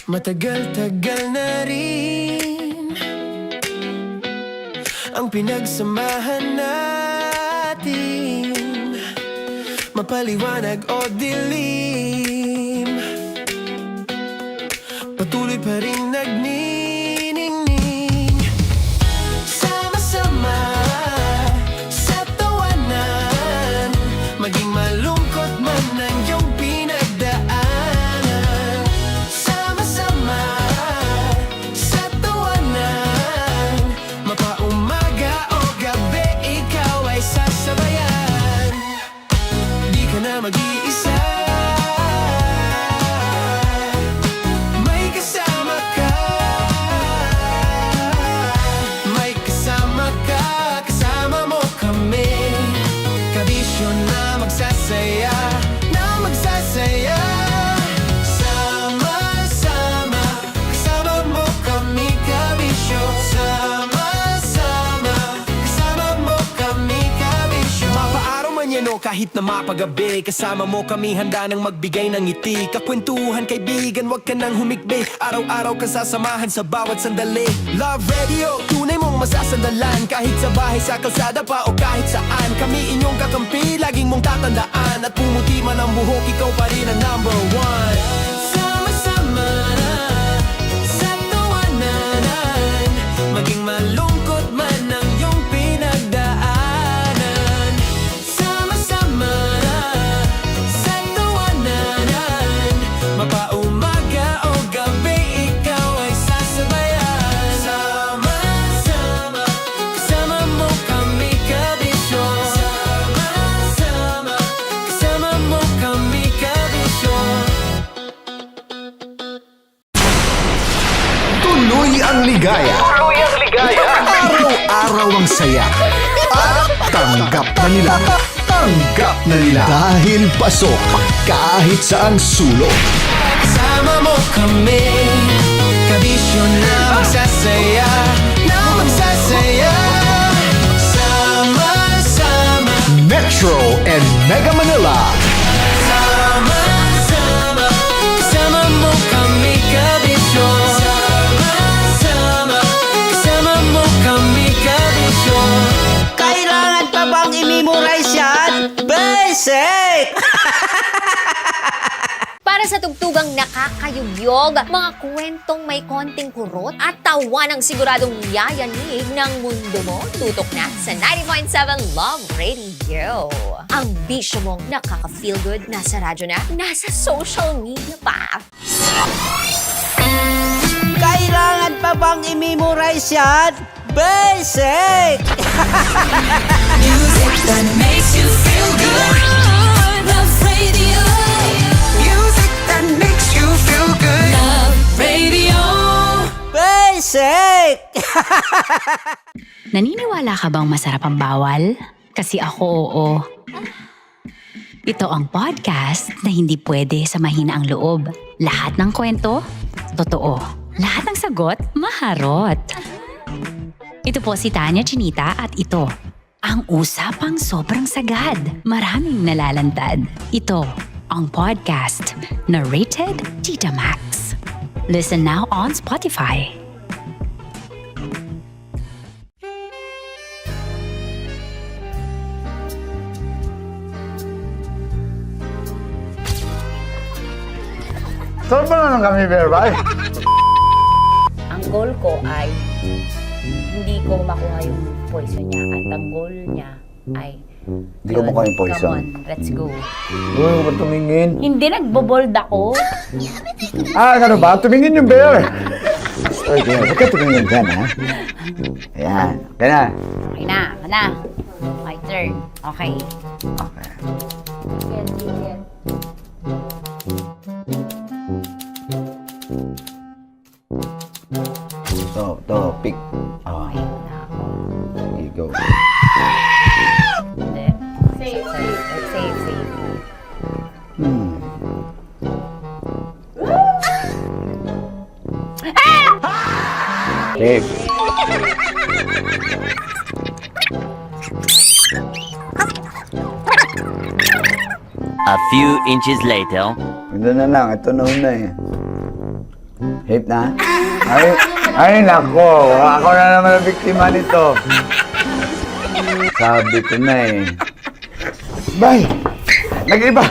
Matagal-tagal na rin ang pinagsamahan natin, mapaliwanag o dilim, patuloy pa rin nagniningning. Sama-sama sa tawanan, maging malungkot man ang iyong pinagdaanan. Sama-sama sa tawanan, mapaumaga o gabi, ikaw ay sasabayan. Di ka na mag-iisa, may kasama ka. May kasama ka, kasama mo kami. Kabisyo na magsasaya, na magsasaya. Sama-sama, kasama mo kami, kabisyo. Sama-sama, kasama mo kami, kabisyo. Mapaaraw man yan o kahit na mapagabi, kasama mo kami, handa nang magbigay ng ngiti. Kakwentuhan, kaibigan, wag ka nang humikbi. Araw-araw ka sasamahan sa bawat sandali. Love Radio, tunay mong masasandalan. Kahit sa bahay, sa kalsada pa o kahit saan, kami inyong kakampi, laging mong tatandaan. At pumuti man ang buhok, ikaw pa rin ang number one. Sama-sama sa tawanan, maging malungkot man ang iyong pinagdaanan. Sama-sama sa tawanan, mapaumaga o gabi, ikaw ay sasabayan. Sama-sama, kasama mo kami, kabisyo. Sama-sama, kasama mo kami, kabisyo. Tuloy ang ligaya. Araw-araw ang saya. At tanggap na nila. Tanggap na nila. Dahil pasok kahit saang sulok. Kasama mo kami, kabisyo na magsasaya, na magsasaya. Sama-sama, Metro and Mega Manila. sama-sama, kasama mo kami, kabisyo. Sama-sama, kasama mo kami, kabisyo. Kailangan pa bang i-memorize yan? Basic! Para sa tugtugang nakakayugyog, mga kwentong may konting kurot at tawa ng siguradong yayanig ng mundo mo, tutok na sa 90.7 Love Radio. Ang bisyo mong nakaka-feel good, nasa radyo na, nasa social media pa. Kailangan pa bang i-memorize yan? Basic! Music that makes you feel good. Love Radio. Music that makes you feel good. Love Radio. Basic! Naniniwala ka bang masarap ang bawal? Kasi ako oo. Ito ang podcast na hindi pwede sa mahina ang loob. Lahat ng kwento, totoo. Lahat ng sagot, maharot. Ito po si Tanya Chinita at ito, ang usapang sobrang sagad. Maraming nalalantad. Ito, ang podcast na Rated Tita Max. Listen now on Spotify. Saan pa naman kami, Berbay? Ang goal ko ay hindi ko makuha yung poison niya at ang goal niya ay Hindi ko makuha yung poison. Come on, let's go. Uy, huwag ka tumingin. Hindi nagbobold ako. Ano ba? Tumingin yung bear. Uy, huwag ka tumingin dyan, ha? Ayan. Okay na. Okay na, okay na. My turn. Okay. Okay. Chicken, chicken. To, pick. Oh, Okay na ako. there you go. Hindi. Safe, safe. Let's save, save. Pick. A few inches later. Ito na lang. Ito na una eh. Hip na? Ay, nako. Ako na naman ang biktima nito. Sabi ko na eh. Bay! Nag-iba!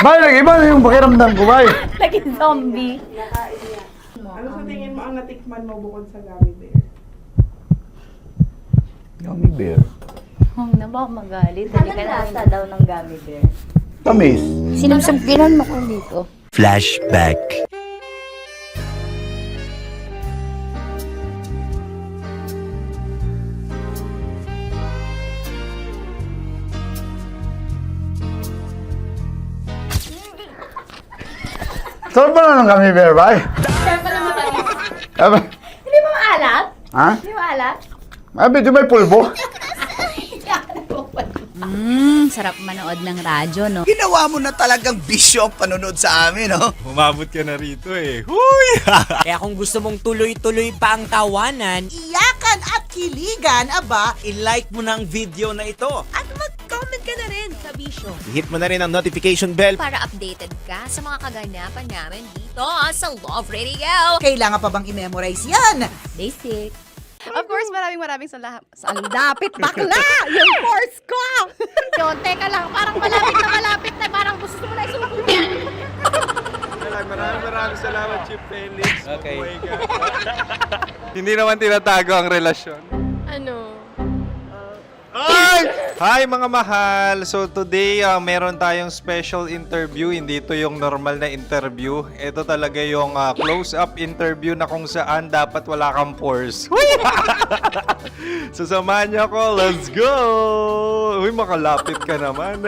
Bay, nag-iba na yung pakiramdam ko, bay! Lagi zombie. Ano sa tingin mo ang natikman mo bukod sa gummy bear? Gummy bear. Huwag na ba magalit? Hindi ka lasa daw ng gummy bear. Tamis. Sinusumpinan mo ko dito. Flashback. Saan pa na ng gummy bear, bay? Hindi mo maalat? Ha? Hindi mo maalat? Abi, di may pulbo? Sarap manood ng radyo, no? Ginawa mo na talagang bisyo ang panonood sa amin, no? Umabot ka na rito eh. Huy! Kaya kung gusto mong tuloy-tuloy pa ang tawanan, Iyakan at kiligan, aba, i-like mo na ang video na ito. at mag-comment ka na rin sa bisyo. Hit mo na rin ang notification bell. Para updated ka sa mga kaganapan namin dito sa Love Radio. Kailangan pa bang i-memorize yan? Basic. Of course, maraming salamat. Sa lapit bakla! Yung course ko! Yun, teka lang, parang malapit na, parang gusto mo na isulat. Maraming salamat, Chief Felix. Okay. Oh my God. Hindi naman tinatago ang relasyon. Ano? Hi mga mahal! So today, meron tayong special interview. Hindi ito yung normal na interview. Ito talaga yung close-up interview na kung saan dapat wala kang pores. So samahan niyo ako. Let's go! Uy, makalapit ka naman.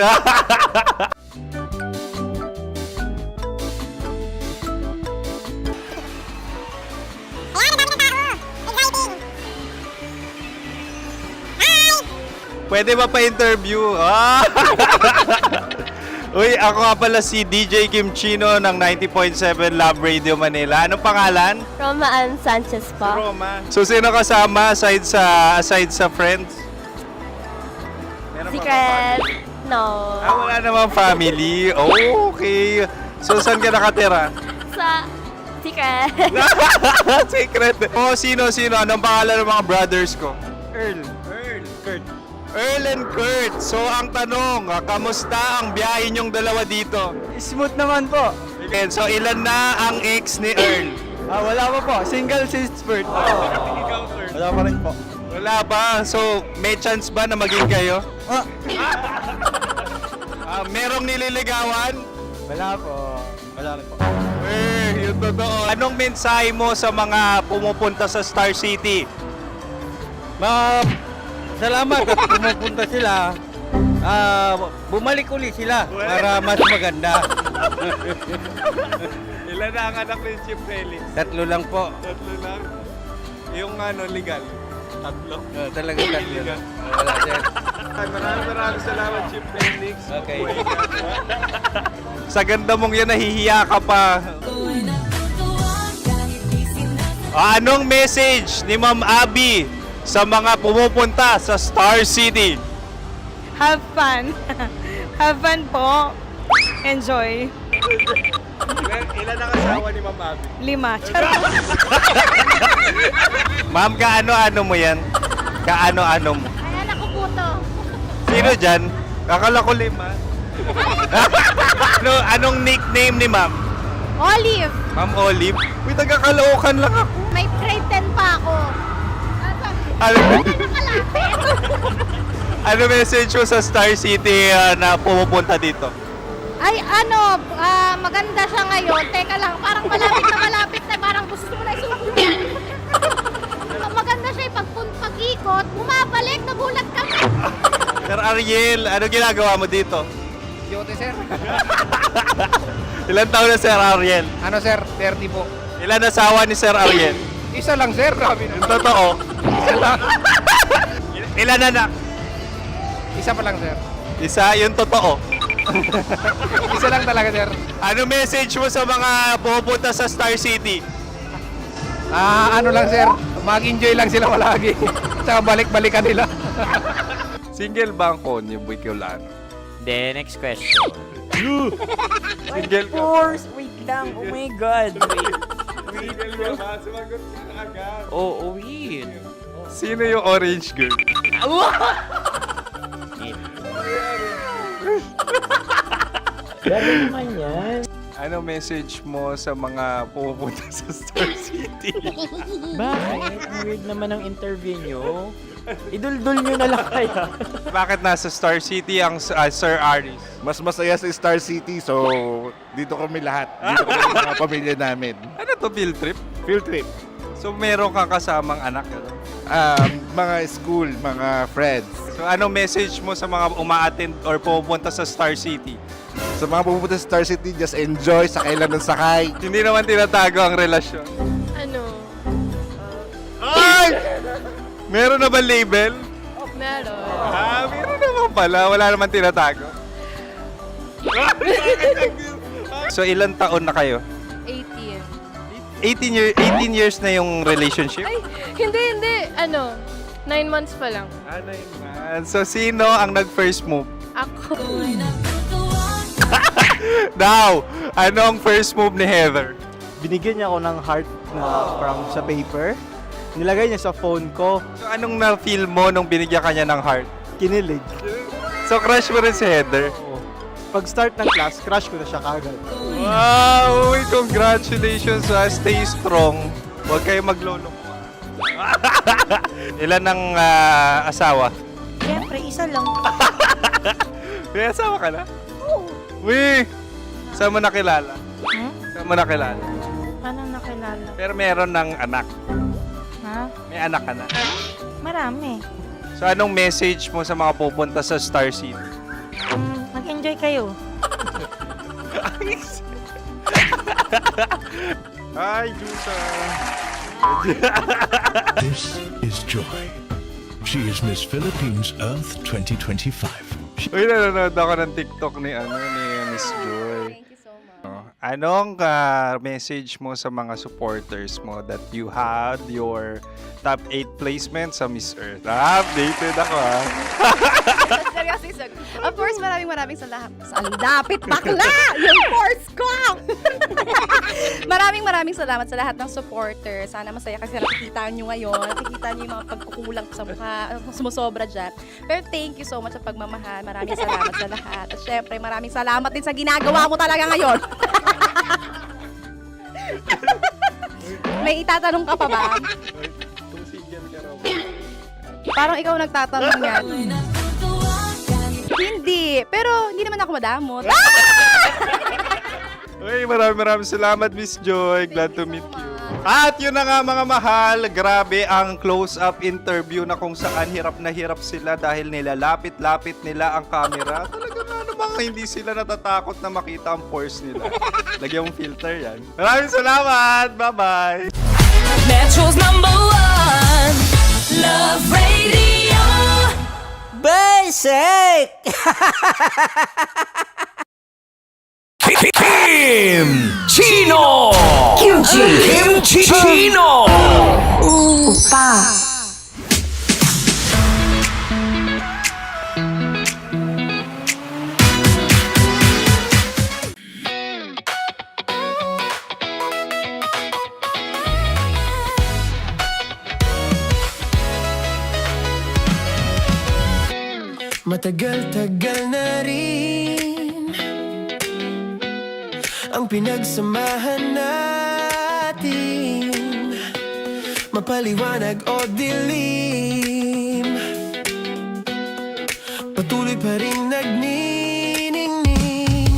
Pwede ba pa-interview? Uy, ako nga pala si DJ Kim Chino ng 90.7 Love Radio Manila. Anong pangalan? Roma Ann Sanchez po. Roma. So, sino kasama aside sa friends? Meron ba Secret. No. wala namang family. Oh, okay. So, saan ka nakatira? Sa Secret. Secret. Oh, sino? Anong pangalan ng mga brothers ko? Earl, Kurt. Earl and Kurt. So, ang tanong, kamusta ang biyahe niyong dalawa dito? Smooth naman po. Okay, so, ilan na ang ex ni Earl? Wala pa po. Single since birth. Ikaw, Kurt. Wala pa rin po. Wala pa. So, may chance ba na maging kayo? Merong nililigawan? Wala po. Wala rin po. Yung totoo. Anong mensahe mo sa mga pumupunta sa Star City? Salamat at pumupunta sila. Bumalik uli sila para mas maganda. Ilan na ang anak ni Chief Felix? 3 lang po. 3 lang. Yung legal? 3? Talaga 3 Legal. lang. Wala sir. Maraming salamat, Chief Felix. Okay. Sa ganda mong yan, nahihiya ka pa. Anong message ni Ma'am Abby sa mga pumupunta sa Star City? Have fun. Have fun po. Enjoy. Ilan ang asawa ni Ma'am Abby? 5. Charot. Ma'am, kaano-ano mo yan? Kaano-ano mo? Ay, anak ko po to. Sino dyan? Kakala ko 5. Anong nickname ni Ma'am? Olive. Ma'am Olive? Uy, taga-Caloocan lang ako. May grade 10 pa ako. Ano message mo sa Star City na pumupunta dito? Ay, maganda siya ngayon. Teka lang, parang malapit na, parang gusto mo na isulat. Maganda siya pag-ikot, bumabalik, nagulat kami. Sir Ariel, ano ginagawa mo dito? Yote sir. Ilan taon na Sir Ariel? Ano sir? 30 po. Ilan asawa ni Sir Ariel? Isa lang sir. Grabe Yung totoo. Isa lang. Ilan anak? Isa pa lang sir. Isa, yung totoo. Isa lang talaga sir. Ano message mo sa mga pupunta sa Star City? Ano lang sir. Mag-enjoy lang sila palagi. Tsaka balik-balikan nila. Single ba ang konyo, Bicolano? Then, next question. Single ka. course. Wait lang. Oh my God. Wait. Single ka ba? Sumagot ka na agad. Oo, wait. Sino yung orange girl? Gano'n naman yan. Ano message mo sa mga pupunta sa Star City? Bakit? Ang weird naman ng interview nyo. Idul-dul nyo na lang kaya. Bakit nasa Star City ang Sir Aris? Mas masaya sa Star City, so dito kami lahat. Dito kami mga pamilya namin. Ano to, field trip? Field trip. So meron kang kasamang anak? Ano? Mga school, mga friends. So ano message mo sa mga uma-attend or pupunta sa Star City? Sa mga pupunta sa Star City, just enjoy, sakay lang ng sakay. Hindi naman tinatago ang relasyon. Ano? Ay! Meron na ba label? Meron. Meron naman pala. Wala naman tinatago. So ilang taon na kayo? 18. 18 years na yung relationship? Ay, hindi. 9 months pa lang. 9 months. So sino ang nag-first move? Ako. Now, ano ang first move ni Heather? Binigyan niya ako ng heart na from sa paper. Nilagay niya sa phone ko. So anong na-feel mo nung binigyan kanya ng heart? Kinilig. So crush mo rin si Heather? Oo. Pag start ng class, crush ko na siya kagad. Wow! Uy, congratulations ha! Stay strong. Huwag kayo maglolo. Ilan ang asawa? Siyempre, isa lang. May asawa ka na? Oo. Uy! Saan mo nakilala? Saan mo nakilala? Paano nakilala? Pero meron ng anak. Ha? May anak ka na. Marami. So anong message mo sa mga pupunta sa Star City? Mag-enjoy kayo. Hi, Jusa! This is Joy. She is Miss Philippines Earth 2025. Uy, nanonood ako ng TikTok ni Miss Joy. Thank you so much. Anong message mo sa mga supporters mo that you had your top 8 placement sa Miss Earth? Updated ako ha. Seryoso. Of course, maraming salamat. Ang dapit bakla! Yung course ko! maraming salamat sa lahat ng supporters. Sana masaya kasi nakikita nyo ngayon. Nakikita nyo yung mga pagkukulang sa mukha, sumusobra dyan. Pero thank you so much sa pagmamahal. Maraming salamat sa lahat. At syempre, maraming salamat din sa ginagawa mo talaga ngayon. May itatanong ka pa ba? Parang ikaw nagtatanong yan. Hindi. Pero hindi naman ako madamot. Uy, maraming salamat, Miss Joy. Glad to meet you. At yun na nga mga mahal, grabe ang close-up interview na kung saan hirap na hirap sila dahil nilalapit-lapit nila ang camera. Talaga nga namang hindi sila natatakot na makita ang pores nila. Lagyan mong filter yan. Maraming salamat! Bye-bye! Metro's #1 Love Radio. Basic! Kim Chino! Kim Chino! Matagal-tagal na rin ang pinagsamahan natin, mapaliwanag o dilim, patuloy pa rin nagniningning.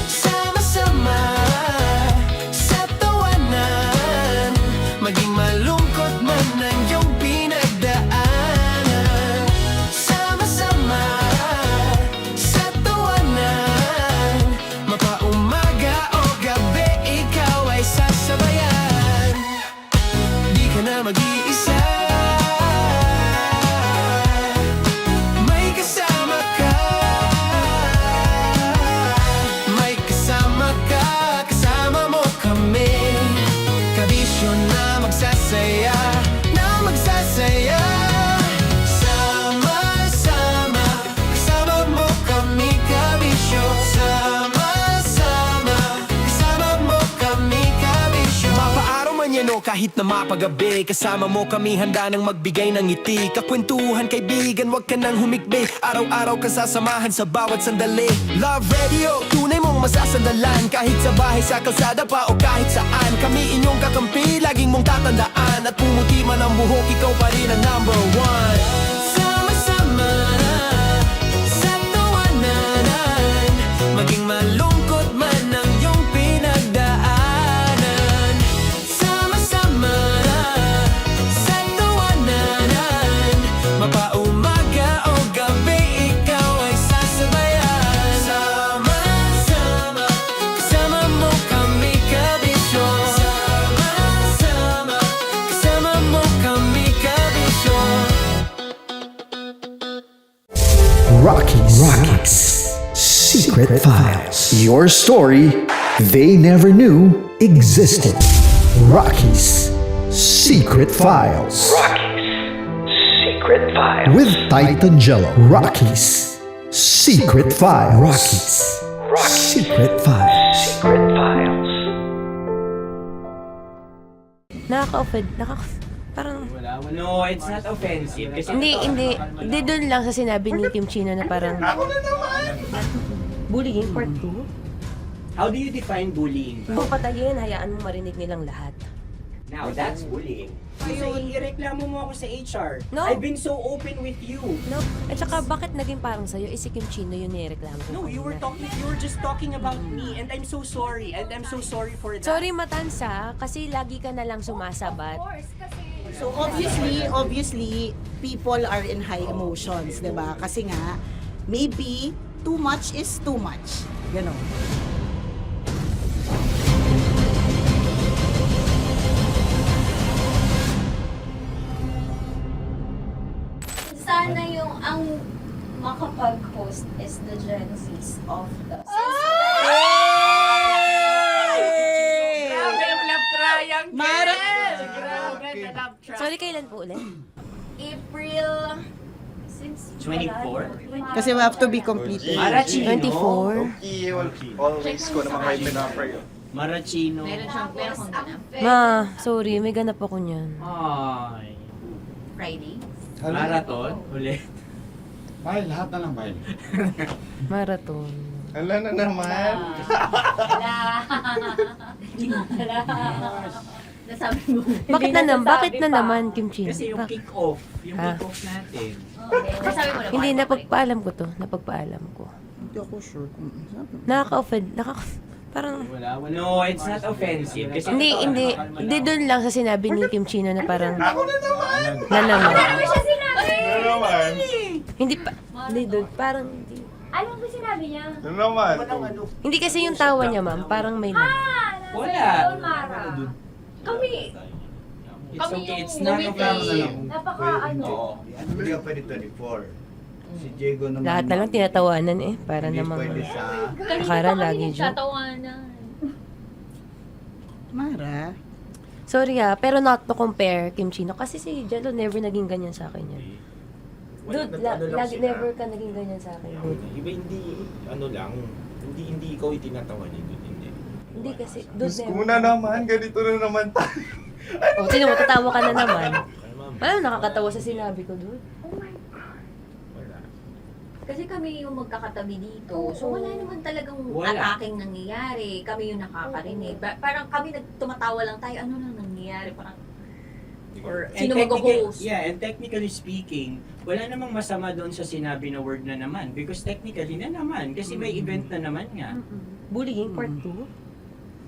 Sama-sama sa tawanan, maging malungkot man ang iyong pinagdaanan. Sama-sama sa tawanan, mapaumaga o gabi, ikaw ay sasabayan. Di ka na mag-iisa, may kasama ka. kahit na mapagabi. Kasama mo kami handa nang magbigay ng ngiti. Kakwentuhan kaibigan, wag ka nang humikbi. Araw-araw ka sasamahan sa bawat sandali. Love Radio, tunay mong masasandalan. Kahit sa bahay, sa kalsada pa o kahit saan. Kami inyong kakampi, laging mong tatandaan. At pumuti man ang buhok, ikaw pa rin ang number one. Sama-sama sa tawanan, maging malungkot man ang iyong pinagdaanan. Sama-sama sa tawanan, mapaumaga o gabi, ikaw ay sasabayan. Sama-sama, kasama mo kami kabisyo. Sama-sama, kasama mo kami kabisyo. Rockies. Secret Files. Your story they never knew existed. Rockies. Secret Files. Secret Files. With Titan Jello. Rockies. Secret Files. Secret Files. Secret Files. Nakaka-offend. Parang... No, it's not offensive. Kasi Hindi doon lang sa sinabi ni Kim Chino na parang... Bullying, part 2. how do you define bullying? Kung patayin, hayaan mo marinig nilang lahat. Now, that's bullying. So, ireklamo mo ako sa HR. No. I've been so open with you. No? At saka, bakit naging parang sa'yo? Si Kim Chino yung nireklamo ko. No, you were just talking about me, and I'm so sorry. And I'm so sorry for that. Sorry, Matansa, kasi lagi ka na lang sumasabat. So obviously, people are in high emotions, 'di ba? Kasi nga, maybe too much is too much. Ganon. Sana yung ang makapag-host is the Gen Zs of the Grabe yung love triangle! Grabe na love triangle! Sorry, kailan po ulit? April... Since 24? Kasi we have to be completed. 24. Always ko naman kayo pinapray. Marachino. meron siyang ganap. Ma, sorry, may ganap ako niyan. Ay. Friday. Marathon? Ulit. Bye, lahat na lang bye. Marathon. Ala na naman. Nasabi mo. Bakit na naman, Kim Chino? Kasi yung kick-off. Yung Ah. kick-off natin. Nasabi mo na. Hindi, napagpaalam ko to. Napagpaalam ko. Hindi ako sure kung Nakaka-offend. Parang... No, it's not offensive. Kasi Hindi doon lang sa sinabi ni Kim Chino na parang... Na naman. Ano siya sinabi? Hindi pa... Hindi doon. Parang... Hindi. Ano ba sinabi niya? Ano naman? Hindi kasi yung tawa niya, ma'am. Parang may... Wala. Mara. Kami. It's okay. It's not offensive. Hindi ka pwede 24. Si Diego naman. Lahat na lang tinatawanan eh. Para Hindi namang... pwede sa... Akala lagi joke. Tatawanan. Mara. Sorry pero not to compare, Kim Chino. Kasi si Jello never naging ganyan sa akin yan. Dude, lagi never ka naging ganyan sa akin, dude. Iba hindi ikaw itinatawa ni dude, hindi. Hindi kasi, dude, Diyos ko na naman, ganito na naman tayo. O, sino mo, tatawa ka na naman. Paano nakakatawa sa sinabi ko, dude? Kasi kami yung magkakatabi dito. So wala naman talagang ataking nangyayari. Kami yung nakakarinig. Parang kami tumatawa lang tayo. Ano nang nangyayari? Parang or sino mag-host? Yeah, and technically speaking, wala namang masama doon sa sinabi na word na naman. Because technically na naman. Kasi may event na naman nga. Bullying, part 2?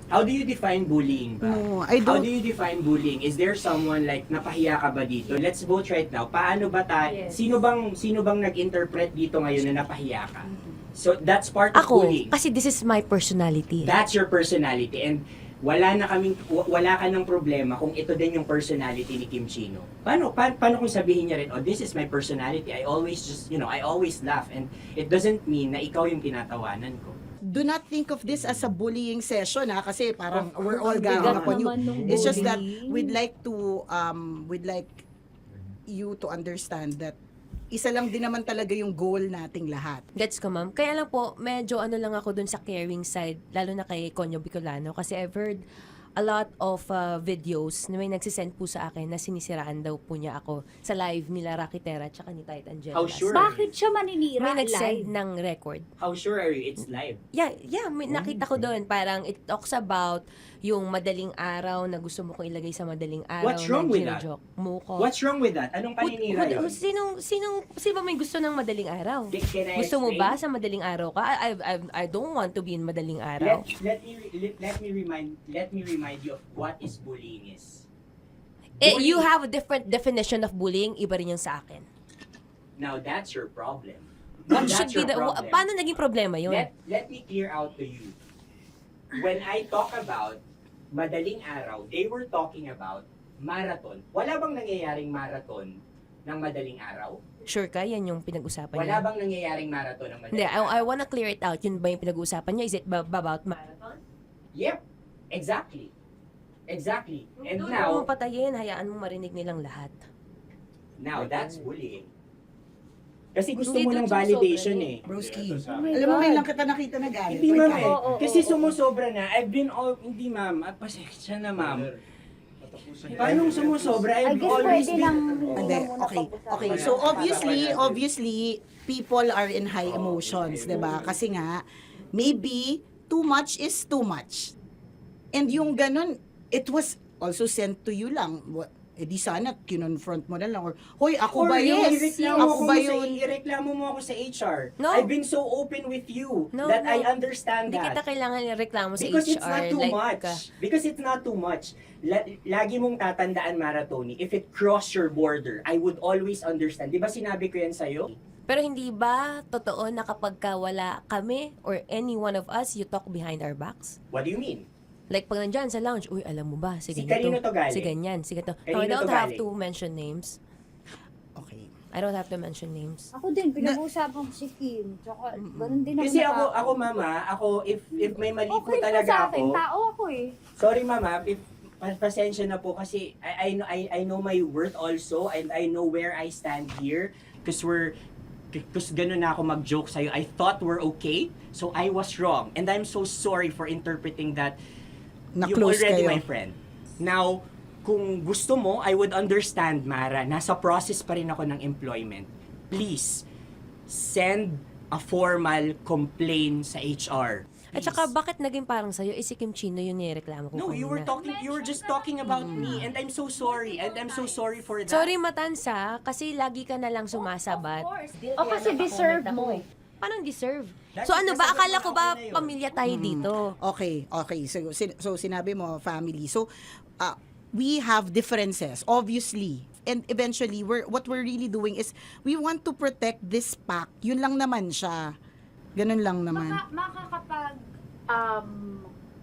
How do you define bullying ba? No, I How don't. do you define bullying? Is there someone like napahiya ka ba dito? Let's vote right now. Paano ba tayo? Sino bang nag-interpret dito ngayon na napahiya ka? So that's part of Ako, bullying. kasi this is my personality. That's your personality, and wala ka ng problema kung ito din yung personality ni Kim Chino. Paano kung sabihin niya rin, oh, this is my personality. I always I always laugh, and it doesn't mean na ikaw yung tinatawanan ko. Do not think of this as a bullying session kasi parang we're all ganging upon you. It's just that we'd like you to understand that isa lang din naman talaga yung goal nating lahat. Gets ko, ma'am. Kaya lang po, medyo lang ako dun sa caring side, lalo na kay Conyo Bicolano. Kasi I've heard a lot of videos na may nagsisend po sa akin na sinisiraan daw po niya ako sa live nila Rakitera at ni Tight Angela. How sure? Bakit siya maninira May nag-send live? ng record. How sure are you it's live? Yeah, may nakita ko doon. Parang it talks about yung madaling araw na gusto mo kong ilagay sa madaling araw. What's wrong na with that? gino-joke mo ko. What's wrong with that? Anong paninira yun? Sino ba may gusto ng madaling araw? Can I Gusto mo explain? ba sa madaling araw ka? I don't want to be in madaling araw. Let me remind you of what is bullying is. You have a different definition of bullying, iba rin yung sa akin. Now that's your problem. What That's should be your the problem. paano naging problema yun? Let me clear out to you. When I talk about madaling araw, they were talking about marathon. Wala bang nangyayaring marathon ng madaling araw? Sure ka, yan yung pinag-usapan Wala niya? bang nangyayaring marathon ng Hindi, madaling I wanna clear it out. Yun ba yung pinag-usapan niya? Is it about marathon? Yep, exactly. Exactly. And Doon now, mo patayin, hayaan mo marinig nilang lahat. that's bullying. Kasi gusto Hindi mo doon ng validation sumusobra eh. Broski, Oh my alam mo, God. may lang kita nakita na galit. Hindi Wait ma'am lang. eh. Kasi sumusobra na. I've been all, hindi ma'am. Pasensya na ma'am. Paano sumusobra? I I've guess always pwede been... lang Hindi, okay. So obviously, people are in high emotions, 'di ba? Kasi nga, maybe too much is too much. And yung ganun, it was also sent to you lang. Di sana kinonfront mo na lang or, hoy, ako ba yun? Ako ba yun? Ireklamo mo ako sa HR. No. I've been so open with you No, that no. I understand Hindi that. kita kailangan ireklamo sa Because HR. it's not too like, much. Because it's not too much. Lagi mong tatandaan, Maratoni, if it cross your border, I would always understand. Di ba sinabi ko yan sa'yo? Pero hindi ba totoo na kapag ka wala kami or any one of us, you talk behind our backs? What do you mean? Like pag nandyan sa lounge, uy, alam mo ba, si Si ganito, kanino to galing? si ganyan, si ganito. Kanino I don't to have galing? to mention names. Okay. I don't have to mention names. Ako din, pinag-uusapan ko si Kim. Tsaka, ganun din Kasi ako ako mama, if may mali po okay talaga sa akin, ako. tao ako eh. Sorry mama, if pasensya na po kasi I know my worth also and I know where I stand here because ganun na ako mag-joke sa'yo. I thought we're okay, so I was wrong. And I'm so sorry for interpreting that you're Na-close already kayo. my friend. Now, kung gusto mo, I would understand, Mara. Nasa process pa rin ako ng employment. Please, send a formal complaint sa HR. At saka, bakit naging parang sa'yo, si Kim Chino yung nireklamo ko No, you were just talking about me and I'm so sorry. And I'm so sorry for that. Sorry, Matansa, kasi lagi ka na lang sumasabat. O kasi deserve mo. Paano deserve? That's So ano ba, because akala ko ba ako na yun. pamilya tayo dito? Okay. So sinabi mo, family. So, we have differences, obviously. And eventually, what we're really doing is, we want to protect this pack. Yun lang naman siya. Ganun lang naman. Makakapag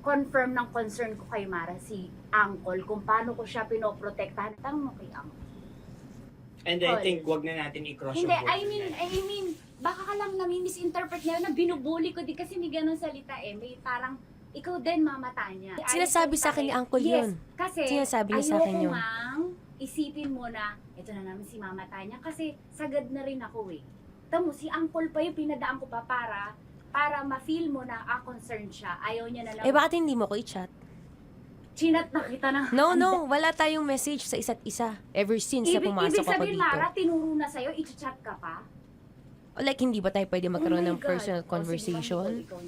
confirm ng concern ko kay Mara si Uncle kung paano ko siya pinoprotektahan. Tanong mo kay Uncle. And I think wag na natin i-cross Hindi, yung border. I mean, baka ka lang nami-misinterpret niya na binubuli ko di kasi may ganun salita eh. May parang, ikaw din mamata niya. Sinasabi sa akin ni Uncle yun. Yes, kasi Sinasabi niya sa akin yun. ayoko ngang isipin mo na, ito na naman si mamata niya kasi sagad na rin ako eh. Tamo, si Uncle pa yung pinadaan ko pa para ma-feel mo na concerned siya. Ayaw niya na lang. Eh, bakit hindi mo ko i-chat? Chinat na kita na. No, wala tayong message sa isa't isa ever since na pumasok Ibig ako sabihin, dito. Mara, tinuro na sa'yo, i-chat ka pa? O like, hindi ba tayo pwede magkaroon Oh my ng God. personal O, sige, conversation? ikaw.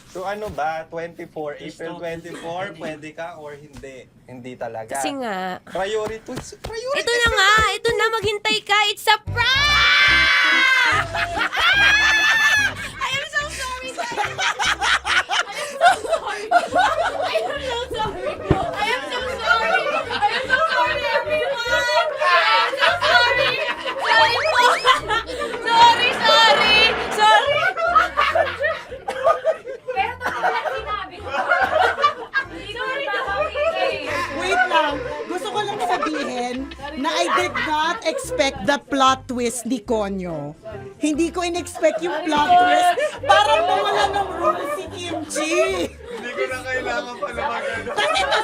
So ano ba, 24, April 24, pwede ka or hindi? Hindi talaga. Kasi nga, Priority. ito na nga, ito na, maghintay ka, it's a prank! I am so sorry, guys! Pero totoo sinabi ko. Hindi ko Wait lang. Gusto ko lang sabihin na I did not expect the plot twist ni Konyo. Hindi ko in-expect yung plot twist. Parang mawala ng role si Kimchi. Hindi ko na kailangan pa naman. Kasi ito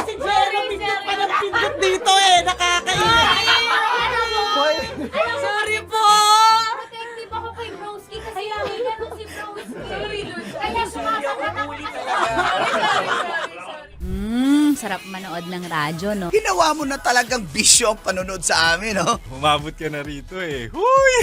si Jeremy pa ng pindot dito eh. Nakakainis. Sorry po! Protective ako kay Broski kasi kanina nung si Broski. Kaya sumasagot ako kasi. sarap manood ng radyo, no? Ginawa mo na talagang bisyo ang panonood sa amin, no? Umabot ka na rito eh. Huy!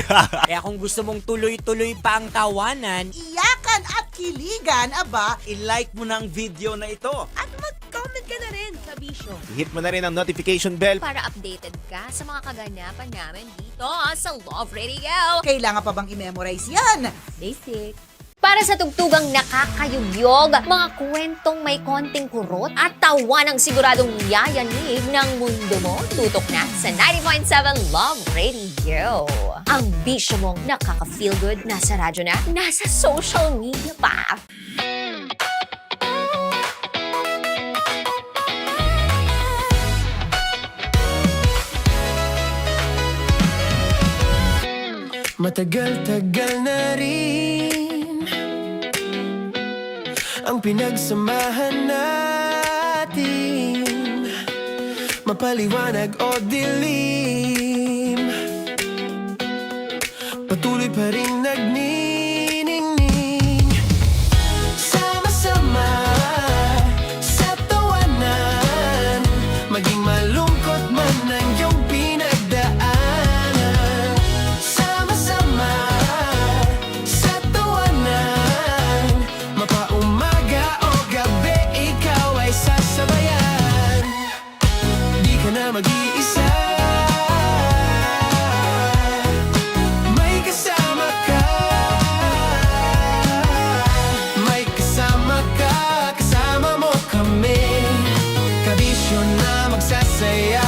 Kaya kung gusto mong tuloy-tuloy pa ang tawanan, Iyakan at kiligan, aba, I-like mo na ang video na ito. At mag-comment ka na rin sa Bisyo. Hit mo na rin ang notification bell. Para updated ka sa mga kaganapan namin dito sa Love Radio. kailangan pa bang i-memorize yan? Basic. Para sa tugtugang nakakayugyog, mga kwentong may konting kurot at tawa ng siguradong yayanig ng mundo mo, tutok na sa 90.7 Love Radio. Ang bisyo mong nakaka-feel good, nasa radyo na, nasa social media pa. Matagal-tagal na rin ang pinagsamahan natin, mapaliwanag o dilim, patuloy pa rin nagniningning. Sama-sama sa tawanan, maging malungkot man ang iyong pinagdaanan. Sama-sama sa tawanan, mapaumaga o gabi, ikaw ay sasabayan. Di ka na mag-iisa, may kasama ka. May kasama ka, kasama mo kami. Kabisyo na magsasaya,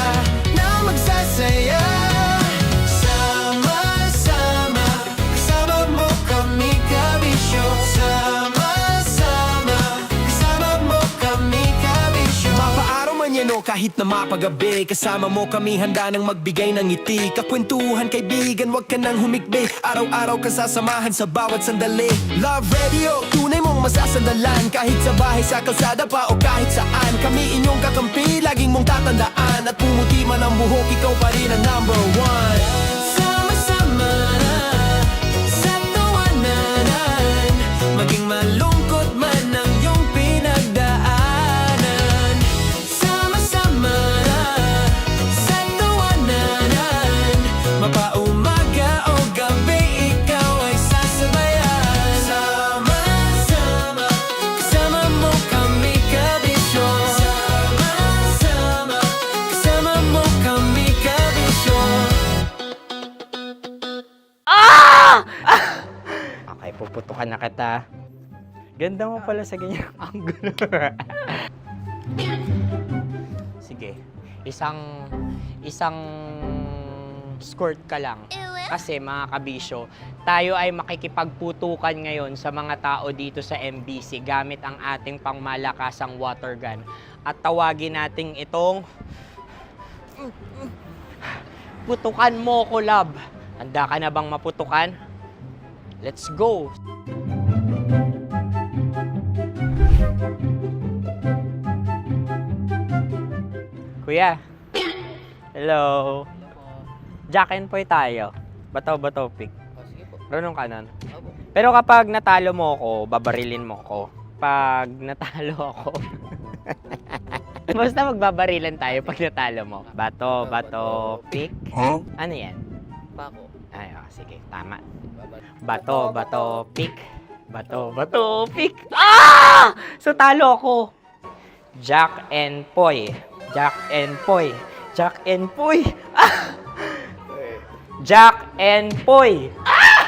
na magsasaya. Sama-sama, kasama mo kami, kabisyo. Sama-sama, kasama mo kami, kabisyo. Mapaaraw man yan o kahit na mapagabi, kasama mo kami, handa nang magbigay ng ngiti. Kakwentuhan, kaibigan, wag ka nang humikbi. Araw-araw ka sasamahan sa bawat sandali. Love Radio, tunay mong masasandalan. Kahit sa bahay, sa kalsada pa o kahit saan, kami inyong kakampi, laging mong tatandaan. At pumuti man ang buhok, ikaw pa rin ang number one. Sama-sama sa tawanan, maging malungkot man ang iyong pinagdaanan. Sama-sama sa tawanan, mapaumaga o gabi, ikaw ay sasabayan. Sama-sama, kasama mo kami, kabisyo. Sama-sama, kasama mo kami, kabisyo. okay, puputukan na kita. Ganda mo pala sa ganyang angulo. Sige, isang skirt ka lang. Kasi mga kabisyo, tayo ay makikipagputukan ngayon sa mga tao dito sa MBC gamit ang ating pangmalakasang water gun. At tawagin natin itong putukan mo ko, love. Handa ka na bang maputukan? Let's go! Kuya. Hello. Jack and Poy tayo. Bato-bato pick. Runong ka nun. Pero kapag natalo mo ako, babarilin mo ako. Pag natalo ako, basta magbabarilan tayo pag natalo mo. Bato, pick. Huh? Ano yan? Bako. Ay, oh, sige, tama. Bato, pick. Bato, pick. Ah! So, talo ako. Jack and Poy. Jack and Poy. Jack and Poy. Ah! Jack and Poy. Ah!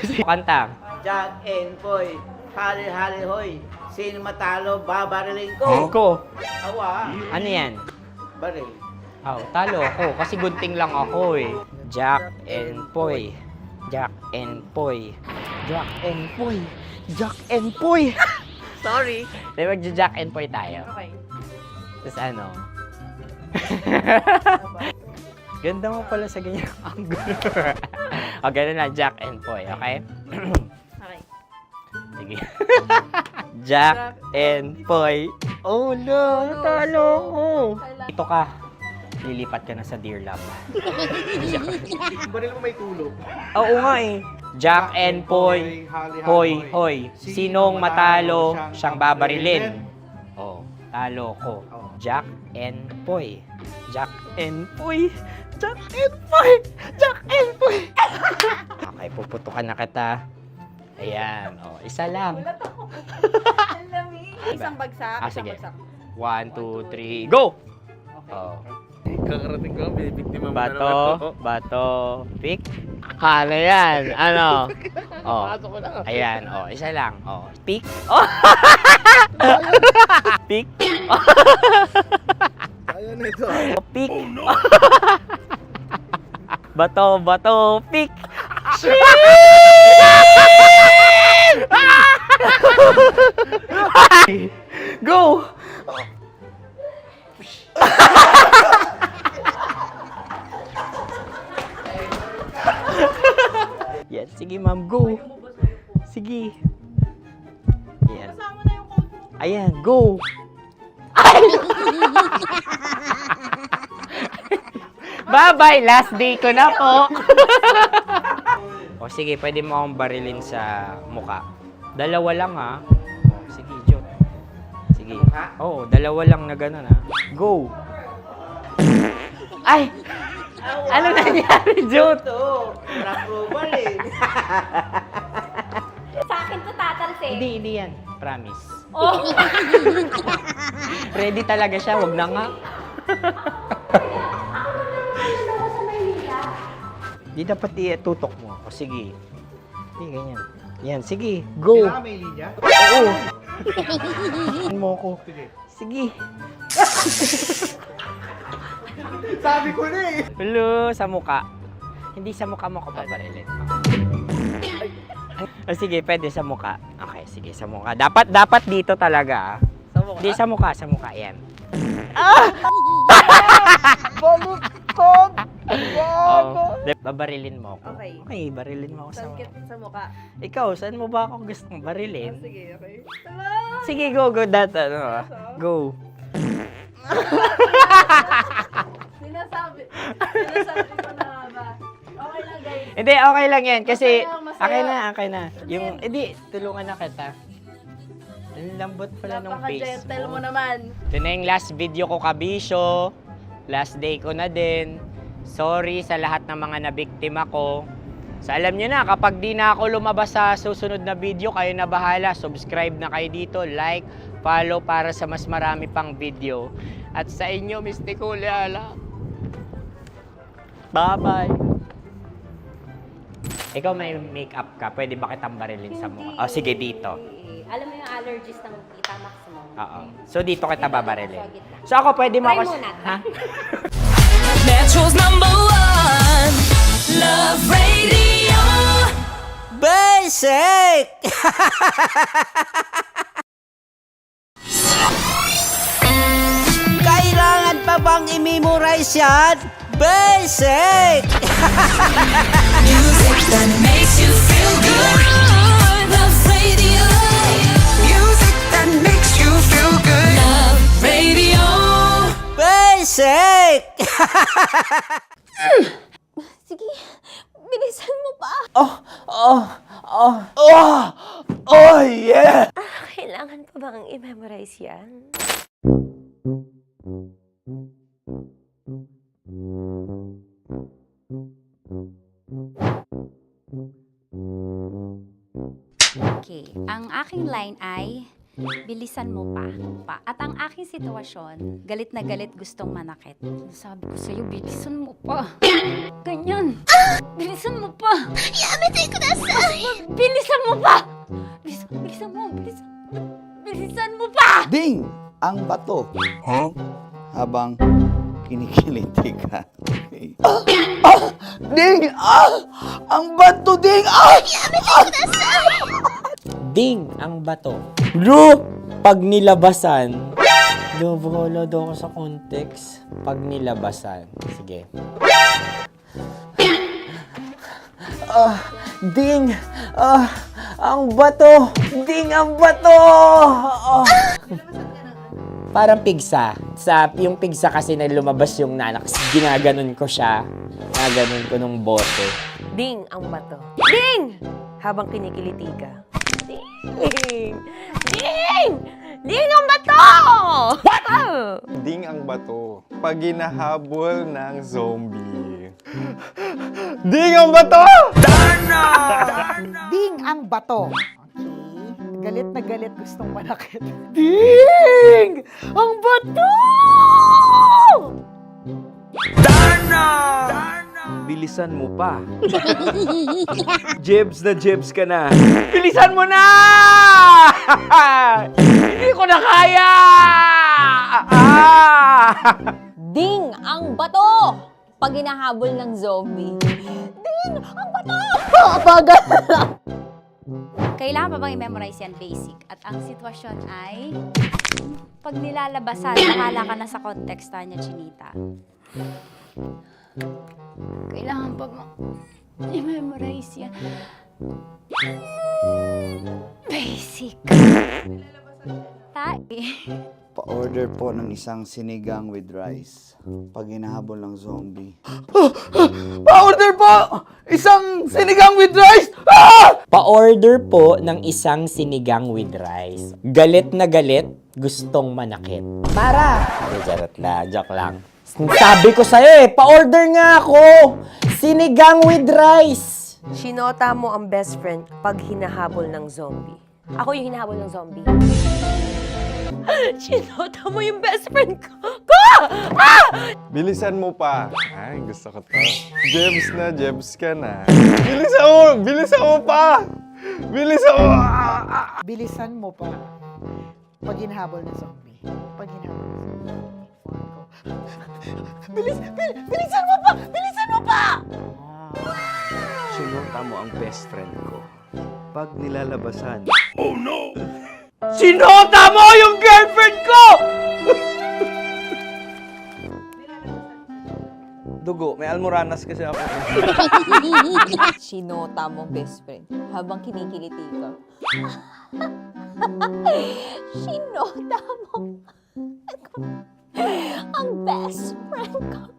Kanta. Jack and Poy, hali-hali hoy. Sino matalo, babariling ko. Ko. Awa. Ano yan? Baril. Oh, talo ako kasi gunting lang ako eh. Jack and Poy. Jack and Poy. Jack and Poy. Jack and Poy. Sorry. Di magja-Jack and Poy tayo. Okay. Tapos ano? Ganda mo pala sa ganyang angulo. O, ganun na, Jack and Poy, okay? Okay. Sige. Jack and Poy. Oh no, natalo ko. Ito ka. Lilipat ka na sa Dear Love. Baril mo may tulog. Oo nga eh. Jack and Poy. Hoy, hoy. Sinong matalo, siyang babarilin. Oh, talo ko. Jack and Poy. Jack and Poy. Jack and Poy. Jack and Poy. Okay, puputukan na kita. Ayan. Oh, isa lang. Isang bagsak. Sige. 1, 2, 3, go! Oh. Kakarating ko, binibiktima mo Bato, pick. Ano yan? Ano? Oh. Ayan, oh, isa lang. Oh, pick. Oh. Pick. Ayaw na ito. Oh, pick. Bato, pick. Go! Yan, sige ma'am, go. Sige. Ayan. Ayan, go. Bye-bye, last day ko na po. O sige, pwede mo akong barilin sa muka. Dalawa lang ha. O, sige, Jot. Sige. Oo, dalawa lang na gano'n ha. Go. Ay! Ano nangyari, Jot? Approval eh. Sa akin to tatalsik. Hindi yan. Promise. Oh. Ready talaga siya, wag na nga. Di dapat tutok mo. O sige. Hindi, ganyan. Yan, sige. Go. Kailangan may linya? Oo. mo ko. Sige. Sabi ko na eh. Hello, sa muka. Hindi sa muka mo ko paparilin. O sige, pwede sa muka. Okay, sige, sa muka. Dapat dito talaga. Sa muka? Hindi, sa muka. Yan. Baluktot! Oh, babarilin mo ako. Okay. Okay, barilin mo ako sa muka. Sa mukha. Ikaw, saan mo ba ako gustong barilin? Sige, okay. Sige, go. Go. Sinasabi ko na ba? Okay lang, guys. Hindi, okay lang yan. Kasi, Masaya. okay na. Yung, hindi, tulungan na kita. Ang lambot pala nung face Napaka-gentle mo mo. naman. Ito na yung last video ko, kabisyo. Last day ko na din. Sorry sa lahat ng mga nabiktima ko. So alam nyo na, kapag di na ako lumabas sa susunod na video, kayo na bahala. Subscribe na kayo dito, like, follow para sa mas marami pang video. At sa inyo, Mistiko Leala. Bye-bye. Ikaw may makeup ka, pwede ba kitang barilin sa mukha? O sige, dito. Alam mo yung allergies ng Tita Max mo? Oo. So dito kita babarilin. So ako, pwede mo ako... Try muna. Ha? Metro's #1 Love Radio. Basic! Kailangan pa bang i-memorize yan? Basic! Music that makes you feel good. Love Radio. Music that makes you feel good. Love Radio. Basic! Sige, bilisan mo pa. Oh, yeah! Kailangan pa bang i-memorize yan? Okay, ang aking line ay, bilisan mo pa. At ang aking sitwasyon, galit na galit gustong manakit. Sabi ko sa'yo, bilisan mo pa. Ganyan. Bilisan mo pa. Yamitay ko na sa... Bilisan mo pa. Bilisan mo pa. Ding! Ang bato. Habang kinikiliti ka. Okay. Ding! Ang bato, Ding! Ding ang bato. Bro, pag nilabasan. Wala daw ako sa context. Pag nilabasan. Sige. Ding! Ang bato! Ding ang bato! Parang pigsa. Yung pigsa kasi na lumabas yung nanak. Ginaganon ko siya. Ginaganon ko nung bote. Ding ang bato. Ding! Habang kinikiliti ka. Ding! Ding! Ding ang bato! What? Ding ang bato. Pag hinahabol ng zombie. Ding ang bato! Ding ang bato. Okay. Galit na galit, gustong manakit. Ding ang bato! Bilisan mo pa. Jebs na jebs ka na. Bilisan mo na! Hindi ko na kaya! Ding ang bato! Pag hinahabol ng zombie. Ding ang bato! Bagal! Kailangan pa bang i-memorize yan basic? At ang sitwasyon ay, pag nilalabasan, nakala ka na sa konteksta niya, Chinita. Kailangan pa bang i-memorize yan? Basic. Pa-order po ng isang sinigang with rice. Pag hinahabol ng zombie. Pa-order po! Isang sinigang with rice! Pa-order po ng isang sinigang with rice. Galit na galit, gustong manakit. Para! Charot na, joke lang. Sabi ko sa'yo pa-order nga ako! Sinigang with rice! Sinota mo ang best friend pag hinahabol ng zombie. Ako yung hinahabol ng zombie. Sinota mo yung best friend ko! Bilisan mo pa. Ay, gusto ko to. Jebs ka na. Bilisan mo pa! Bilisan mo! Bilisan mo pa. Pag hinahabol ng zombie. Pag hinahabol ng zombie. Bilisan mo pa! Bilisan mo pa! Sinota mo ang best friend ko. Pag nilalabasan. Oh no! Sinota mo yung girlfriend ko! Dugo, may almoranas kasi ako. Sinota mo best friend habang kinikiliti ka. Sinota mo ang best friend ko.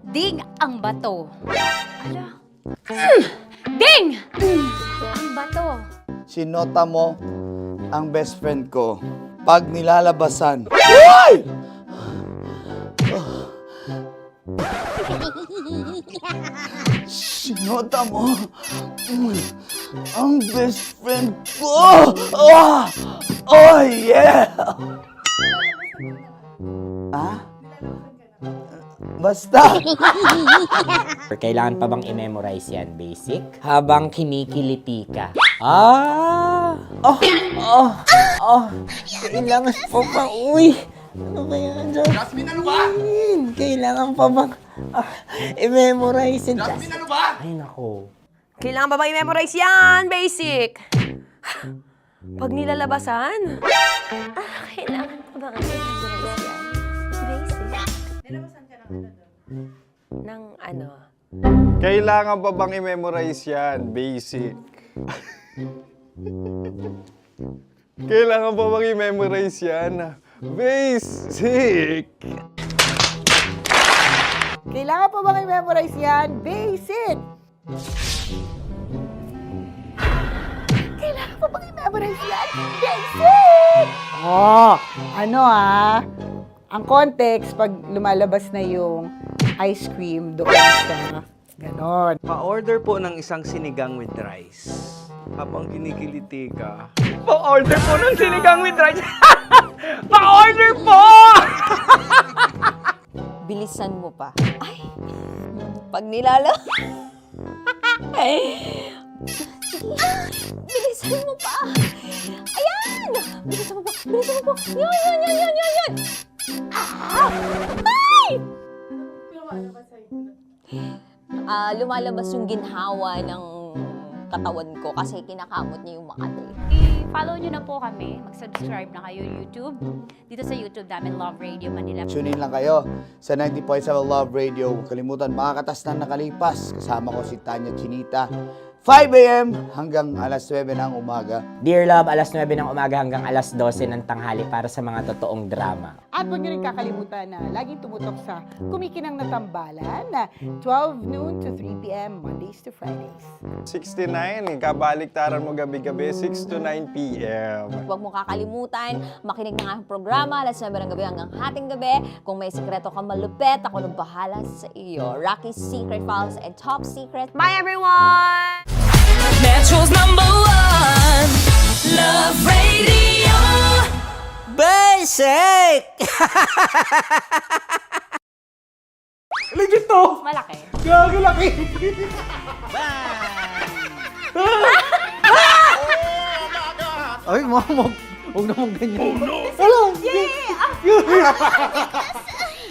Ding ang bato. Ala. Ding! Ang bato. Sinota mo ang best friend ko. Pag nilalabasan. Uy! Sinota mo ang best friend ko. Oh yeah! Basta! Kailangan pa bang i-memorize yan basic? Habang kinikiliti ka. Kailangan pa bang, uy! Ano ba yan, Jasmine? Jasmine, ano ba? Kailangan pa bang i-memorize yan? Jasmine, ano ba? Ay, nako. Kailangan ba bang i-memorize yan? Basic. Pag nilalabasan? Kailangan pa bang i-memorize yan? Basic. Nilalabasan ka ng ano? Kailangan pa bang i-memorize yan? Basic. Kailangan pa bang i-memorize yan? Basic. Kailangan pa bang i-memorize yan? Basic! Kailangan pa bang i-memorize yan? Basic! Ang context, pag lumalabas na yung ice cream doon sa ganon. Pa-order po ng isang sinigang with rice. Habang kinikiliti ka. Pa-order po ng sinigang with rice! Pa-order po! Bilisan mo pa. Ay! Pag nilala... Bilisan mo pa! Ayan! Bilisan mo pa! Bilisan mo pa! Yan! Ay! Lumalabas yung ginhawa ng katawan ko kasi kinakamot niya yung Makati. I-follow nyo na po kami. Mag-subscribe na kayo YouTube. Dito sa YouTube namin, Love Radio Manila. Tune in lang kayo sa 90.7 Love Radio. Huwag kalimutan, makakatas na nakalipas. Kasama ko si Tanya Chinita. 5 a.m. hanggang alas 9 ng umaga. Dear Love, alas 9 ng umaga hanggang alas 12 ng tanghali para sa mga totoong drama. At huwag niyo rin kakalimutan na laging tumutok sa Kumikinang na Tambalan na 12 noon to 3 p.m. Mondays to Fridays. 69, kabaliktaran mo gabi-gabi, 6 to 9 p.m. Huwag mo kakalimutan, makinig ng aking programa, alas 9 ng gabi hanggang hating gabi. Kung may sikreto kang malupet, ako nang bahala sa iyo. Rocky's Secret Files and Top Secret. Bye everyone! Metro's #1 Love Radio. Basic! Legit to! Malaki. Gago laki! Ay, mamog. Huwag naman ganyan. Wala!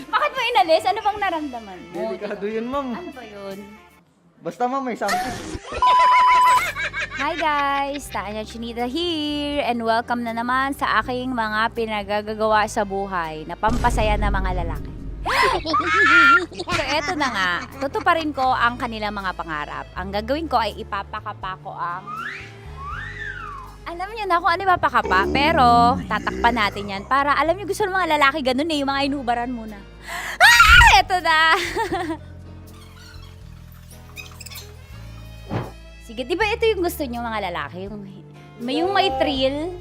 Bakit mo inalis? Ano bang naramdaman mo? Delikado yun, ma'am. Ano ba yun? Basta, ma'am, may something. Hi guys! Tanya Chinita here and welcome na naman sa aking mga pinagagagawa sa buhay na pampasaya ng mga lalaki. So eto na nga, tutuparin ko ang kanilang mga pangarap. Ang gagawin ko ay ipapakapa ko ang... Alam niyo na kung ano ipapakapa, pero tatakpan natin yan para alam niyo gusto ng mga lalaki ganun eh, yung mga inubaran muna. Eto na! Sige, di ba ito yung gusto niyo mga lalaki? Yung may thrill,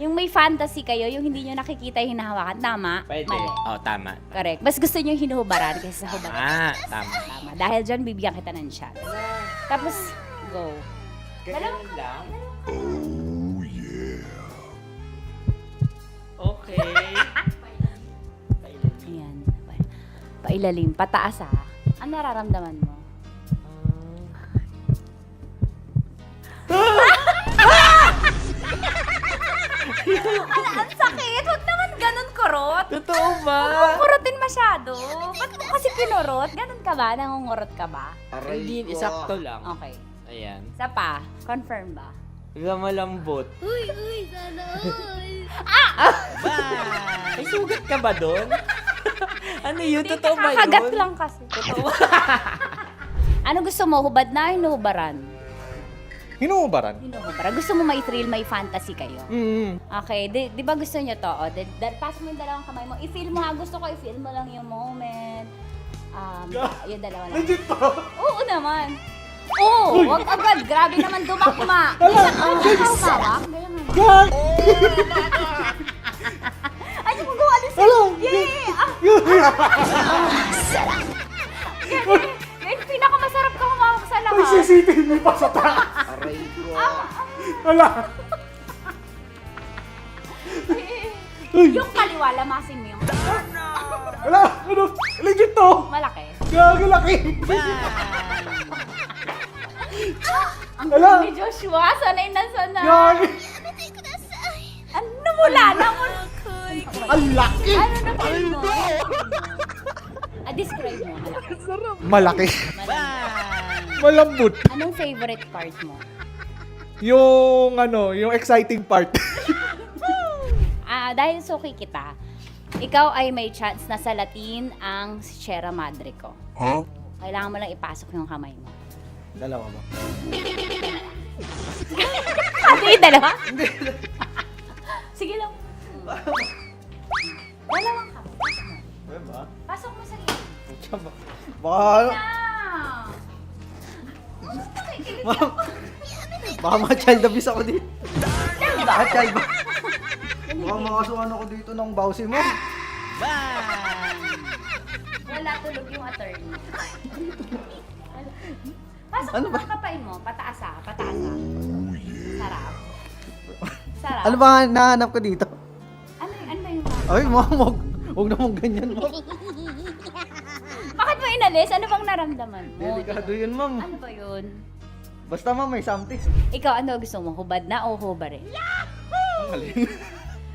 yung may fantasy kayo, yung hindi niyo nakikita yung hinahawakan. Tama? Pwede. Mali. Oh, tama. Correct. Mas gusto niyo yung hinuhubaran kaysa sa hubaran. Tama. Tama. Dahil dyan, bibigyan kita ng shot. Tapos, go. Ganyan lang. Okay. Ayan. Pailalim. Pataas Ano nararamdaman mo? Ang sakit! Huwag naman ganun kurot! Totoo ba? Huwag mong kurutin masyado. Ba't mo kasi kinurot? Ganun ka ba? Nangungurot ka ba? Hindi, isakto lang. Okay. Ayan. Isa pa. Confirm ba? Malambot. Uy, sana May sugat ka ba doon? Ano yun? Hindi, Totoo ba yun? nakakagat lang kasi. Totoo. Ano gusto mo? Hubad na o hinuhubaran? Hinuhubaran? Hinuhubaran. Gusto mo may thrill, may fantasy kayo? Okay, di ba gusto nyo to? Pass mo yung dalawang kamay mo. I-feel mo ha. Gusto ko i-feel mo lang yung moment. Yung dalawa lang. Legit to! Oo naman. Oo, wag agad. Grabe naman dumakma. Ikaw hawak. Gag! Ay, yung magawa alis. Yay! Yung pinakamasarap ka humawak sa lahat. May CCTV pa sa taas! Aray ko. Wala! Yung kaliwa, lamasin mo yung... Wala! Ano? Legit to! Malaki. Gago laki! Ang Wala. galing ni Joshua, sanay na sanay. Gago! Ano namula? Ang laki! Ano na feel mo? Describe mo. Malaki. Malambot. Anong favorite part mo? Yung yung exciting part. Dahil suki kita, ikaw ay may chance na salatin ang Sierra Madre ko. Huh? Kailangan mo lang ipasok yung kamay mo. Dalawa ba? Hindi, dalawa? Sige lang. Dalawang kamay. Diba? Pasok mo sa gilid. Baka, baka ma-child abuse ako dito. Baka child ba? Baka makasuhan ako dito ng bawsi mo. Wala tulog yung attorney. Pasok Ano mo ba? ang kapay mo. Pataas pataas Sarap. Sarap. Ano ba nahanap ko dito? Ano ba yung... Ay, mamog. Huwag naman ganyan, ma'am. Bakit mo inalis? Ano bang naramdaman mo? Delikado yun, ma'am. Ano ba yun? Basta, ma'am, may something. Ikaw, ano gusto mo? Hubad na o hubarin? Ang galing.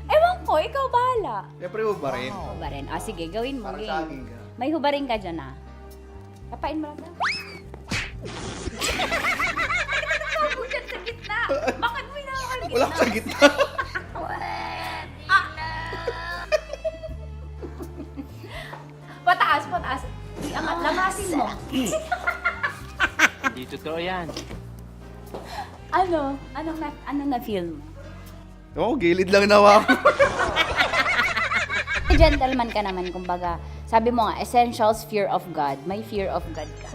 Ewan ko, ikaw bahala. Siyempre, huwag ba rin? Hubarin. Sige, gawin mo. Para Game. sa akin ka. May hubarin ka dyan, Kapain mo lang daw. Bakit sa gitna? Bakit mo hinahal gitna? Wala ka sa gitna. Pataas. Iangat, lamasin mo. Hindi totoo yan. Anong na-feel mo? Oo, gilid lang nawa ako. Gentleman ka naman, kumbaga. Sabi mo nga, essentials, fear of God. May fear of God ka.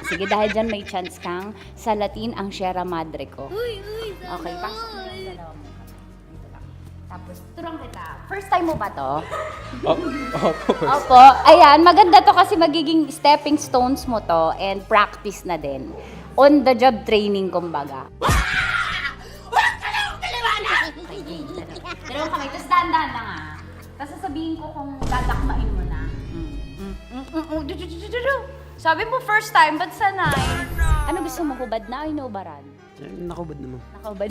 Sige, dahil dyan may chance kang salatin ang Sierra Madre ko. Okay, pasok mo lang sa loob mo. Dito lang. Tapos, turang kita. First time mo ba to? Opo. Ayan, maganda to kasi magiging stepping stones mo to and practice na din. On the job training, kumbaga. Dalawang kamay, tapos dahan-dahan lang ah. Tapos sasabihin ko kung dadakmain mo na. Sabi mo first time, ba't sanay? Ano gusto mo, hubad na o inubaran? Nakubad naman. Nakahubad.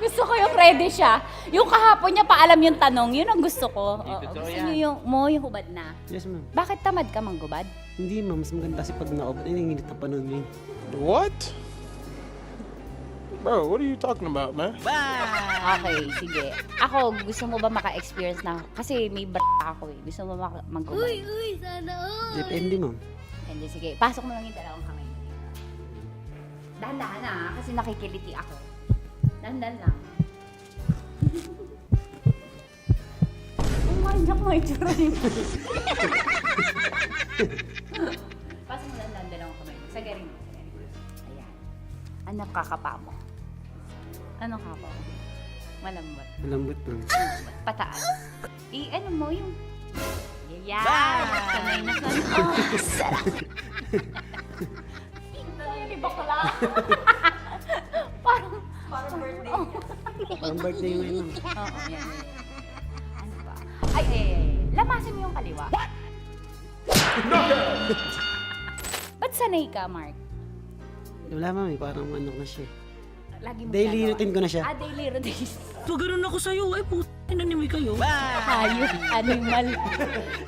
Gusto ko yung ready siya. Yung kahapon niya pa alam yung tanong, yun ang gusto ko. Gusto niyo yung hubad na. Yes, ma'am. Bakit tamad ka manggubad? Hindi, ma'am. Mas maganda kasi pag naubad. Ay, nanginit na panahon ngayon. What? Bro, what are you talking about, man? Okay, sige. Ako, gusto mo ba maka-experience na? Kasi may ako eh. Gusto mo manggubad? sana all. Depende, ma'am. Hindi, sige. Pasok mo lang yung dalawang kamay. Dahan-dahan na, kasi nakikiliti ako. Dahan-dahan lang. Oh, manyak mo itsura niyo. Pasok mo lang dalawang kamay. Sagarin mo. Ayan. Ano kakapa mo? Ano kapa mo? Malambot. Malambot, ma'am. Pataas. Ano mo yung... Yeah! Sanay na sanay. Oh, sarap! Hindi bakla. Parang birthday. Parang birthday mo yun, ma'am. Oo, yan. Ano ba? Ay, lamasin mo yung kaliwa. Ba't sanay ka, Mark? Wala, ma'am. Parang ano na siya. Lagi mo Daily ginagawa. routine ko na siya. Daily routine. So, ganun ako sa'yo. Ay, inanimoy kayo. Hayop,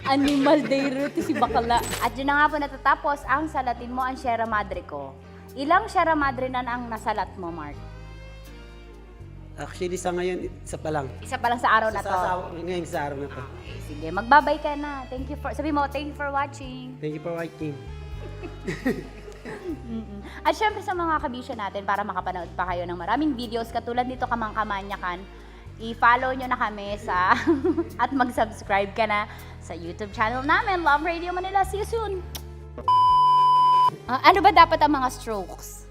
animal day routine si bakala. At yun na nga po natatapos ang salatin mo ang Sierra Madre ko. Ilang Sierra Madre na ang nasalat mo, Mark? Actually, sa ngayon, isa pa lang. Isa pa lang sa araw na to. Ngayon sa araw na to. Okay, sige, magbabay ka na. Sabi mo, thank you for watching. Thank you for watching. At syempre sa mga kabisyo natin, para makapanood pa kayo ng maraming videos katulad nito Kamangkamanyakan, i-follow nyo na kami sa at mag-subscribe ka na sa YouTube channel namin, Love Radio Manila. See you soon! Ano ba dapat ang mga strokes?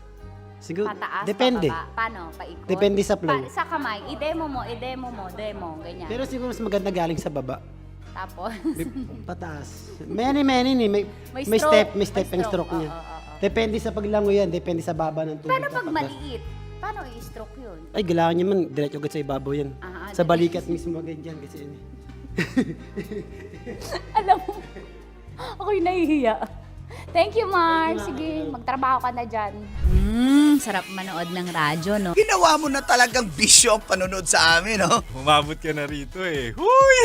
Siguro, Pataas, depende. pababa? Paano? Paikot? Depende sa flow. Sa kamay, i-demo mo, ganyan. Pero siguro mas maganda galing sa baba. Tapos? Pataas. Many ni. May stroke. step and stroke niya. Depende sa paglango yan. Depende sa baba ng tubig. Paano pag maliit? Paano i-stroke yun? Ay, kailangan niya man. Diretso agad sa ibabaw yan. Sa balikat mismo ganyan kasi yun. Alam mo, ako'y nahihiya. Thank you, Mark. Sige, magtrabaho ka na dyan. Sarap manood ng radyo, no? Ginawa mo na talagang bisyo ang panonood sa amin, no? Umabot ka na rito eh. Huy!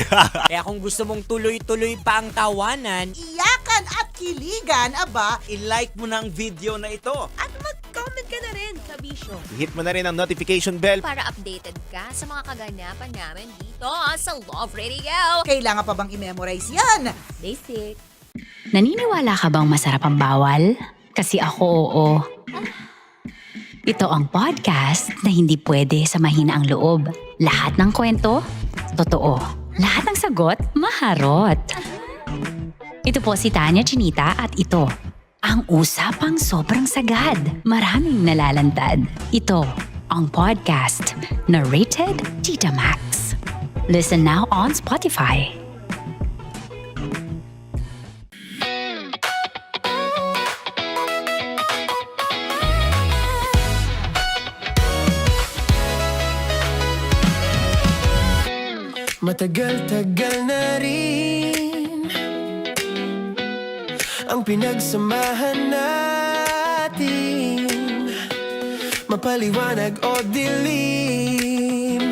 Kaya kung gusto mong tuloy-tuloy pa ang tawanan, Iyakan at kiligan, aba, i-like mo na ang video na ito. At mag-comment ka na rin sa Bisyo. Hit mo na rin ang notification bell. Para updated ka sa mga kaganapan namin dito sa Love Radio. kailangan pa bang i-memorize yan? Basic. Naniniwala ka bang masarap ang bawal? Kasi ako oo. Ito ang podcast na hindi pwede sa mahina ang loob. Lahat ng kwento, totoo. Lahat ng sagot, maharot. Ito po si Tanya Chinita at ito, ang usapang sobrang sagad. Maraming nalalantad. Ito, ang podcast na rated Tita Max. Listen now on Spotify. Matagal-tagal na rin ang pinagsamahan natin, mapaliwanag o dilim,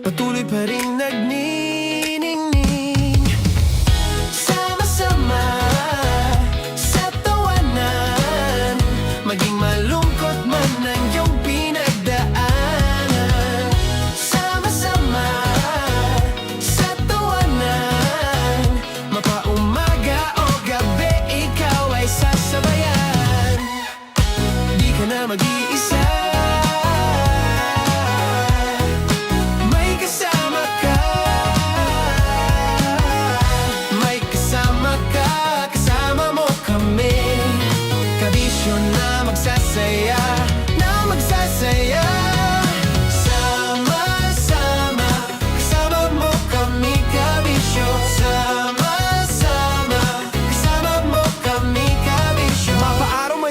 patuloy pa rin nagniningning. Sama-sama sa tawanan, maging malungkot man ang iyong pinagdaanan. Sama-sama sa tawanan, mapaumaga o gabi, ikaw ay sasamahan.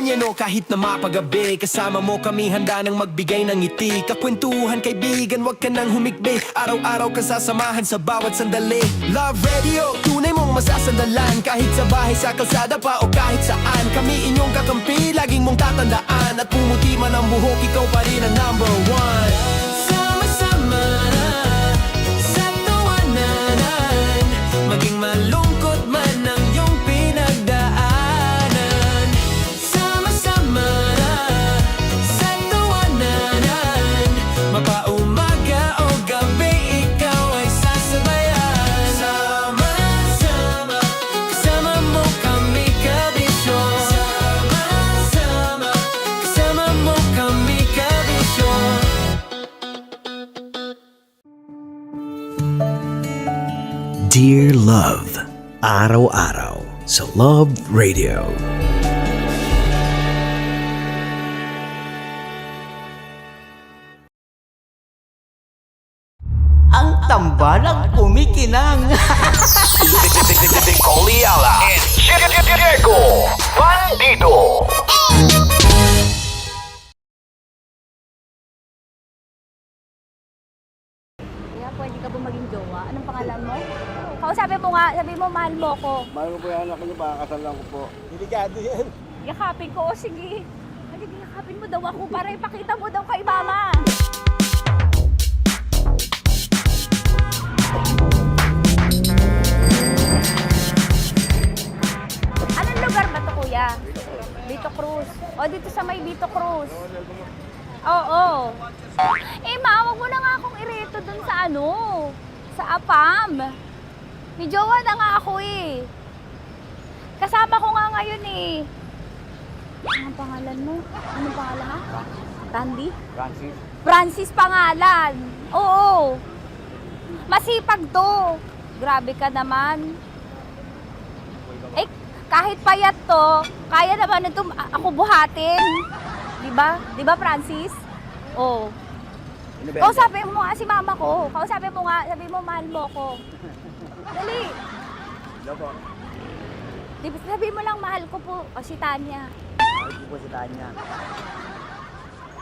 man yan o kahit na mapagabi, kasama mo kami handa nang magbigay ng ngiti. Kakwentuhan kaibigan, wag ka nang humikbi, araw-araw ka sasamahan sa bawat sandali. Love Radio, tunay mong masasandalan, kahit sa bahay, sa kalsada pa o kahit saan. Kami inyong kakampi, laging mong tatandaan, at pumuti man ang buhok, ikaw pa rin ang number one. Sama-sama na sa tawanan, maging malungkot man ang iyong pinagdaanan. Sama-sama na sa tawanan, mapaumaga o gabi, ikaw ay sasabayan. Sama-sama, kasama mo kami kabisyo. Sama-sama, kasama mo kami kabisyo. Dear Love, araw-araw sa Love Radio. Ang tambalang kumikinang. Nicole Ayala and Diego Bandido. Kaya pwede ka ba maging jowa? Anong pangalan mo? Kausapin mo nga, sabi mo mahal mo ko. Mahal ko po yung anak niyo, baka kasal lang ko po. Delikado yan. Yakapin ko, o sige. Halika, yakapin mo daw ako para ipakita mo daw kay mama. Anong lugar ba to, kuya? Vito Cruz. O, dito sa may Vito Cruz. Oo. Eh, ma, wag mo na nga akong ireto dun sa ano, sa APAM. May jowa na nga ako eh. Kasama ko nga ngayon eh. Anong pangalan mo? Anong pangalan ha? Randy? Francis. Francis pangalan. Oo. Masipag to. Grabe ka naman. Eh, kahit payat to, kaya naman ito ako buhatin. Diba? Diba, Francis? Oo. Kausapin mo nga si mama ko. Kausapin mo nga, sabi mo mahal mo ko. Dali. Sabi mo lang mahal ko po. O si Tanya. Mahal ko po si Tanya.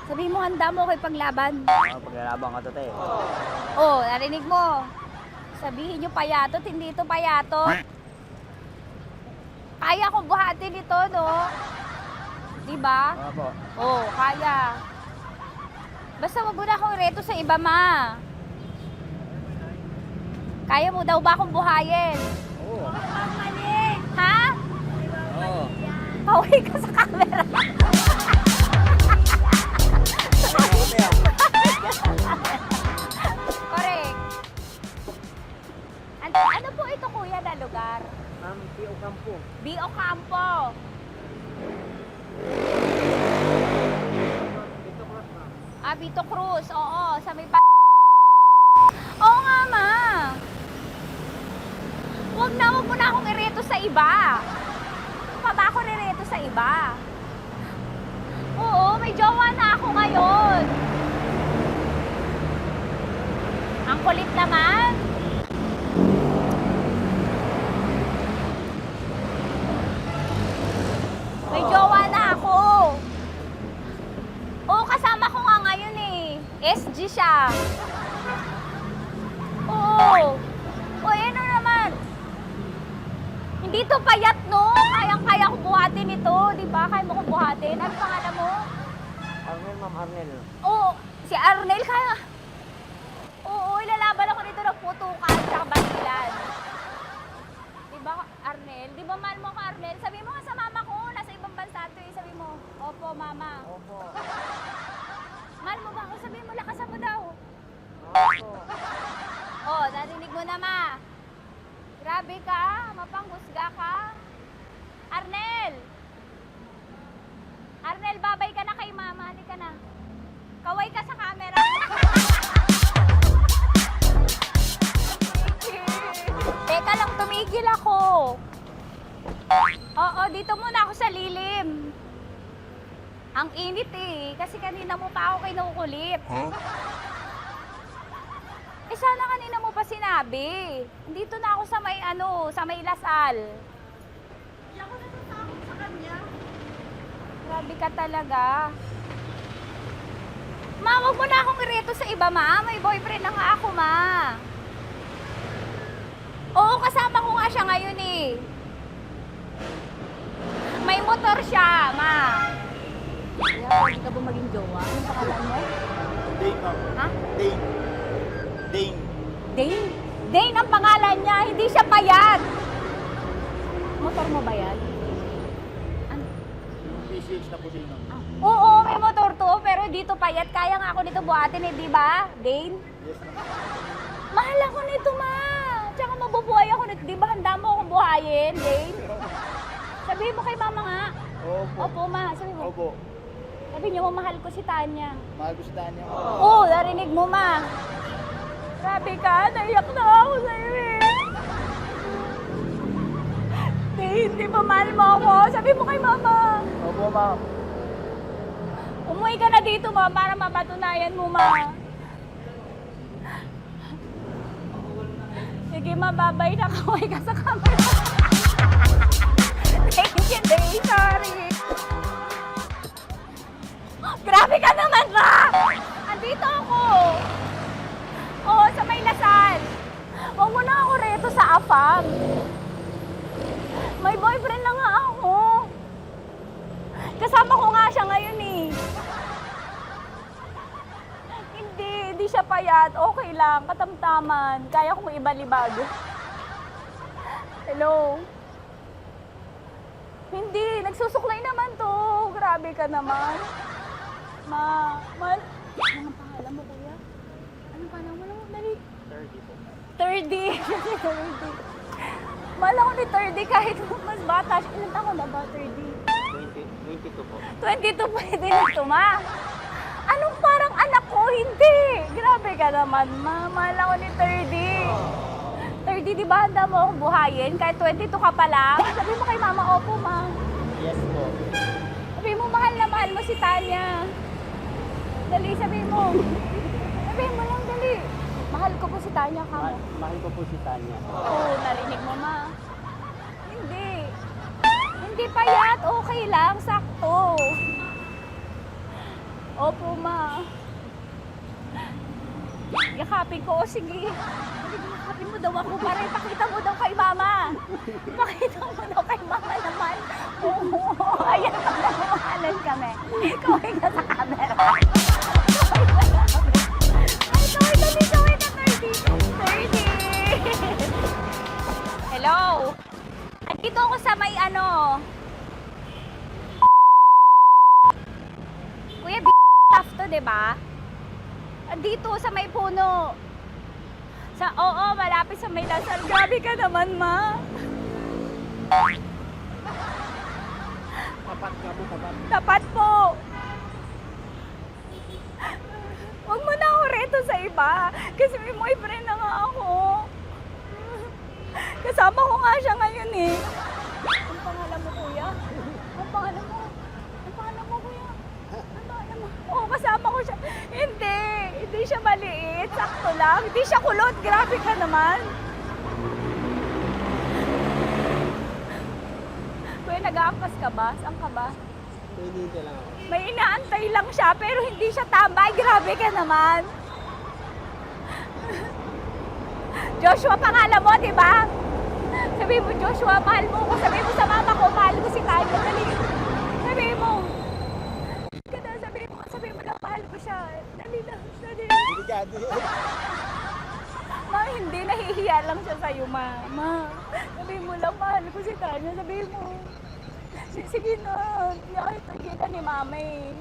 Sabi mo handa mo kay paglaban. Paglalaban ka to, te. Oh, narinig mo. Sabihin nyo payatot, hindi ito payatot. Kaya kong buhatin ito, no? Diba? Opo. Oh, kaya. Basta wag mo na akong reto sa iba, ma. Kaya mo daw ba akong buhayin? Oo. Ha? Oo. Pauwi ka sa camera. Correct. Ano po ito, kuya, na lugar? B.O. Campo. B.O. Campo. Vito Cruz. Oo, sa may Oo nga, ma. Wag mo na akong ireto sa iba. Pa ba ako nireto sa iba? Oo, may jowa na ako ngayon. Ang kulit naman. May jowa na ako. Oo, kasama ko nga ngayon eh. SG siya. Oo. O, ano naman? Hindi to payat, no? Kayang-kaya ko buhatin ito. Di ba? Kaya mo kong buhatin. Ano pangalan mo? Arnel, ma'am, Arnel. Oo, si Arnel kaya. Oo, ilalaban ako dito ng putukan sa basilan. Di ba, Arnel? Di ba mahal mo ka, Arnel? Sabi mo nga sa mama ko, nasa ibang bansa ito eh. Sabi mo, opo, mama. Opo. Mahal mo ba ako? Sabi mo, lakasan mo daw. Opo. Oh, narinig mo na, ma. Grabe ka, mapanghusga ka. Arnel! Arnel, babay ka na kay mama. Halika na. Kaway ka sa camera. Teka lang, tumigil ako. Oo, dito muna ako sa lilim. Ang init eh, kasi kanina mo pa ako kinukulit. Huh? Eh sana kanina mo pa sinabi. Dito na ako sa may sa may Lasal. Hindi ako natatakot sa kanya. Grabe Grabe ka talaga. Ma, wag mo na akong ireto sa iba, ma. May boyfriend na nga ako, ma. Oo, kasama ko nga siya ngayon eh. May motor siya, ma. Kaya, pwede ka ba maging jowa? Anong pangalan mo? Dane, ma'am. Ha? Dane. Dane. Dane? Dane ang pangalan niya, hindi siya payat. Motor mo ba yan? PCH na po sila, ma'am. Oo, may motor to, pero dito payat. Kaya nga ako nito buhatin eh, di ba? Dane? Yes, ma'am. Mahal ako nito, ma. Tsaka mabubuhay ako nito. Di ba handa mo akong buhayin, Dane? Sabihin mo kay mama nga. Opo. Opo, ma. Sabihin mo. Opo. Sabi niyo mo, mahal ko si Tanya. Mahal ko si Tanya. Oo, narinig mo, ma. Grabe ka, naiyak na ako sa'yo eh. Hindi ba mahal mo ako? Sabi mo kay mama. Opo, ma'am. Umuwi ka na dito, ma, para mapatunayan mo, ma. Sige, ma, babay na. Kaway ka sa camera. Thank you, Day. Sorry. Grabe ka naman, ma! Andito ako. Oo, sa may Lasal. Huwag mo na ako reto sa AFAM. May boyfriend na nga ako. Kasama ko nga siya ngayon eh. Hindi siya payat. Okay lang, katamtaman. Kaya kong ibalibag. Hello? Hindi, nagsusuklay naman to. Grabe ka naman. Anong pangalan mo, kuya? Anong pangalan mo naman? Dali. 30 po. 30? 30. Mahal ako ni 30 kahit mas bata. Ilan taon na ba, 30? 22 po. 22 pwede na ito, ma. Anong parang anak ko? Hindi. Grabe ka naman, ma. Mahal ako ni 30. 30, di ba handa mo akong buhayin? Kahit 22 ka pa lang. Sabi mo kay mama, opo, ma. Yes po. Sabi mo, mahal na mahal mo si Tanya. Dali, sabi mo. Sabi mo lang, dali. Mahal ko po si Tanya, ka mo. Mahal ko po si Tanya. Oo, narinig mo, ma. Hindi. Hindi payat. Okay lang. Sakto. Opo, ma. Yakapin ko. O, sige. Yakapin mo daw ako para ipakita mo daw kay mama. Ipakita mo daw kay mama naman. Oo. Ayan, magmamahalan kami. Kaway ka sa camera. Kaway ka 30. Hello? Andito ako sa may ano. Kuya, tough to, diba? Andito sa may puno. Oo, malapit sa may Lasal. Grabe ka naman, ma. Tapat ka po, tapat. Tapat po. Huwag mo na ako reto sa iba. Kasi may boyfriend na nga ako. Kasama ko nga siya ngayon eh. Ang pangalan mo, kuya? Ang pangalan mo? Ang pangalan mo, kuya? Ang pangalan mo? Oo, kasama ko siya. Hindi siya maliit. Sakto lang. Hindi siya kulot. Grabe ka naman. Kuya, nag-aangkas ka ba? Saan ka ba? Pwede lang ako. May inaantay lang siya, pero hindi siya tambay. Grabe ka naman. Joshua, pangalan mo, di ba? Sabi mo, Joshua, mahal mo ko. Sabi mo sa mama ko, mahal ko si Tanya. Dali. Sabi mo. Sabi mo lang, mahal ko siya. Dali lang. Delikado. Ma, hindi. Nahihiya lang siya sa'yo, ma. Sabi mo lang, mahal ko si Tanya. Sabi mo. Sige na. Nakita ni mama eh.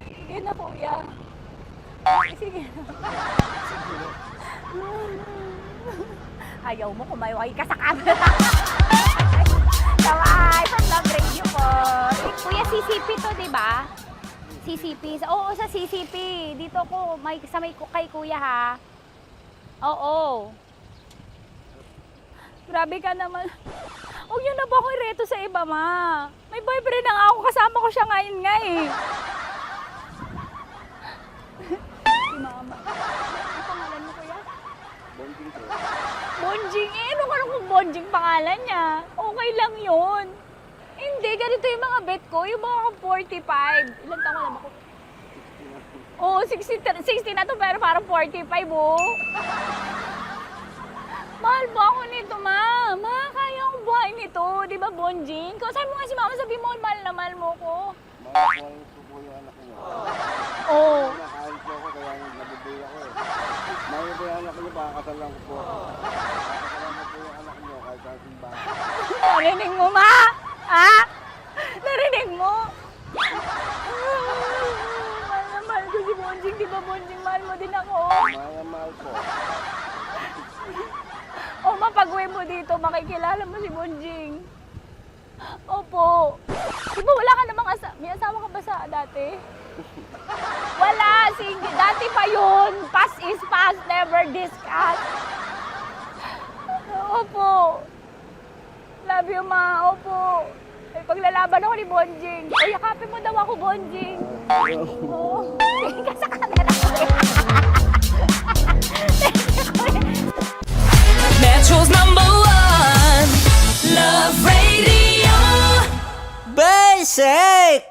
Sige na, kuya. Sige na. Ayaw mo, kumayaway ka sa camera. Kaway, from Love Radio po. Kuya, CCP to, di ba? CCP. Oo, sa CCP. Dito ko, sa may kay kuya ha. Oo. Grabe ka naman. Huwag niyo na ba ako ireto sa iba, ma? May boyfriend na nga ako. Kasama ko siya ngayon nga eh. Si mama. Ang pangalan mo, kuya? Bonjing po. Bonjing eh. Ano kung Bonjing pangalan niya? Okay lang yun. Hindi, ganito yung mga bet ko. Yung mga 45. Ilan taon alam ako? Oo, 60 na to pero parang 45, oh. Mahal ba ako nito, ma? Ma, kaya akong buhay nito. Di ba, Bonjing? Sabi mo nga si mama, sabi mo, mahal na mahal mo ko. Mahal ko po yung anak niyo. Oo. Nakahal po ako, kaya nabibay ako eh. Mahal ko yung anak niyo, baka kasalan ko po. Kakasalan ko po yung anak niyo, kahit sa simbahan. Narinig mo, ma? Ha? Narinig mo? Mahal na mahal ko si Bonjing. Di ba, Bonjing, mahal mo din ako? Mahal na mahal po. O, mapag-uwi mo dito, makikilala mo si Bonjing. Opo. Di ba wala ka namang may asawa ka ba sa dati? Wala, sige. Dati pa yun. Past is past, never discuss. Opo. Love you, ma. Opo. May paglalaban ako ni Bonjing. O, yakapin mo daw ako, Bonjing. Oo. Sige ka sa camera. Metro's #1 Love Radio. Basic!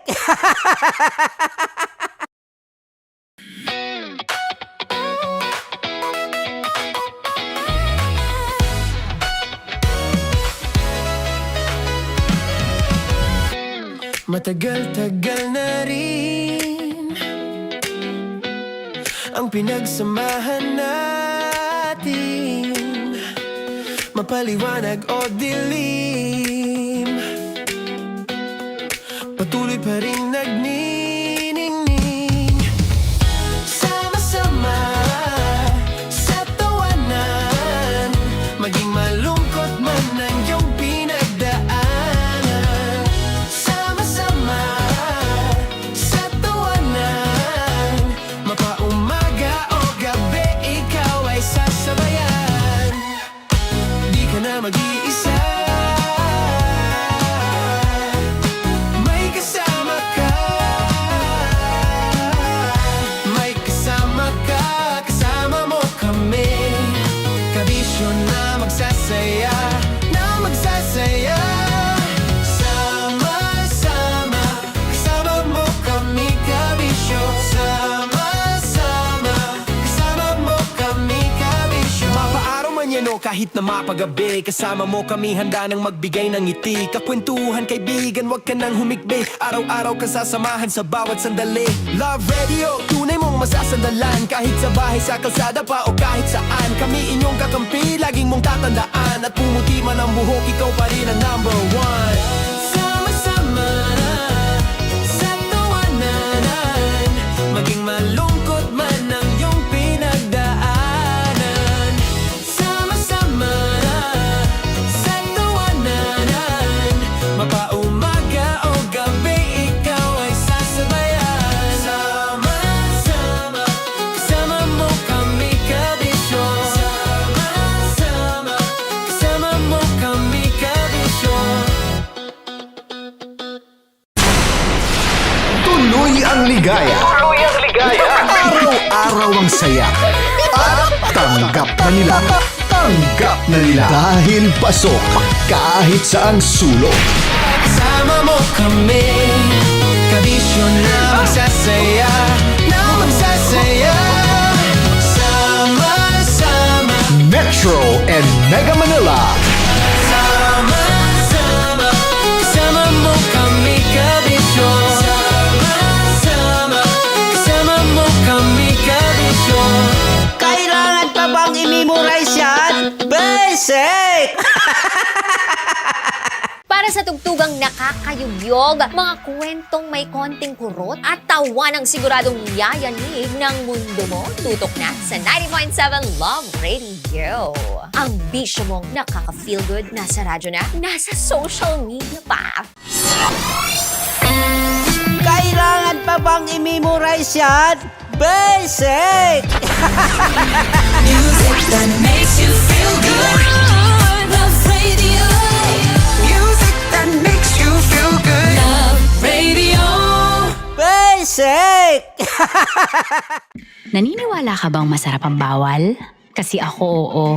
Matagal-tagal na rin ang pinagsamahan natin, mapaliwanag o dilim, patuloy pa rin nagniningning. Sama-sama sa tawanan, maging malungkot man ang iyong pinagdaanan. Sama-sama sa tawanan, mapaumaga o gabi, ikaw ay sasabayan. Di ka na mag-iisa, may kasama ka. May kasama ka, kasama mo kami. Kabisyo na magsasaya, na magsasaya. Sama-sama, kasama mo kami, kabisyo. Sama-sama, kasama mo kami, kabisyo. Mapaaraw man yan o kahit na mapagabi, kasama mo kami, handa nang magbigay ng ngiti. Kakwentuhan, kaibigan, wag ka nang humikbi. Araw-araw ka sasamahan sa bawat sandali. Love Radio, tunay mong masasandalan. Kahit sa bahay, sa kalsada pa o kahit saan, kami inyong kakampi, laging mong tatandaan. At pumuti man ang buhok, ikaw pa rin ang #1. Sama-sama sa tawanan, maging malungkot man ang iyong pinagdaanan. Sama-sama sa tawanan, mapaumaga o gabi, ikaw ay sasabayan. Sama-sama, kasama mo kami, kabisyo. Sama-sama, kasama mo kami, kabisyo. Tuloy ang ligaya. Tuloy ang ligaya. Araw-araw ang saya. At tanggap na nila. Tanggap na nila. Dahil pasok kahit saang sulok. Kasama mo kami, kabisyo na magsasaya, na magsasaya. Sama-sama, Metro and Mega Manila. sama-sama, kasama mo kami, kabisyo. Sama-sama, kasama mo kami, kabisyo. Kailangan pa bang i-memorize yan? Basic! Para sa tugtugang nakakayugyog, mga kwentong may konting kurot at tawa ng siguradong yayanig ng mundo mo, tutok na sa 90.7 Love Radio. Ang bisyo mong nakaka-feel good, nasa radyo na, nasa social media pa. Kailangan pa bang i-memorize yan? Basic! Music that makes you feel good. Love Radio. Music that makes you feel good. Love Radio. Basic! Naniniwala ka bang masarap ang bawal? Kasi ako oo.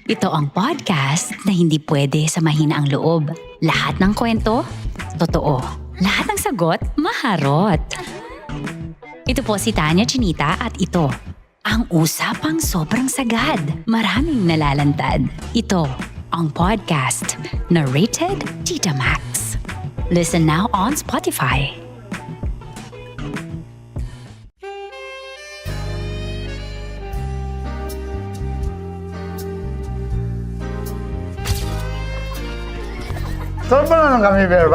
Ito ang podcast na hindi pwede sa mahina ang loob. Lahat ng kwento, totoo. Lahat ng sagot, maharot. Ito po si Tanya Chinita at ito, ang usapang sobrang sagad. Maraming nalalantad. Ito, ang podcast na Rated Tita Max. Listen now on Spotify. Saan ba na kami, Bear?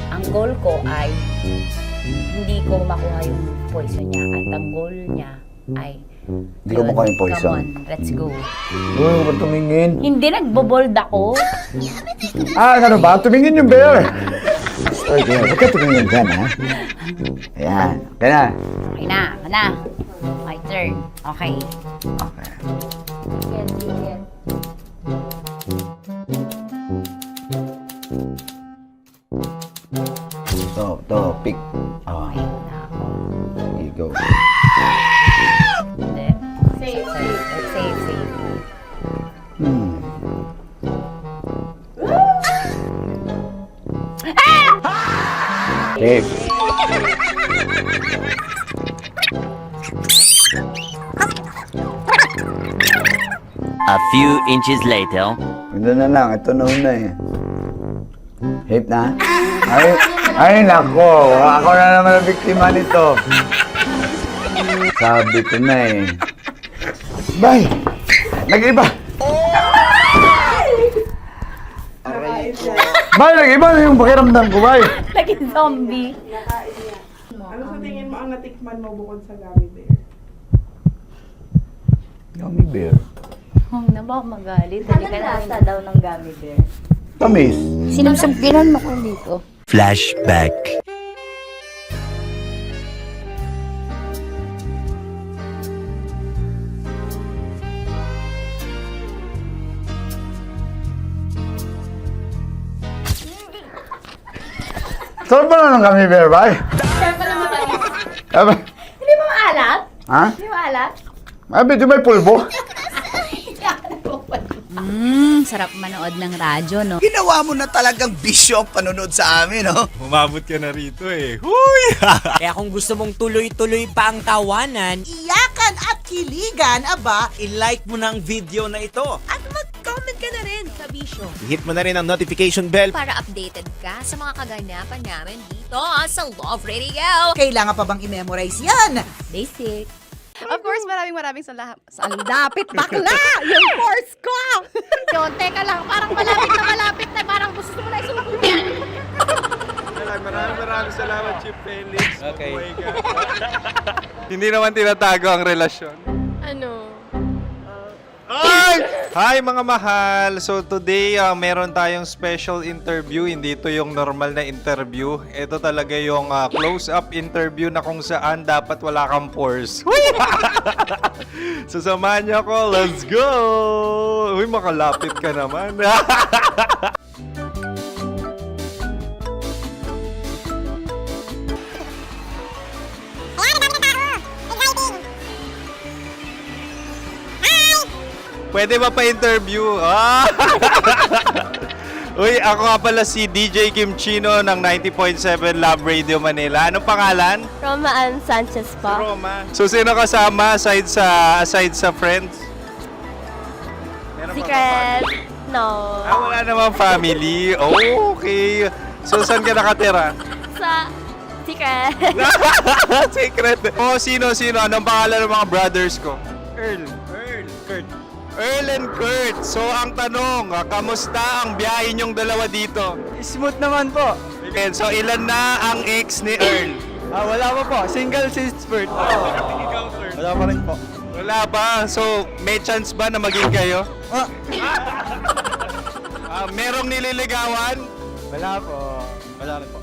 Ang goal ko ay hindi ko makuha yung poison niya at ang goal niya ay Hindi ko makuha yung poison. Come on, let's go. Uy, huwag ka tumingin. Hindi, nagbobold ako. Ano ba? Tumingin yung Bear. Okay, huwag ka tumingin dyan, ha? Ayan. Okay na. Okay na. My turn. Okay. Okay. To, pick. Oh. Here you go. Safe. Safe. A few inches later. Ito na lang. Ito na una eh. Safe na? Ay, nako. Ako na naman ang biktima nito. Sabi ko na eh. Bay! Nag-iba! Bay, nag-iba na yung pakiramdam ko, Bay! Naging zombie. Ano sa tingin mo ang natikman mo bukod sa gummy bear? Gummy bear? Huwag na ba magalit? Hindi ka lasa daw ng gummy bear. Tamis. Sinusumpinan mo ko dito. Flashback. Saan ba na ng gummy bear, Bay? Hindi mo maalat? Ha? Hindi mo maalat? Abi, di may pulbo? Sarap manood ng radyo, no? Ginawa mo na talagang bisyo ang panonood sa amin, no? Umabot ka na rito eh. Huy! Kaya kung gusto mong tuloy-tuloy pa ang tawanan, Iyakan at kiligan, aba, I-like mo na ang video na ito. at mag-comment ka na rin sa Bisyo. Hit mo na rin ang notification bell. Para updated ka sa mga kaganapan namin dito sa Love Radio. Kailangan pa bang i-memorize yan? Basic. Of course, maraming salamat. Lapit bakla! Yung course ko! Yun, teka lang, parang malapit na, parang gusto mo na isulat. Maraming salamat, Chip Felix. Okay. Oh my God. Hindi naman tinatago ang relasyon. Ano? Hi mga mahal! So today, meron tayong special interview. Hindi ito yung normal na interview. Ito talaga yung close-up interview na kung saan dapat wala kang pores. So samahan niyo ako. Let's go! Uy, makalapit ka naman. Pwede ba pa-interview? Uy, ako nga pala si DJ Kim Chino ng 90.7 Love Radio Manila. Anong pangalan? Roma Ann Sanchez po. Roma. So, sino kasama aside sa friends? Meron ba Secret. No. wala namang family. Oh, okay. So, saan ka nakatira? Sa Secret. Secret. Oh, sino? Anong pangalan ng mga brothers ko? Earl, Kurt. Earl and Kurt. So, ang tanong, kamusta ang biyahe niyong dalawa dito? Smooth naman po. Okay, so, ilan na ang ex ni Earl? Wala pa po. Single since birth. Wala pa rin po. Wala pa. So, may chance ba na maging kayo? Merong nililigawan? Wala po. Wala rin po.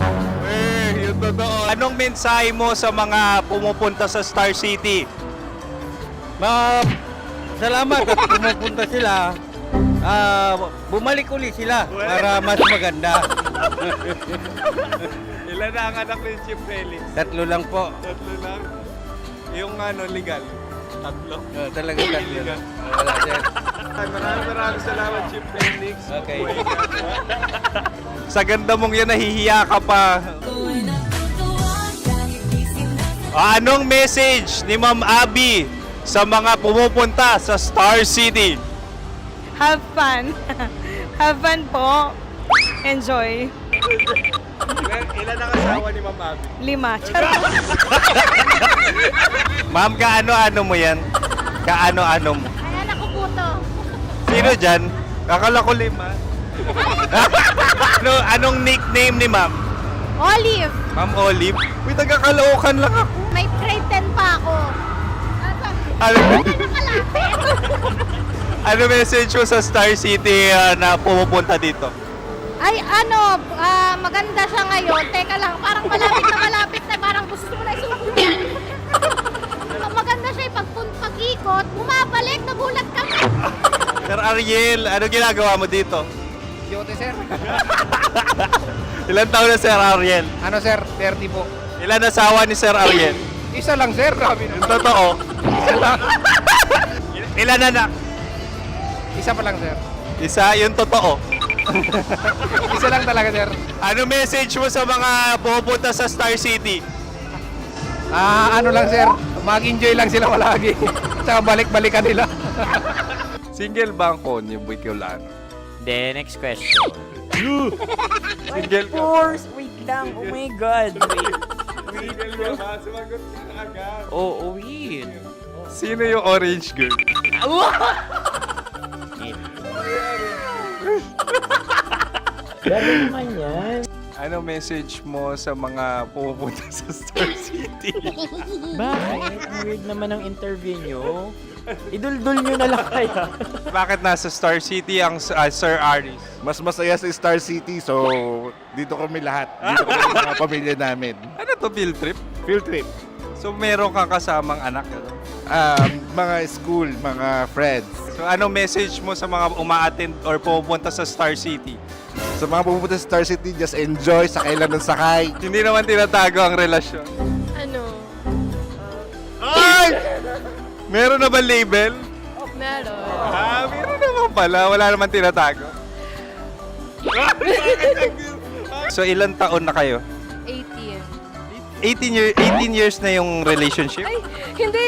Yung totoo. Anong mensahe mo sa mga pumupunta sa Star City? Salamat at pumupunta sila. Bumalik uli sila para mas maganda. Ilan na ang anak ni Chip Felix? 3 lang po. 3 lang? Yung legal? Tatlo. Talaga tatlo. Wala sir. Maraming salamat, Chief Felix. Okay. Sa ganda mong yan, nahihiya ka pa. Anong message ni Ma'am Abby sa mga pumupunta sa Star City? Have fun. Have fun po. Enjoy. Ilan ang asawa ni Ma'am Abby? 5. Charot. Ma'am, kaano-ano mo yan? Kaano-ano mo? Ay, anak ko po to. Sino dyan? Kakala ko 5. Anong nickname ni Ma'am? Olive, Ma'am Olive? Uy, taga-Caloocan lang ako. may grade 10 pa ako. Ano ano message mo sa Star City na pumupunta dito? Ay, maganda siya ngayon. Teka lang, parang malapit na, parang gusto mo na isulat. Maganda siya pag-ikot, bumabalik, nagulat kami. Sir Ariel, ano ginagawa mo dito? Yote sir. Ilan taon na Sir Ariel? Ano sir? 30 po. Ilan asawa ni Sir Ariel? Isa lang sir. Grabe Yung totoo? Isa lang. Ilan anak? Isa pa lang sir. Isa, yung totoo. Isa lang talaga sir. Ano message mo sa mga pupunta sa Star City? Ano lang sir. Mag-enjoy lang sila palagi. Tsaka balik-balikan nila. Single ba ang Konyo Bicolano? The next question. Single ka? Wait lang. Oh my God. Single ka ba? Sumagot ka na agad. Oh, wait. Sino yung orange girl? Gano'n naman yan. Ano message mo sa mga pupunta sa Star City? Bakit? Ang weird naman ng interview nyo. Iduldul nyo na lang kaya. Bakit nasa Star City ang Sir Aris? Mas masaya sa Star City, so dito kami lahat. Dito kami mga pamilya namin. Ano to, field trip? Field trip. So meron kang kasamang anak? Ano? Mga school, mga friends. So ano message mo sa mga uma-attend or pupunta sa Star City? Sa mga pumunta sa Star City, just enjoy, sakay lang ng sakay. Hindi naman tinatago ang relasyon. Ano? Ay! Meron na ba label? Meron. Meron naman pala. Wala naman tinatago. So ilan taon na kayo? 18. 18 years na yung relationship? Ay, hindi.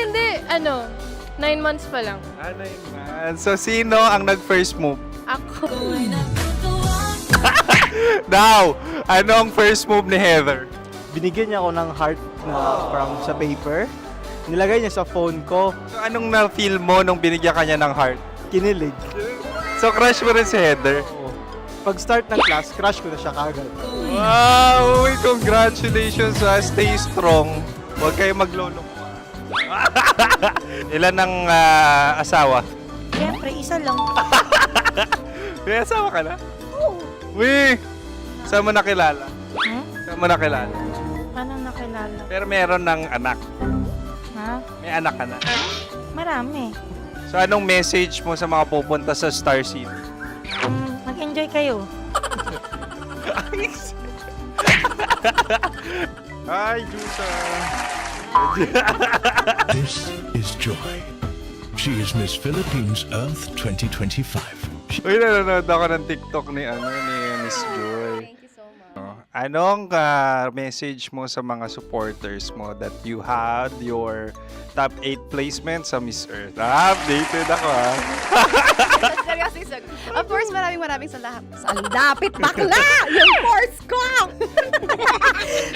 9 months pa lang. 9 months. So sino ang nag-first move? Ako. Now, ano ang first move ni Heather? Binigyan niya ako ng heart na from sa paper. Nilagay niya sa phone ko. So anong na-feel mo nung binigyan kanya ng heart? Kinilig. So crush mo rin si Heather? Pag start ng class, crush ko na siya kagad. Wow! Uy, congratulations ha! Stay strong. Huwag kayo maglolo. Ilan ang asawa? Siyempre, isa lang. May asawa ka na? Oo. Uy! Saan mo nakilala? Saan mo nakilala? Paano nakilala? Pero meron ng anak. Ha? May anak ka na. Marami. So anong message mo sa mga pupunta sa Star City? Mag-enjoy kayo. Hi, Jusa! This is Joy. She is Miss Philippines Earth 2025. Uy, nanonood ako ng TikTok ni Miss Joy. Thank you so much. Anong message mo sa mga supporters mo that you had your top 8 placement sa Miss Earth? Updated ako ha. Of course, maraming salamat. Lapit bakla! Yung force ko!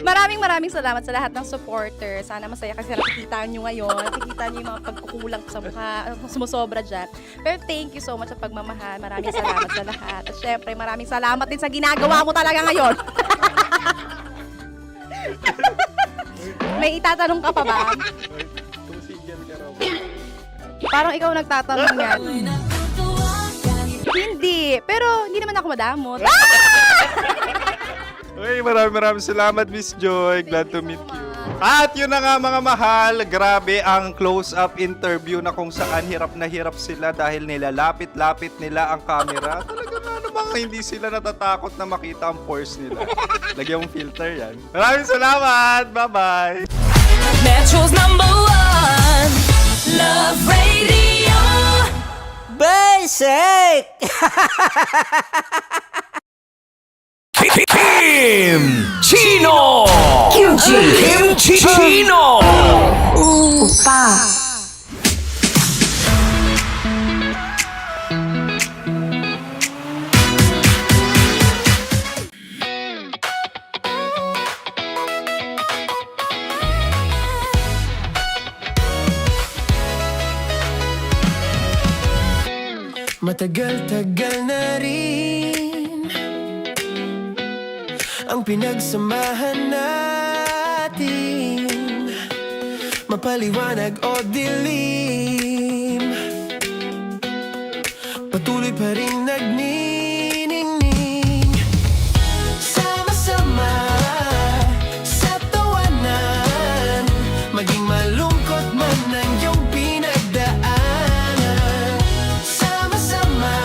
maraming salamat sa lahat ng supporters. Sana masaya kasi nakikita nyo ngayon. Nakikita nyo yung mga pagkukulang sa mukha, sumusobra dyan. Pero thank you so much sa pagmamahal. Maraming salamat sa lahat. At syempre, maraming salamat din sa ginagawa mo talaga ngayon. May itatanong ka pa ba? Parang ikaw nagtatanong yan. Hindi. Pero hindi naman ako madamot. Uy, maraming salamat, Miss Joy. Glad to meet you. At yun na nga mga mahal, grabe ang close-up interview na kung saan hirap na hirap sila dahil nilalapit-lapit nila ang camera. Talaga nga namang hindi sila natatakot na makita ang pores nila. Lagyan mong filter yan. Maraming salamat! Bye-bye! Metro's #1 Love Radio. Basic! Kim Chino! Kimchi Chino! Opa! Matagal-tagal na rin ang pinagsamahan natin, mapaliwanag o dilim, patuloy pa rin nagniningning. Sama-sama sa tawanan, maging malungkot man ang iyong pinagdaanan. Sama-sama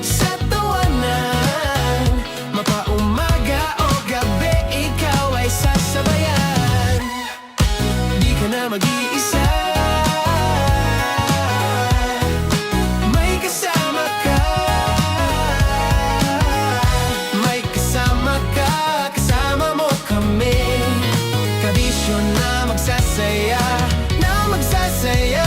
sa tawanan, mapaumaga o gabi, ikaw ay sasabayan. Di ka na mag-iisa, may kasama ka. May kasama ka, kasama mo kami. Kabisyo na magsasaya, na magsasaya.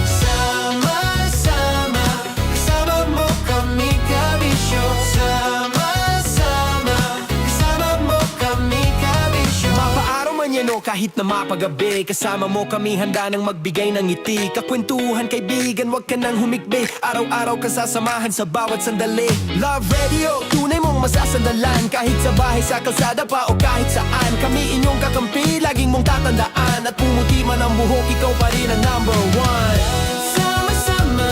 Sama-sama, kasama mo kami, kabisyo. Sama-sama, kasama mo kami, kabisyo. Mapaaraw man yan o kahit na mapagabi, kasama mo kami, handa nang magbigay ng ngiti. Kakwentuhan, kaibigan, wag ka nang humikbi. Araw-araw ka sasamahan sa bawat sandali. Love Radio, tunay mong masasandalan. Kahit sa bahay, sa kalsada pa o kahit saan, kami inyong kakampi, laging mong tatandaan. At pumuti man ang buhok, ikaw pa rin ang number one. Sama-sama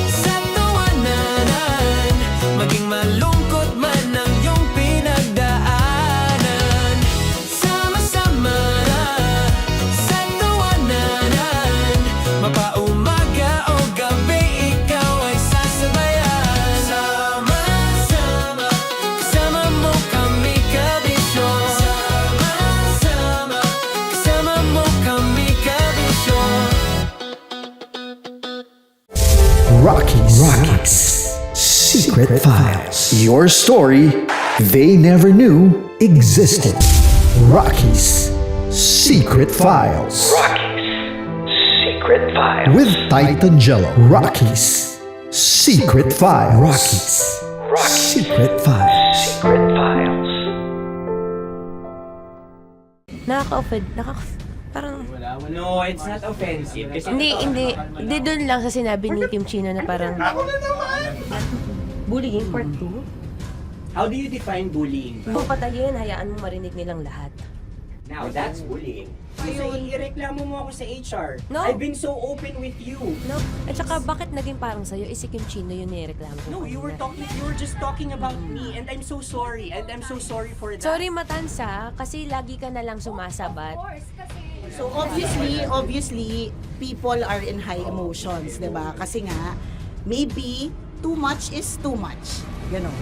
sa tawanan, maging malungkot man ang iyong pinagdaanan. Sama-sama sa tawanan, mapaumaga o gabi, ikaw ay sasabayan. Sama-sama, kasama mo kami, kabisyo. Sama-sama, kasama mo kami, kabisyo. Rockies. Secret Files. Your story they never knew existed. Rockies. Secret Files. Secret Files. With Titan Jello. Rockies. Secret Files. Rockies. Secret Files. Secret Files. Nakaka-offend. Parang... No, it's not offensive. Kasi Hindi doon lang sa sinabi ni Kim Chino na parang... Bullying, part 2? How do you define bullying? Kung patayin, hayaan mo marinig nilang lahat. Now, that's bullying. So, ireklamo mo ako sa HR. No. I've been so open with you. No? At saka, bakit naging parang sa'yo? Si Kim Chino yun nireklamo ko. No, you were just talking about me, and I'm so sorry. And I'm so sorry for that. Sorry, Matansa, kasi lagi ka na lang sumasabat. So obviously, people are in high emotions, 'di ba? Kasi nga, maybe too much is too much. Ganon.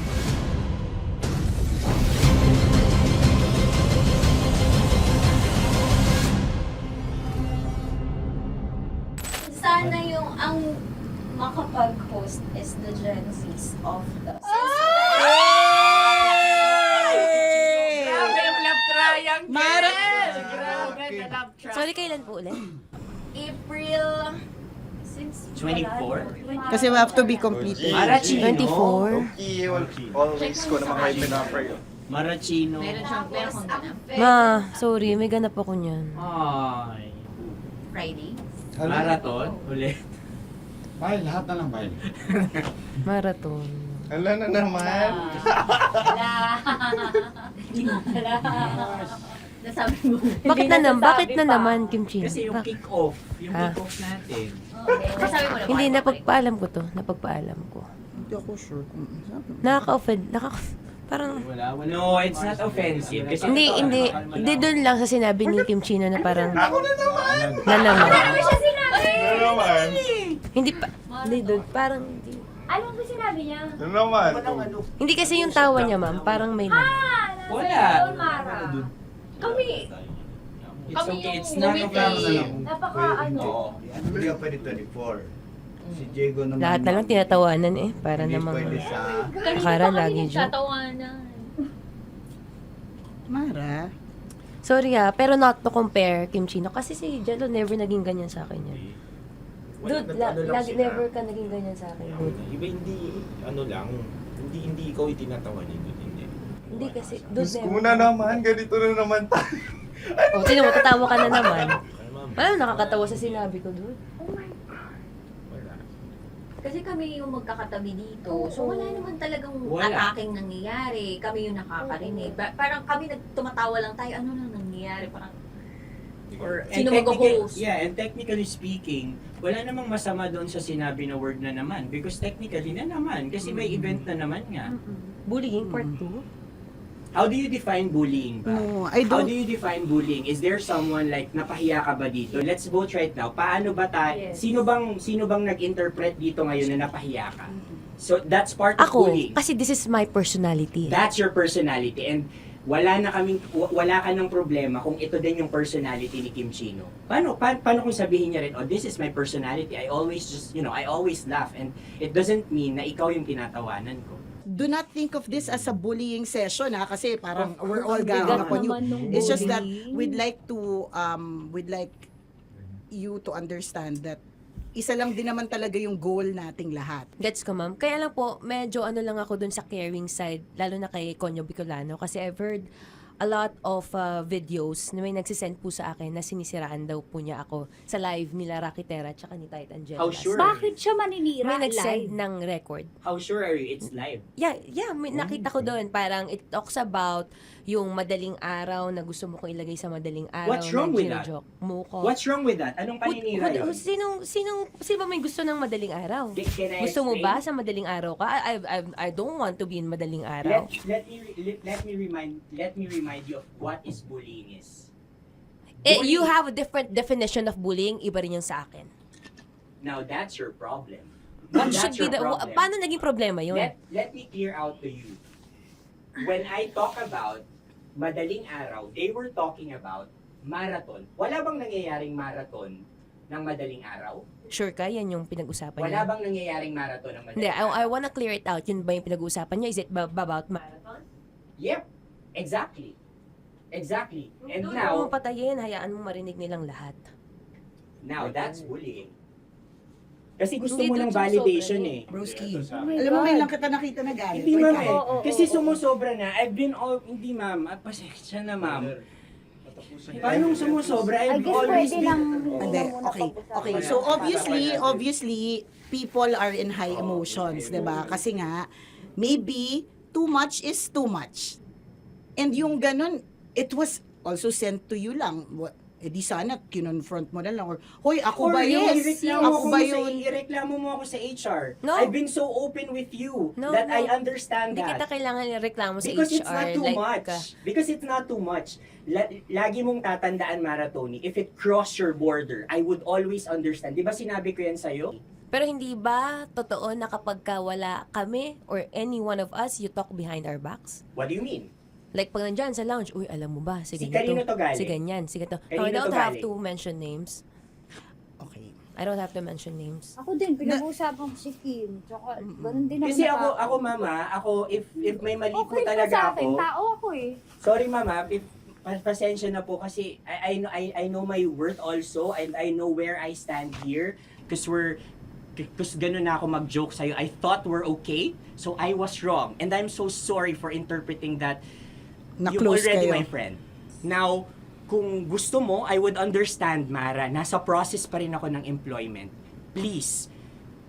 Sana yung ang makapag-host is the Gen Zs of the Grabe yung love triangle! Mara- Grabe na love triangle! Sorry, kailan po ulit? April 24? Kasi we have to be completed. Marachino. 24. Always ko naman kayo pinapray. Marachino. Ma, sorry, may ganap ako niyan. Ay. Friday. Marathon? Ulit. Bye, lahat na lang bye. Marathon. Ala na naman. Nasabi mo. Bakit na naman, Kim Chino? Kasi yung kick-off. Yung Ah. kick-off natin. Nasabi mo na. Hindi, napagpaalam ko to. Napagpaalam ko. Hindi ako sure kung Nakaka-offend. Parang... Wala. No, it's not offensive. Kasi Hindi doon lang sa sinabi ni Kim Chino na parang... Ako na naman! Nalaman. Ano siya sinabi? Ano naman? Hindi pa... Hindi doon. Parang... Hindi. Ano ba sinabi niya? Ano naman? Hindi kasi yung tawa niya, ma'am. Parang may laman. Wala. Mara. Kami. It's okay, it's not okay. Hindi ka pwede 24. Si Diego naman. Lahat na lang tinatawanan eh. Para Hindi namang... pwede sa... Akara lagi joke. Mara. Sorry pero not to compare, Kim Chino. Kasi si Jello never naging ganyan sa akin yan. Dude, lagi never ka naging ganyan sa akin, dude. Iba hindi, hindi ikaw itinatawa niya, hindi. Hindi kasi, dude, never. Muna naman, ganito na naman tayo. Oh, sino mo, tatawa ka na naman. Ano, nakakatawa sa sinabi ko, dude. Kasi kami yung magkakatabi dito. So wala naman talagang Wala. ataking nangyayari. Kami yung nakakarinig. Parang kami tumatawa lang tayo. Ano nang nangyayari? Parang sino mag-host? Yeah, and technically speaking, wala namang masama doon sa sinabi na word na naman. Because technically na naman. Kasi may event na naman nga. Bullying, part 2? How do you define bullying ba? No, I How don't... do you define bullying? Is there someone like napahiya ka ba dito? Let's vote right now. Paano ba Yes. sino bang nag-interpret dito ngayon na napahiya ka? So that's part of Ako, bullying. kasi this is my personality. That's your personality and wala ka ng problema kung ito din yung personality ni Kim Chino. Paano kung sabihin niya rin, oh, this is my personality. I always I always laugh and it doesn't mean na ikaw yung tinatawanan ko. Do not think of this as a bullying session kasi parang we're all ganging upon you. It's just that we'd like you to understand that isa lang din naman talaga yung goal nating lahat. Gets ko, ma'am. Kaya lang po, medyo lang ako dun sa caring side, lalo na kay Conyo Bicolano, kasi I've heard a lot of videos na may nagsisend po sa akin na sinisiraan daw po niya ako sa live nila Rocky Terra at saka ni Tight Angela. How sure? Bakit siya maninira May live? nagsend ng record. How sure are you it's live? Yeah, nakita ko doon. Parang it talks about yung madaling araw na gusto mo kong ilagay sa madaling araw. What's wrong with that? Mo ko. What's wrong with that? Anong paninira yun? Sino ba may gusto ng madaling araw? Can I Gusto mo explain? ba sa madaling araw ka? I don't want to be in madaling araw. Let me remind you of what is bullying is. You have a different definition of bullying, iba rin yung sa akin. Now that's your problem. What That's should be your problem. paano naging problema yun? Let me clear out to you. When I talk about madaling araw, they were talking about marathon. Wala bang nangyayaring marathon ng madaling araw? Sure ka, yan yung pinag-usapan Wala niya? bang nangyayaring marathon ng Hindi, madaling araw? I wanna clear it out. Yun ba yung pinag-usapan niya? Is it about marathon? Yep, exactly. Exactly. And Doon now, mo patayin, hayaan mo marinig nilang lahat. that's bullying. Kasi gusto Hindi mo ng doon validation sumusobra eh. Broski. Oh Alam mo, ngayon lang kita nakita na galit. Hindi ma'am Ikaw. Kasi sumusobra na. Hindi ma'am. Pasensya na ma'am. Paano sumusobra? I I've guess always pwede been... lang Hindi, okay. So obviously, people are in high emotions, 'di ba? Kasi nga maybe too much is too much. And yung ganun, it was also sent to you lang. Di sana kinonfront mo na lang or hoy, ako ba yun? Ako ba yun? Ireklamo mo ako sa HR. No. I've been so open with you No, that no. I understand Hindi that. kita kailangan reklamo sa Because HR. it's not too like, much. Because it's not too much. Lagi mong tatandaan, Maratoni, if it cross your border, I would always understand. Di ba sinabi ko yan sa'yo? Pero hindi ba totoo na kapag wala kami or any one of us, you talk behind our backs? What do you mean? Like pag nandyan sa lounge, uy, alam mo ba, si Si ganito, kanino to galing? si ganyan, si ganito. No, Kanino I don't to have galing? to mention names. Okay. I don't have to mention names. Ako din, pinag-uusapan ko si Kim. Tsaka, ganun din Kasi ako. ako mama, if may mali po Okay pa talaga sa akin, ako. tao ako eh. Sorry mama, if pasensya na po kasi I know my worth also and I know where I stand here because ganun na ako mag-joke sa'yo. I thought we're okay, so I was wrong. And I'm so sorry for interpreting that you've Na-close already kayo. my friend. Now, kung gusto mo, I would understand, Mara, nasa process pa rin ako ng employment. Please,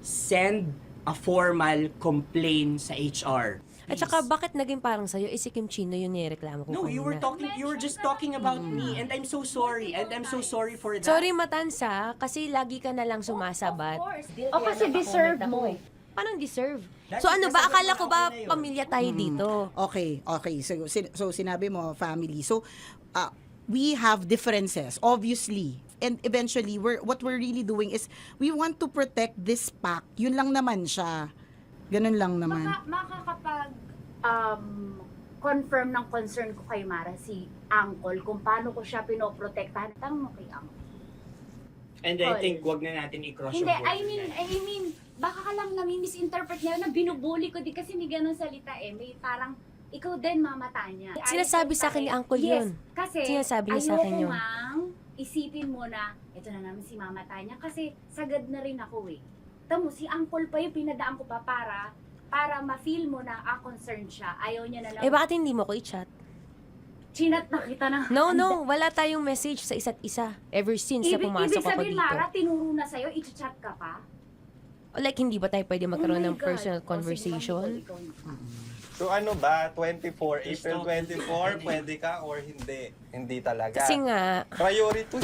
send a formal complaint sa HR. At saka bakit naging parang sa'yo, si Kim Chino yung nireklamo ko No, you were just talking about me and I'm so sorry. And I'm so sorry for that. Sorry Matansa, kasi lagi ka na lang sumasabat. O kasi deserve mo eh. Paano deserve? That's So ano ba, because akala ko ba ako na yun. pamilya tayo dito? Okay. So sinabi mo family. So we have differences, obviously. And eventually, what we're really doing is we want to protect this pack. Yun lang naman siya. Ganun lang naman. Makakapag confirm ng concern ko kay Mara si Uncle kung paano ko siya pinoprotektahan. Tanong mo kay Uncle. And I think wag na natin i-cross Hindi, yung board. I mean, baka ka lang nami-misinterpret niya na binubuli ko din kasi may ganun salita eh. May parang, ikaw din mamata niya. Sinasabi sa akin ni Uncle yun. Kasi Sinasabi niya sa akin yun. ayoko ngang isipin mo na, ito na naman si Mama Tanya kasi sagad na rin ako eh. Tamo, si Uncle pa yung pinadaan ko pa para ma-feel mo na concerned siya. Ayaw niya na lang. Eh, bakit hindi mo ko i-chat? Chinat na kita na. No, wala tayong message sa isa't isa. Ever since na pumasok Ibig ako sabihin, dito. Mara, tinuro na sa'yo, i-chat ka pa? Like, hindi ba tayo pwede magkaroon Oh my ng God. personal O, sige, conversation? ikaw. So ano ba, 24, April 24, pwede ka or hindi? Hindi talaga. Kasi nga, Priority.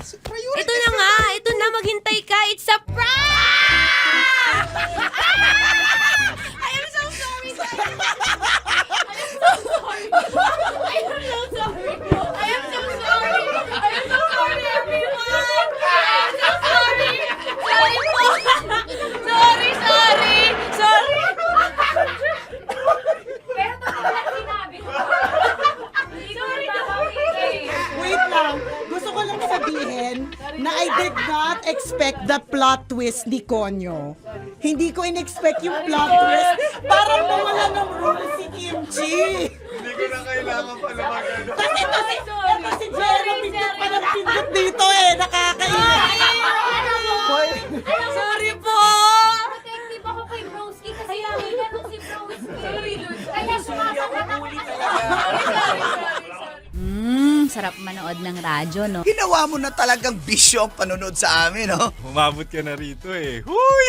ito na nga! Ito na, maghintay ka! It's a prank! I am so sorry, guys! I am so sorry! I am so sorry! I am so sorry! I am so sorry, everyone! I am so sorry! Sorry po! Sorry! Sorry! Pero ito na lang sinabi ko. Hindi ko rin Wait lang. Gusto ko lang sabihin na I did not expect the plot twist ni Konyo. Hindi ko in-expect yung plot twist. Parang nawala ng role si Kimchi. Hindi ko na kailangan pa naman. Kasi ito si Jero, pindot pa ng pindot dito eh. Nakakainis. Sorry po! Protective ako kay Broski kasi may ganun si Broski. Kaya sumasagot ako. Sarap manood ng radyo, no? Ginawa mo na talagang bisyo ang panonood sa amin, no? Umabot ka na rito eh. Huy!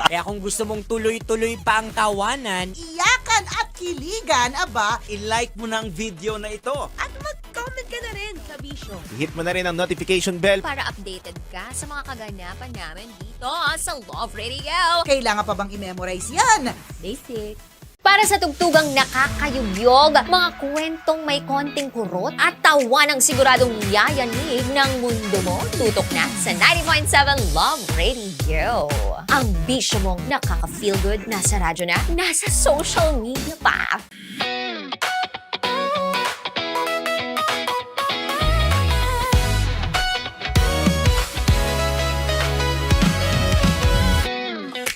Kaya kung gusto mong tuloy-tuloy pa ang tawanan, Iyakan at kiligan, aba. i-like mo na ang video na ito. At mag-comment ka na rin sa Bisyo. Hit mo na rin ang notification bell. Para updated ka sa mga kaganapan namin dito sa Love Radio. Kailangan pa bang i-memorize yan? Basic. Para sa tugtugang nakakayugyog, mga kwentong may konting kurot at tawa ng siguradong yayanig ng mundo mo, tutok na sa 90.7 Love Radio. Ang bisyo mong nakaka-feel good, nasa radyo na, nasa social media pa.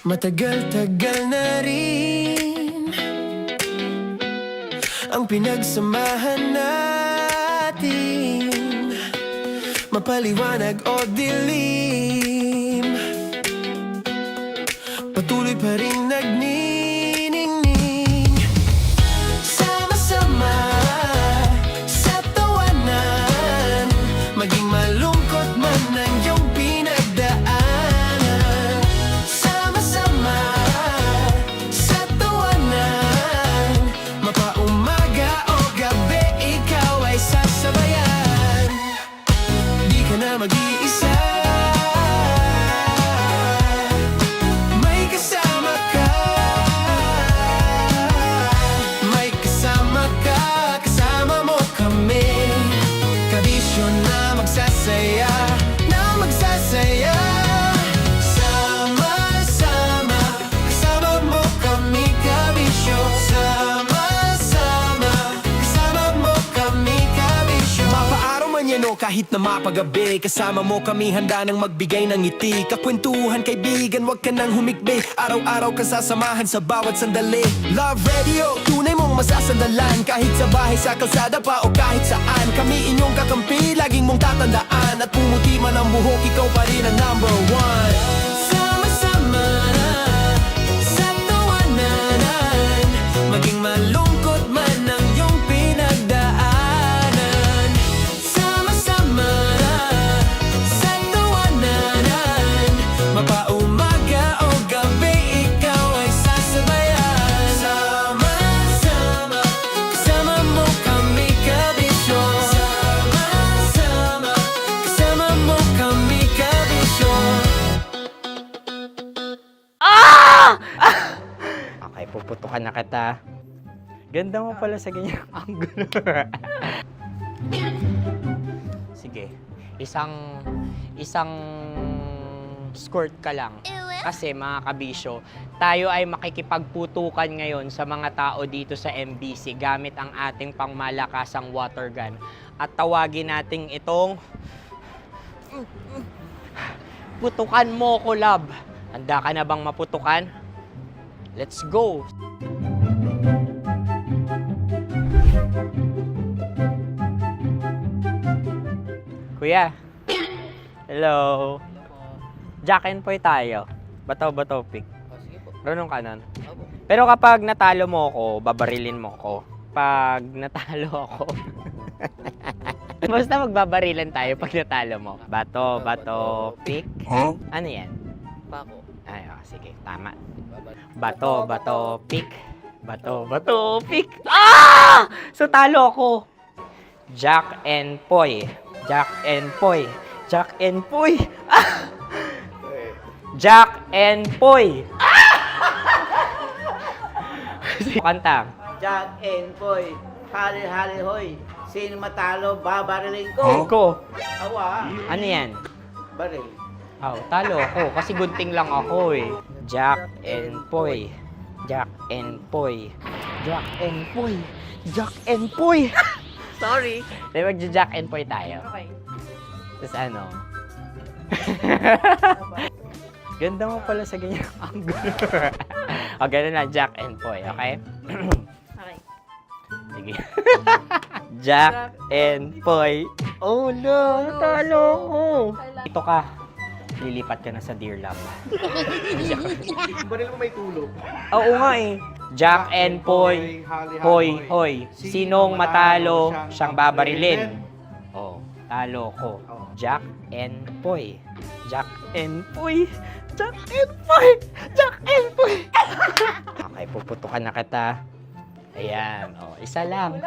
Matagal-tagal na rin ang pinagsamahan natin, mapaliwanag o dilim, patuloy pa rin nagniningning. Sama-sama sa tawanan, maging malungkot man ang iyong pinagdaanan. Sama-sama sa tawanan, mapaumaga o gabi, ikaw ay sasabayan. Di ka na mag-iisa, may kasama ka. May kasama ka, kasama mo kami. Kabisyo na magsasaya, na magsasaya. Sama-sama, kasama mo kami, kabisyo. Sama-sama, kasama mo kami, kabisyo. Mapaaraw man yan o kahit na mapagabi, kasama mo kami, handa nang magbigay ng ngiti. Kakwentuhan, kaibigan, wag ka nang humikbi. Araw-araw ka sasamahan sa bawat sandali. Love Radio, tunay mong masasandalan. Kahit sa bahay, sa kalsada pa o kahit saan, kami inyong kakampi, laging mong tatandaan. At pumuti man ang buhok, ikaw pa rin ang number one. Sama-sama sa tawanan, maging malungkot man ang iyong pinagdaanan. Sama-sama sa tawanan, mapaumaga o gabi, ikaw ay sasabayan. Sama-sama, kasama mo kami, kabisyo. Sama-sama, kasama mo kami, kabisyo. Okay, puputukan na kita. Ganda mo pala sa ganyang angulo. Sige. Isang skirt ka lang. Kasi mga kabisyo, tayo ay makikipagputukan ngayon sa mga tao dito sa MBC gamit ang ating pangmalakasang water gun. At tawagin natin itong putukan mo ko, love. Handa ka na bang maputukan? Let's go! Kuya. Hello. Jack and Poy tayo. Bato-bato pick. Runong kanan. Pero kapag natalo mo ako, babarilin mo ako. Pag natalo ako, basta magbabarilan tayo pag natalo mo. Bato, pick. Ano yan? Pako. Ay, sige, tama. Bato, pick. Bato, pick. Ah! So talo ako. Jack and Poy. Jack and Poy. Jack and Poy. Ah! Jack and Poy. Kanta. Jack and Poy, hali-hali hoy. Sino matalo, babariling ko. Ko. Awa. Ano yan? Baril. Oh, talo ako kasi gunting lang ako eh. Jack and Poy. Jack and Poy. Jack and Poy. Jack and Poy. Sorry. Di magja-Jack and Poy tayo. Okay. Tapos ano? Ganda mo pala sa ganyan angle. O, ganun lang, Jack and Poy, okay? Okay. Sige. Jack and Poy. Oh no, natalo ko. Ito ka. Lilipat ka na sa Dear Love. Baril mo may tulog. Oo nga eh. Jack and Poy. Hoy, hoy. Sinong matalo, siyang babarilin. Oh, talo ko. Jack and Poy. Jack and Poy. Jack and Poy. Jack and Poy. Okay, puputukan na kita. Ayan. Oh, isa lang.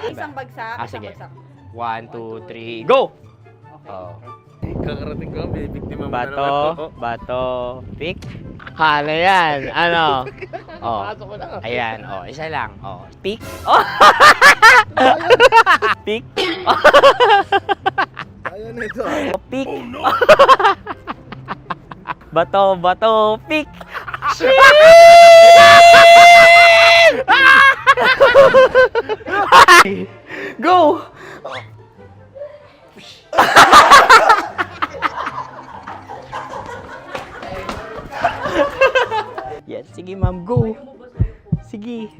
Isang bagsak. Ah, sige. 1, 2, 3, go! Oh. Kakarating ko, may biktima mo na naman Bato, bato, pick. Ano yan? Ano? Oh. Ayan, oh, isa lang. Oh, pick. Oh. Pick. Ayan ito. Pick. Bato, bato, pick. Go! Yan, sige ma'am, go. Sige.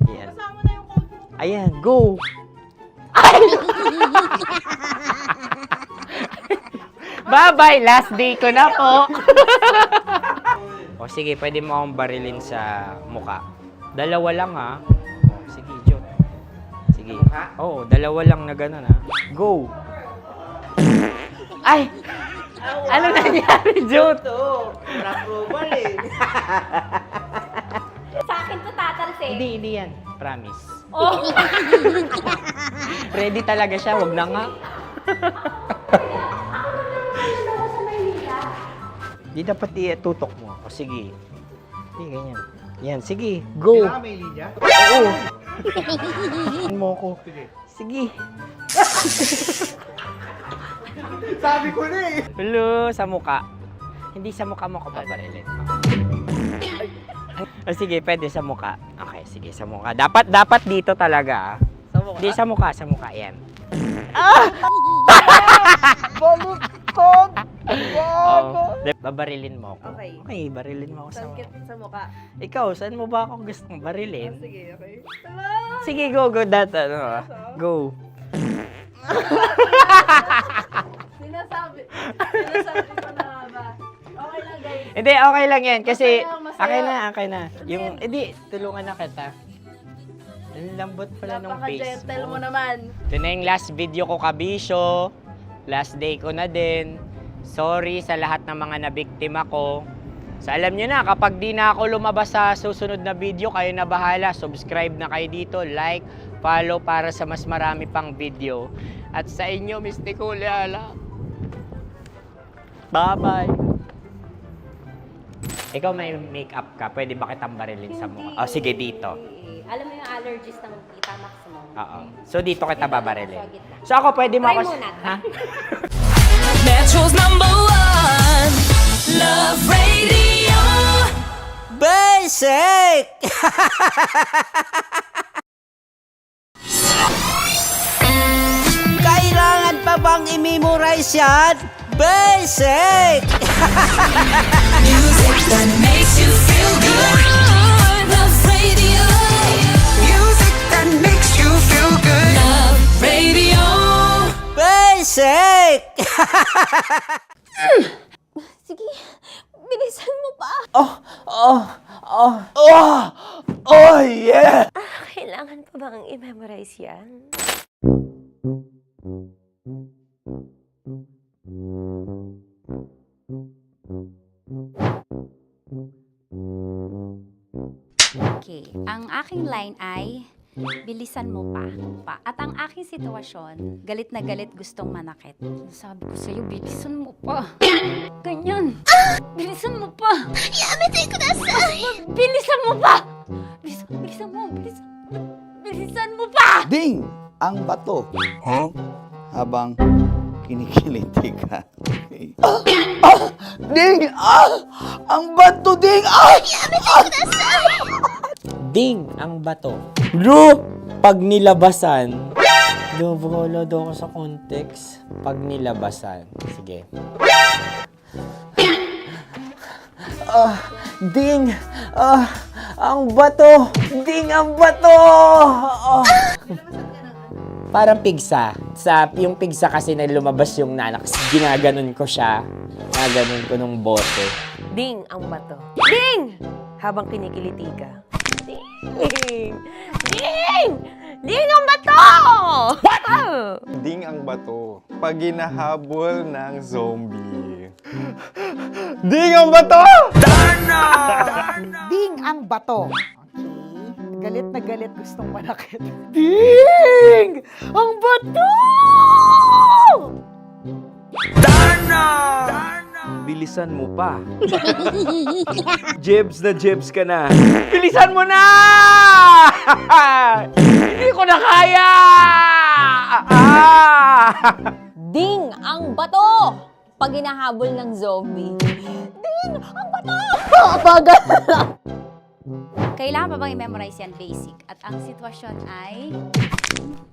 Yan. Ayan, go. Bye-bye, last day ko na po. O sige, pwede mo akong barilin sa muka. Dalawa lang ha. O, sige, Jot. Sige. Oo, dalawa lang na gano'n ha. Go. Ay! Ano nangyari, Jot? Approval eh. Sa akin to tatalse. Hindi yan. Promise. Oh. Ready talaga siya, wag na nga. Di dapat i-tutok mo. O sige. Hindi, ganyan. Yan, sige. Go. Kailangan may linya? Oo. Mo ko. Sige. Sabi ko na eh. Hello, sa muka. Hindi sa muka mo ko babarilin. O sige, pwede sa muka. Okay, sige, sa muka. Dapat dito talaga. Sa mukha? Hindi, sa muka. Yan. Ah! Baluktot! Oh, babarilin mo ako. Okay. Okay, barilin mo ako sa Sakit sa mukha. Ikaw, saan mo ba ako gustong barilin? Sige, okay. Sige, go. Go. Sinasabi ko na ba? Okay lang, guys. Hindi, okay lang yan. Kasi, Masaya. okay na. Yung, hindi, tulungan na kita. Ang lambot pala ng face Napaka-gentle mo. mo naman. Ito na yung last video ko, kabisyo. Last day ko na din. Sorry sa lahat ng mga nabiktima ko. So alam nyo na, kapag di na ako lumabas sa susunod na video, kayo na bahala. Subscribe na kayo dito, like, follow para sa mas marami pang video. At sa inyo, Mistiko Leala. Bye-bye. Ikaw may makeup ka, pwede ba kitang barilin sa mukha? Oh, sige, dito. Alam mo yung allergies ng tita Max mo? Oo. So dito kita babarilin. So ako, pwede mo Try ako... muna. Ha? Metro's #1 Love Radio. Basic! Kailangan pa bang i-memorize yan? Basic! Music that makes you feel good. Love Radio. Music that makes you feel good. Love Radio. Basic! Sige, bilisan mo pa. Oh, yeah! Kailangan pa bang i-memorize yan? Okay, ang aking line ay, bilisan mo pa. At ang aking sitwasyon, galit na galit gustong manakit. Sabi ko sa'yo, bilisan mo pa. Ganyan. Bilisan mo pa. Yamete kudasai. Bilisan mo pa. Bilisan mo pa. Ding! Ang bato. Habang kinikiliti ka. Ding! Ang bato, Ding! Ding ang bato. Bro, pag nilabasan. Wala daw ako sa context. Pag nilabasan. Sige. Ding! Ang bato! Ding ang bato! Parang pigsa. Yung pigsa kasi na lumabas yung nanak. Ginaganon ko siya. Ginaganon ko nung bote. Ding ang bato. Ding! Habang kinikiliti ka. Ding! Ding! Ding ang bato! What? Ding ang bato. Pag hinahabol ng zombie. Ding ang bato! Ding ang bato. Okay. Galit na galit gustong manakit. Ding! Ang bato! Bilisan mo pa. Jebs ka na. Bilisan mo na! Hindi ko na kaya! Ding ang bato! Pag hinahabol ng zombie. Ding ang bato! Bagal! Kailangan pa bang i-memorize yan, basic? At ang sitwasyon ay,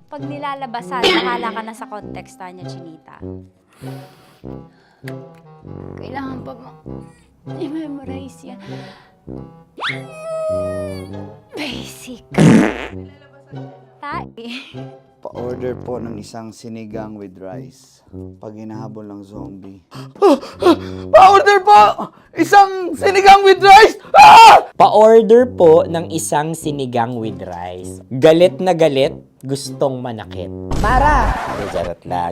pag nilalabasan, bahala ka na sa konteksta niya, Chinita. Kailangan pa bang i-memorize yan? Basic. Pa-order po ng isang sinigang with rice. Pag hinahabol ng zombie. Pa-order po! Isang sinigang with rice! Pa-order po ng isang sinigang with rice. Galit na galit, gustong manakit. Para!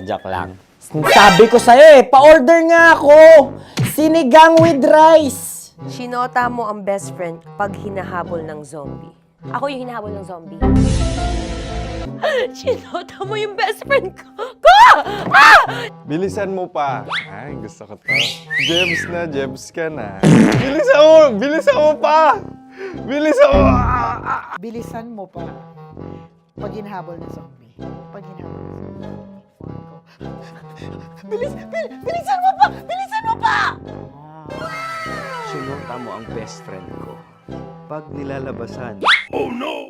Joke lang. Sabi ko sa'yo pa-order nga ako! Sinigang with rice! Sinota mo ang best friend pag hinahabol ng zombie. Ako yung hinahabol ng zombie. Sinota mo yung best friend ko! Bilisan mo pa. Ay, gusto ko to. Jebs ka na. Bilisan mo pa! Bilisan mo pa. Pag hinahabol ng zombie. Pag hinahabol ng zombie. Bilisan mo pa! Bilisan mo pa! Sinota mo ang best friend ko. Pag nilalabasan. Oh no!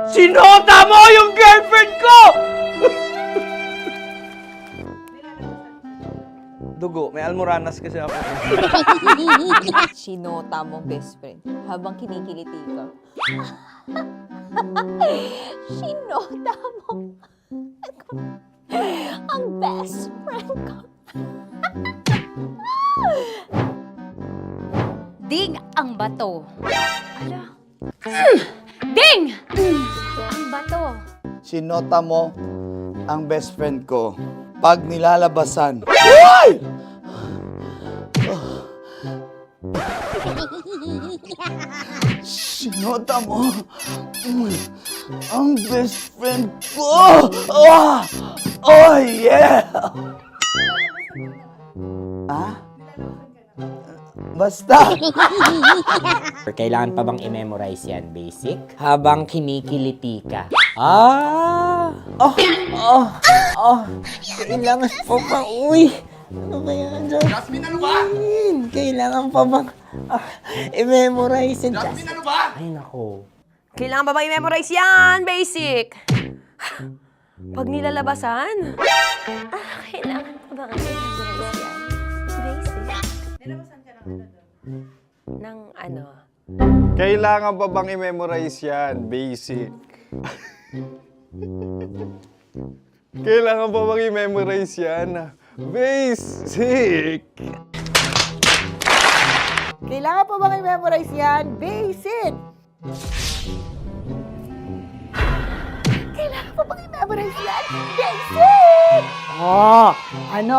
Sinota mo yung girlfriend ko! Dugo, may almoranas kasi ako. Sinota mo best friend habang kinikiliti ka. Sinota mo ang best friend ko. Ding ang bato. Ala. Ding! Ang bato. Sinota mo ang best friend ko. Pag nilalabasan. Hoy! Sinota mo ang best friend ko. Oh yeah! Basta! Kailangan pa bang i-memorize yan, basic? Habang kinikiliti ka. Kailangan pa ba? Uy! Ano ba yan, Jasmine, ano ba? Kailangan pa bang i-memorize yan, Jasmine, ano ba? Ay, nako. Kailangan ba i-memorize yan? Basic! Pag nilalabasan? Kailangan ba i-memorize yan? Basic. Nilabasan ka ng ano? Kailangan pa bang i-memorize yan? Basic. Kailangan pa bang i-memorize yan? Basic. Kailangan pa bang i-memorize yan? Basic! Kailangan pa bang i-memorize yan? Basic! Oh, ano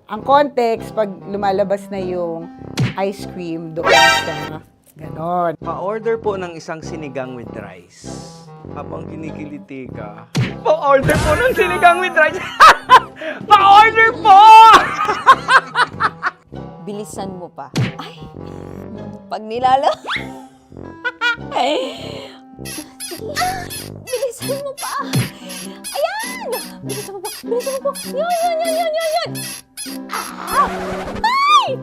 ang context pag lumalabas na yung ice cream doon sa ganon. Pa-order po ng isang sinigang with rice. Habang kinikiliti ka. Pa-order po ng sinigang with rice! Pa-order po! Bilisan mo pa. Ay, pag nilala... Ay, bilisan mo pa. Ayan! Bilisan mo pa. Bilisan mo pa. Yan. Ah! Ay!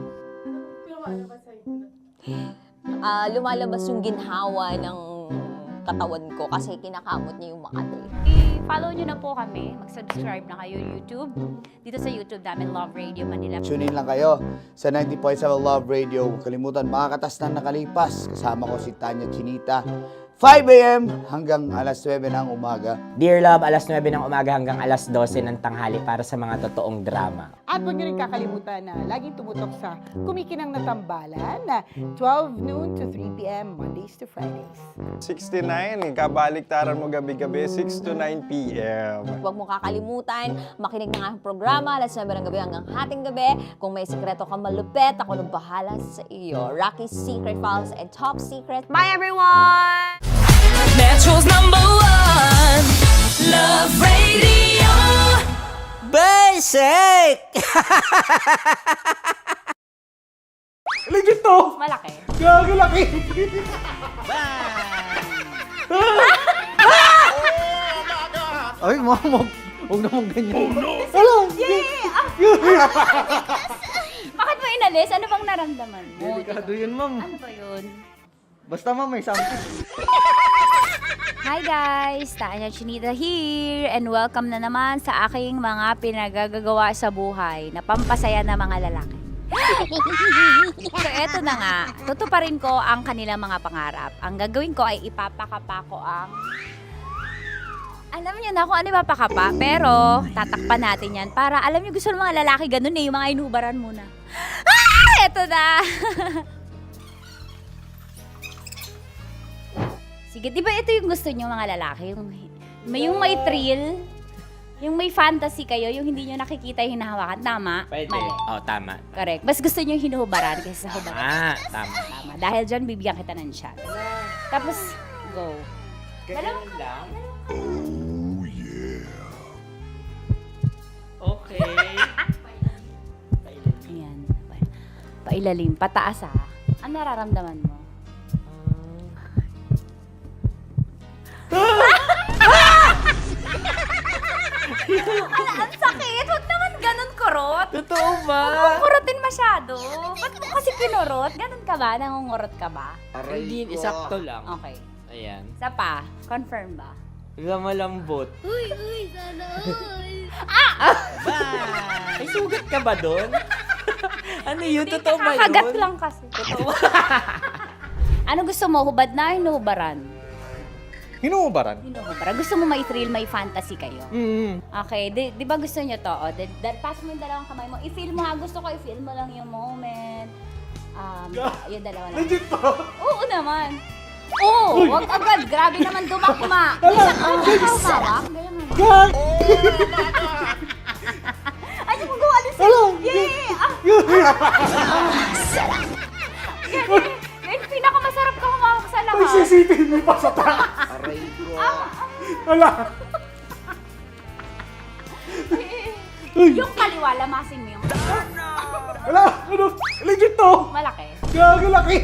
Lumalabas yung ginhawa ng katawan ko kasi kinakamot niya yung Makati. I-follow nyo na po kami. Mag-subscribe na kayo YouTube. Dito sa YouTube namin, Love Radio Manila. Tune in lang kayo sa 90.7 Love Radio. Huwag kalimutan, makakatas na nakalipas. Kasama ko si Tanya Chinita. 5 a.m. hanggang alas 9 ng umaga. Dear Love, alas 9 ng umaga hanggang alas 12 ng tanghali para sa mga totoong drama. At huwag niyo rin kakalimutan na laging tumutok sa Kumikinang na Tambalan na 12 noon to 3 p.m. Mondays to Fridays. 69, kabaliktaran mo gabi-gabi, 6 to 9 p.m. Huwag mo kakalimutan, makinig ng aking programa, alas 9 ng gabi hanggang hating gabi. Kung may sikreto kang malupet, ako nang bahala sa iyo. Rocky's Secret Files and Top Secret. Bye everyone! Metro's #1 Love Radio. Basic! Legit to! Malaki. Gago laki! Ay, mama, huwag naman ganyan. Oh no! Hello! Bakit mo inalis? Ano bang naramdaman mo? Delikado yun, ma'am. Ano ba yun? Basta ma'am, may something. Hi guys! Tanya Chinita here and welcome na naman sa aking mga pinagagagawa sa buhay na pampasaya ng mga lalaki. So eto na nga, tutuparin ko ang kanilang mga pangarap. Ang gagawin ko ay ipapakapa ko ang... Alam niyo na kung ano ipapakapa, pero tatakpan natin yan para alam niyo gusto ng mga lalaki ganun yung mga inubaran muna. Ah! Eto na! Sige, di ba ito yung gusto nyo mga lalaki? Yung may thrill, yung may fantasy kayo, yung hindi nyo nakikita yung hinahawakan. Tama? Pwede. Mali. Oh, tama. Correct. Mas gusto nyo yung hinuhubaran kaysa sa hubaran. Tama. Tama. Dahil dyan, bibigyan kita ng shot. Tapos, go. Ganun lang. Oh, yeah. Okay. Ayan. Pailalim. Pataas ah. Ano nararamdaman mo? Ang sakit! Huwag naman ganun kurot! Totoo ba? Huwag mong kurotin masyado. Ba't mo kasi kinurot? Ganun ka ba? Nangungurot ka ba? Hindi, isakto lang. Okay. Ayan. Isa pa. Confirm ba? Malambot. Uy, sana May sugat ka ba doon? Ano yun? Totoo ba yun? Kakagat lang kasi. Totoo. Ano gusto mo? Hubad na hinuhubaran? Hinuhubaran? Hinuhubaran. Gusto mo may thrill, may fantasy kayo? Okay. Di ba gusto nyo to? Pass mo yung dalawang kamay mo. I-feel mo ha. Gusto ko i-feel mo lang yung moment. Yung dalawa lang. Legit to? Oo naman. Oo! Wag agad. Grabe naman dumakma. Minsan ang hawak. Ganyan mo. Ay, mo gawa alis. Yay! Ganyan, pinakamasarap ka humawak sa lahat. May CCTV pa sa taas. Aray ko. Wala. Yung kaliwa, lamasin mo yung... Wala. Ano? Legit to. Malaki. Gago laki.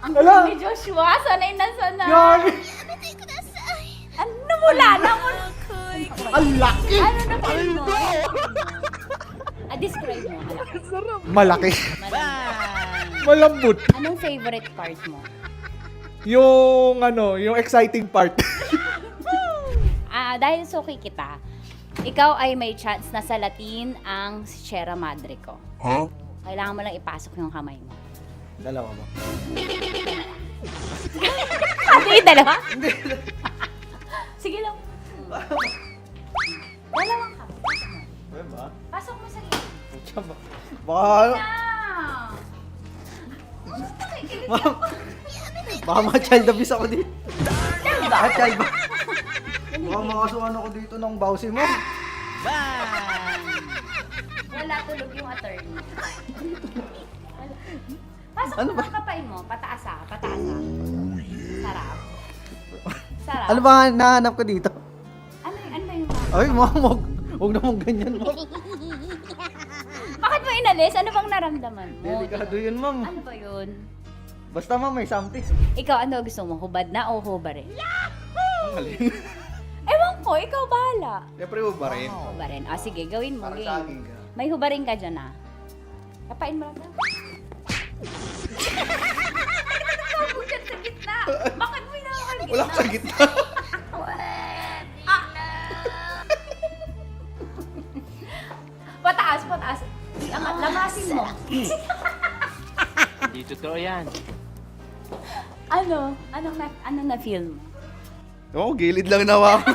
Ang Wala. galing ni Joshua, sanay na sanay. Gago. Ano mula na? Ang laki! Ano na feel mo? Describe mo. Malaki. Malambot. Anong favorite part mo? Yung yung exciting part. Dahil suki kita, ikaw ay may chance na salatin ang Sierra Madre ko. Huh? Kailangan mo lang ipasok yung kamay mo. Dalawa mo. Hindi, dalawa? Sige lang. Dalawang ka. Diba? Pasok mo sa gilid. Baka, baka ma-child abuse ako dito. Baka child ba? Baka makasuhan ako dito ng bawsi mo. Wala tulog yung attorney. Pasok mo ang kapain mo. Pataas ah. Sarap. Sarap. Ano ba nahanap ko dito? Ano ba yung Ay, huwag naman ganyan, ma'am. Bakit mo inalis? Ano bang naramdaman mo? Delikado yun, ma'am. Ano ba yun? Basta, ma'am, may something. Ikaw, ano gusto mo? Hubad na o hubarin? Ang galing. Ewan ko, ikaw bahala. Siyempre, ba rin? Hubarin. Sige, gawin mo. Para Game. sa akin ka. May hubarin ka dyan ah. Kapain mo lang. Nakakabog dyan sa gitna. Bakit mo inakakal gitna? Wala sa gitna. Pataas. Iangat, lamasin mo. Hindi totoo yan. Anong na-feel mo? Oo, gilid lang nawa ako.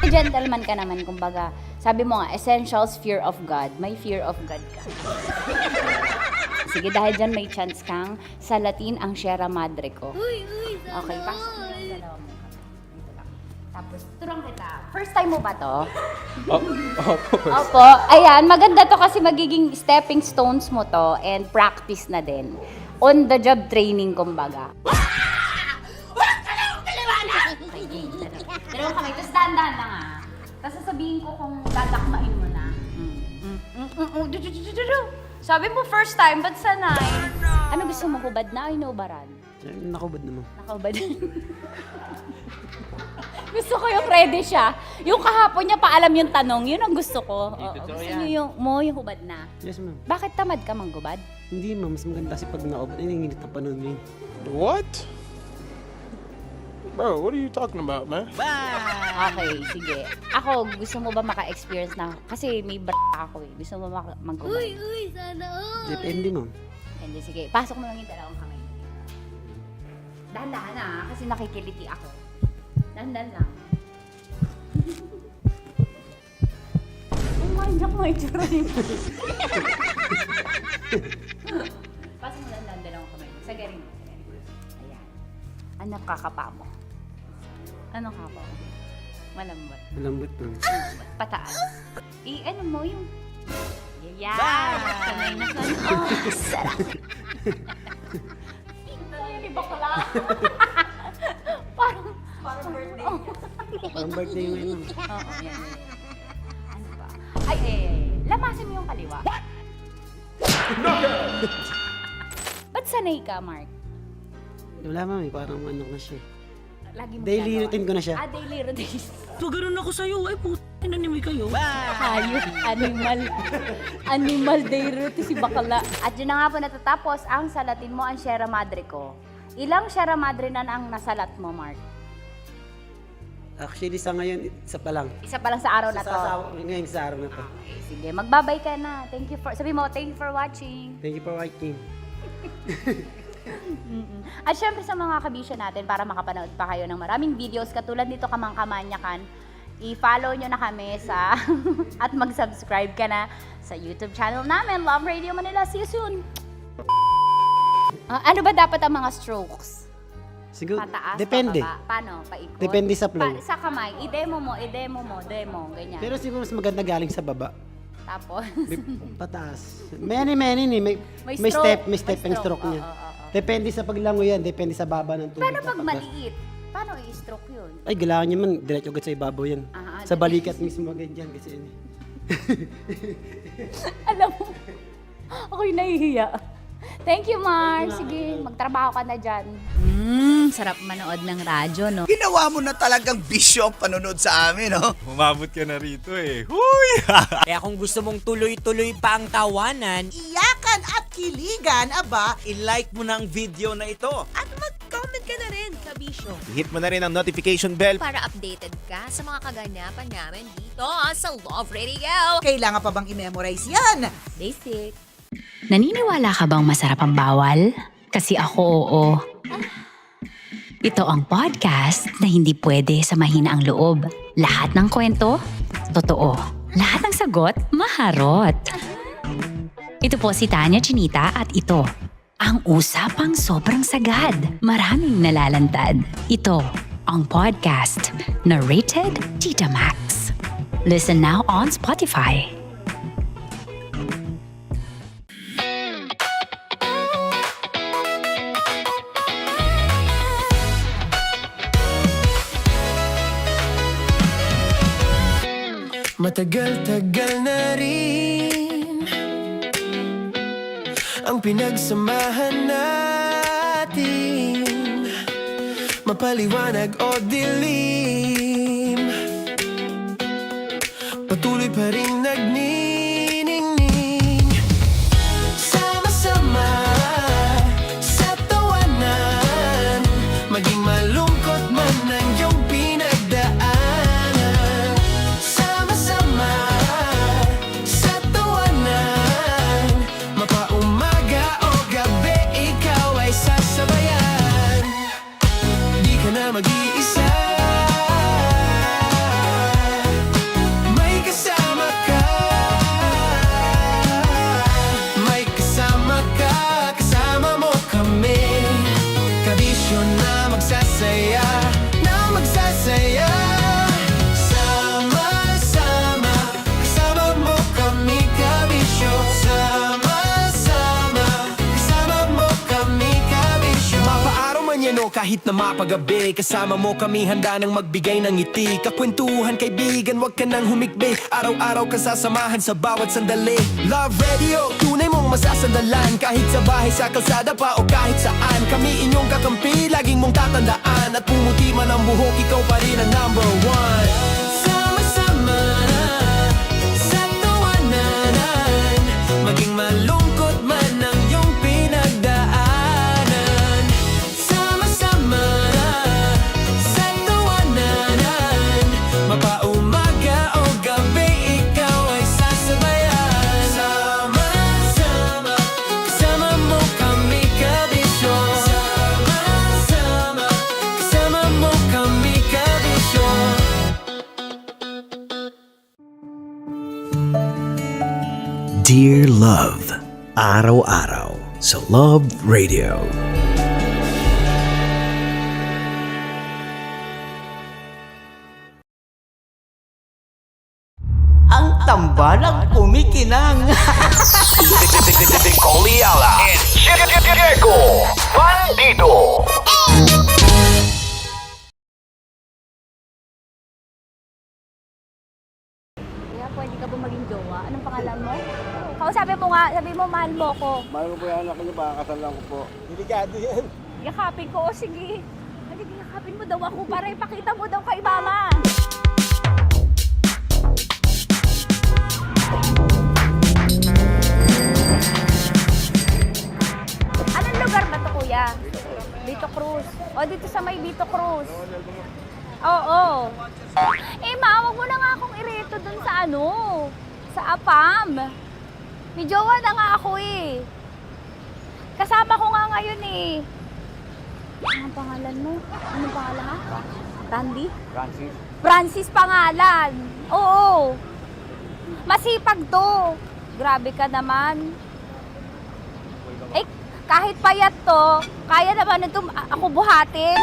Gentleman ka naman, kumbaga. Sabi mo nga, essentials, fear of God. May fear of God ka. Sige, dahil dyan may chance kang salatin ang Sierra Madre ko. Okay, pasok mo yung dalawa mo. Dito lang. Tapos, turang kita. First time mo ba to? Opo. Ayan, maganda to kasi magiging stepping stones mo to and practice na din. On the job training, kumbaga. Dalawang kamay. Tapos dahan-dahan lang ah. Tapos sasabihin ko kung dadakmain mo na. Sabi mo first time, ba't sanay? Ano gusto mo, hubad na o inubaran? Nakubad naman. Nakahubad. Gusto ko yung ready siya. Yung kahapon niya paalam yung tanong, yun ang gusto ko. Gusto niyo yung hubad na. Yes, ma'am. Bakit tamad ka manggubad? Hindi, ma'am. Mas maganda kasi pag nakubad. Ay, nanginit na panahon mo yun. What? Bro, what are you talking about, man? Okay, sige. Ako, gusto mo ba maka-experience na? Kasi may ako eh. Gusto mo manggubad? sana all. Depende, ma'am. Hindi, sige. Pasok mo lang yung dalawang kamay. Dahan-dahan na, kasi nakikiliti ako. Dahan-dahan lang. Oh my God, may tsura yun. Pasok mo lang dalawang kamay. Sagarin mo. Ayan. Ano kakapa mo? Ano kapa mo? Malambot. Malambot, ma'am. Pataas. Ano mo yung... Yeah! Sanay na sanay. Oh, sarap! Tingnan ni bakla. Parang birthday. Parang birthday mo yun, ma'am. Oo, yan. Ano ba? Ay, lamasin mo yung kaliwa. Ba't sanay ka, Mark? Wala, ma'am. Parang ano na siya. Lagi mo Daily ginagawa. routine ko na siya. Daily routine. Pag ganun ako sa'yo, ay puto, nanimay kayo. Hayop, animal day routine si bakla. At yun na nga po natatapos ang salatin mo ang Sierra Madre ko. Ilang Sierra Madre na ang nasalat mo, Mark? Actually, sa ngayon, isa pa lang. Isa pa lang sa araw na to. Ngayon sa araw na to. Okay, sige, magbabay ka na. Sabi mo, thank you for watching. Thank you for watching. At syempre sa mga kabisyo natin, para makapanood pa kayo ng maraming videos katulad nito Kamangkamanyakan, i-follow nyo na kami sa at mag-subscribe ka na sa YouTube channel namin, Love Radio Manila. See you soon! Ano ba dapat ang mga strokes? Siguro, Pataas, depende. pababa? Paano? Paikot? Depende sa flow. Sa kamay, i-demo mo, ganyan. Pero siguro mas maganda galing sa baba. Tapos? Pataas. Many ni. May stroke. stepping stroke niya. Depende sa paglango yan. Depende sa baba ng tubig. Paano pag maliit? Paano i-stroke yun? Ay, kailangan niya man. Diretso agad sa ibabaw yan. Sa balikat mismo ganyan. Kasi yun. Alam mo, ako'y nahihiya. Thank you, Mark. Sige, magtrabaho ka na dyan. Sarap manood ng radyo, no? Ginawa mo na talagang bisyo ang panonood sa amin, no? Umabot ka na rito eh. Huy! Kaya kung gusto mong tuloy-tuloy pa ang tawanan, Iyakan at kiligan, aba, I-like mo na ang video na ito. At mag-comment ka na rin, kabisyo. Hit mo na rin ang notification bell. Para updated ka sa mga kaganapan namin dito sa Love Radio. Kailangan pa bang i-memorize yan? Basic. Naniniwala ka bang masarap ang bawal? Kasi ako oo. Ito ang podcast na hindi pwede sa mahina ang loob. Lahat ng kwento, totoo. Lahat ng sagot, maharot. Ito po si Tanya Chinita at ito, ang usapang sobrang sagad. Maraming nalalantad. Ito, ang podcast na rated Tita Max. Listen now on Spotify. Matagal-tagal na rin ang pinagsamahan natin, mapaliwanag o dilim, patuloy pa rin nagniningning. Sama-sama sa tawanan, maging malungkot man ang iyong pinagdaanan. Sama-sama sa tawanan, mapaumaga o gabi, ikaw ay sasabayan. Di ka na mag-iisa, may kasama ka. May kasama ka, kasama mo kami. Kabisyo na magsasaya, na magsasaya. Sama-sama, kasama mo kami, kabisyo. Sama-sama, kasama mo kami, kabisyo. Mapaaraw man yan o kahit na mapagabi, kasama mo kami, handa nang magbigay ng ngiti. Kakwentuhan, kaibigan, wag ka nang humikbi. Araw-araw ka sasamahan sa bawat sandali. Love Radio, tunay mong masasandalan. Kahit sa bahay, sa kalsada pa o kahit saan, kami inyong kakampi, laging mong tatandaan. At pumuti man ang buhok, ikaw pa rin ang number one. Sama-sama sa tawanan, maging malungkot man ang iyong pinagdaanan. Sama-sama sa tawanan, mapaumaga o gabi, ikaw ay sasabayan. Sama-sama, kasama mo kami, kabisyo. Sama-sama, kasama mo kami, kabisyo. Dear Love, araw-araw sa Love Radio. Ang tambalang kumikinang. Coliala and Diego Bandido. Kaya pwede ka ba maging jowa? Anong pangalan mo? Kausapin mo nga, sabi mo mahal mo ko. Mahal ko po yung anak niyo, pakakasal lang ko po. Delikado yan. Yakapin ko, o sige. Halika, yakapin mo daw ako para ipakita mo daw kay mama. Anong lugar ba to, kuya? Vito Cruz. O, dito sa may Vito Cruz. Oo. Eh, ma, wag mo na nga akong ireto dun sa ano, sa APAM. May jowa na nga ako eh. Kasama ko nga ngayon eh. Anong pangalan mo? Anong pangalan ha? Randy? Francis. Francis pangalan. Oo. Masipag to. Grabe ka naman. Eh, kahit payat to, kaya naman ito ako buhatin.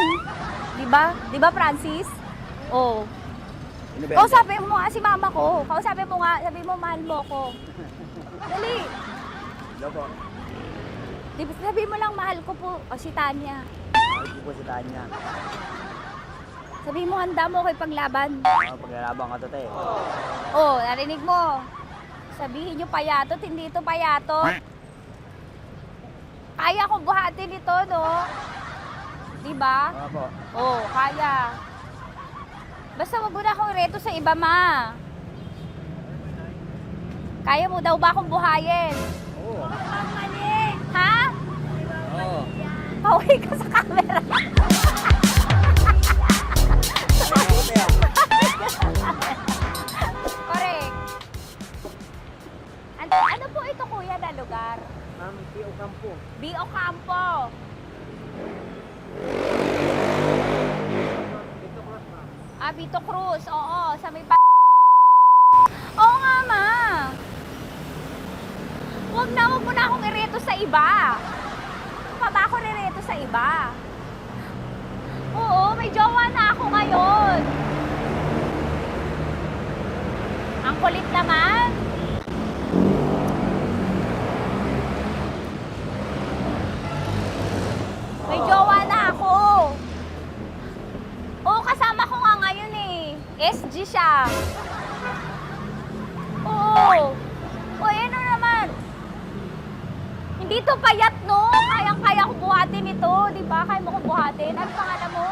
Diba? Diba, Francis? Oo. Kausapin mo nga si mama ko. Kausapin mo nga, sabi mo mahal mo ko. Dali. Hello po. Sabi mo lang mahal ko po. O, si Tanya. Mahal ko po si Tanya. Sabi mo handa mo kay paglaban. Paglalaban ka to, te. Oh, narinig mo. Sabihin nyo payatot, hindi ito payatot. Kaya kong buhatin ito, no? Diba? Opo. Oo, kaya. Basta wag mo na akong reto sa iba, ma. Kaya mo daw ba akong buhayin? Oo. Ha? Oo. Pauwi ka sa camera. Correct. Ano po ito, kuya, na lugar? P.O. Campo. B.O. Campo. Vito Cruz. Oo, sa may Oo nga, ma. Wag mo na akong ireto sa iba. Pa ba ako nireto sa iba? Oo, may jowa na ako ngayon. Ang kulit naman. May jowa na ako. Oo, kasama ko nga ngayon eh. SG siya. Oo. O, ano naman? Hindi to payat, no? Kayang-kaya ko buhatin ito. Di ba? Kaya mo kong buhatin. Ano pangalan mo?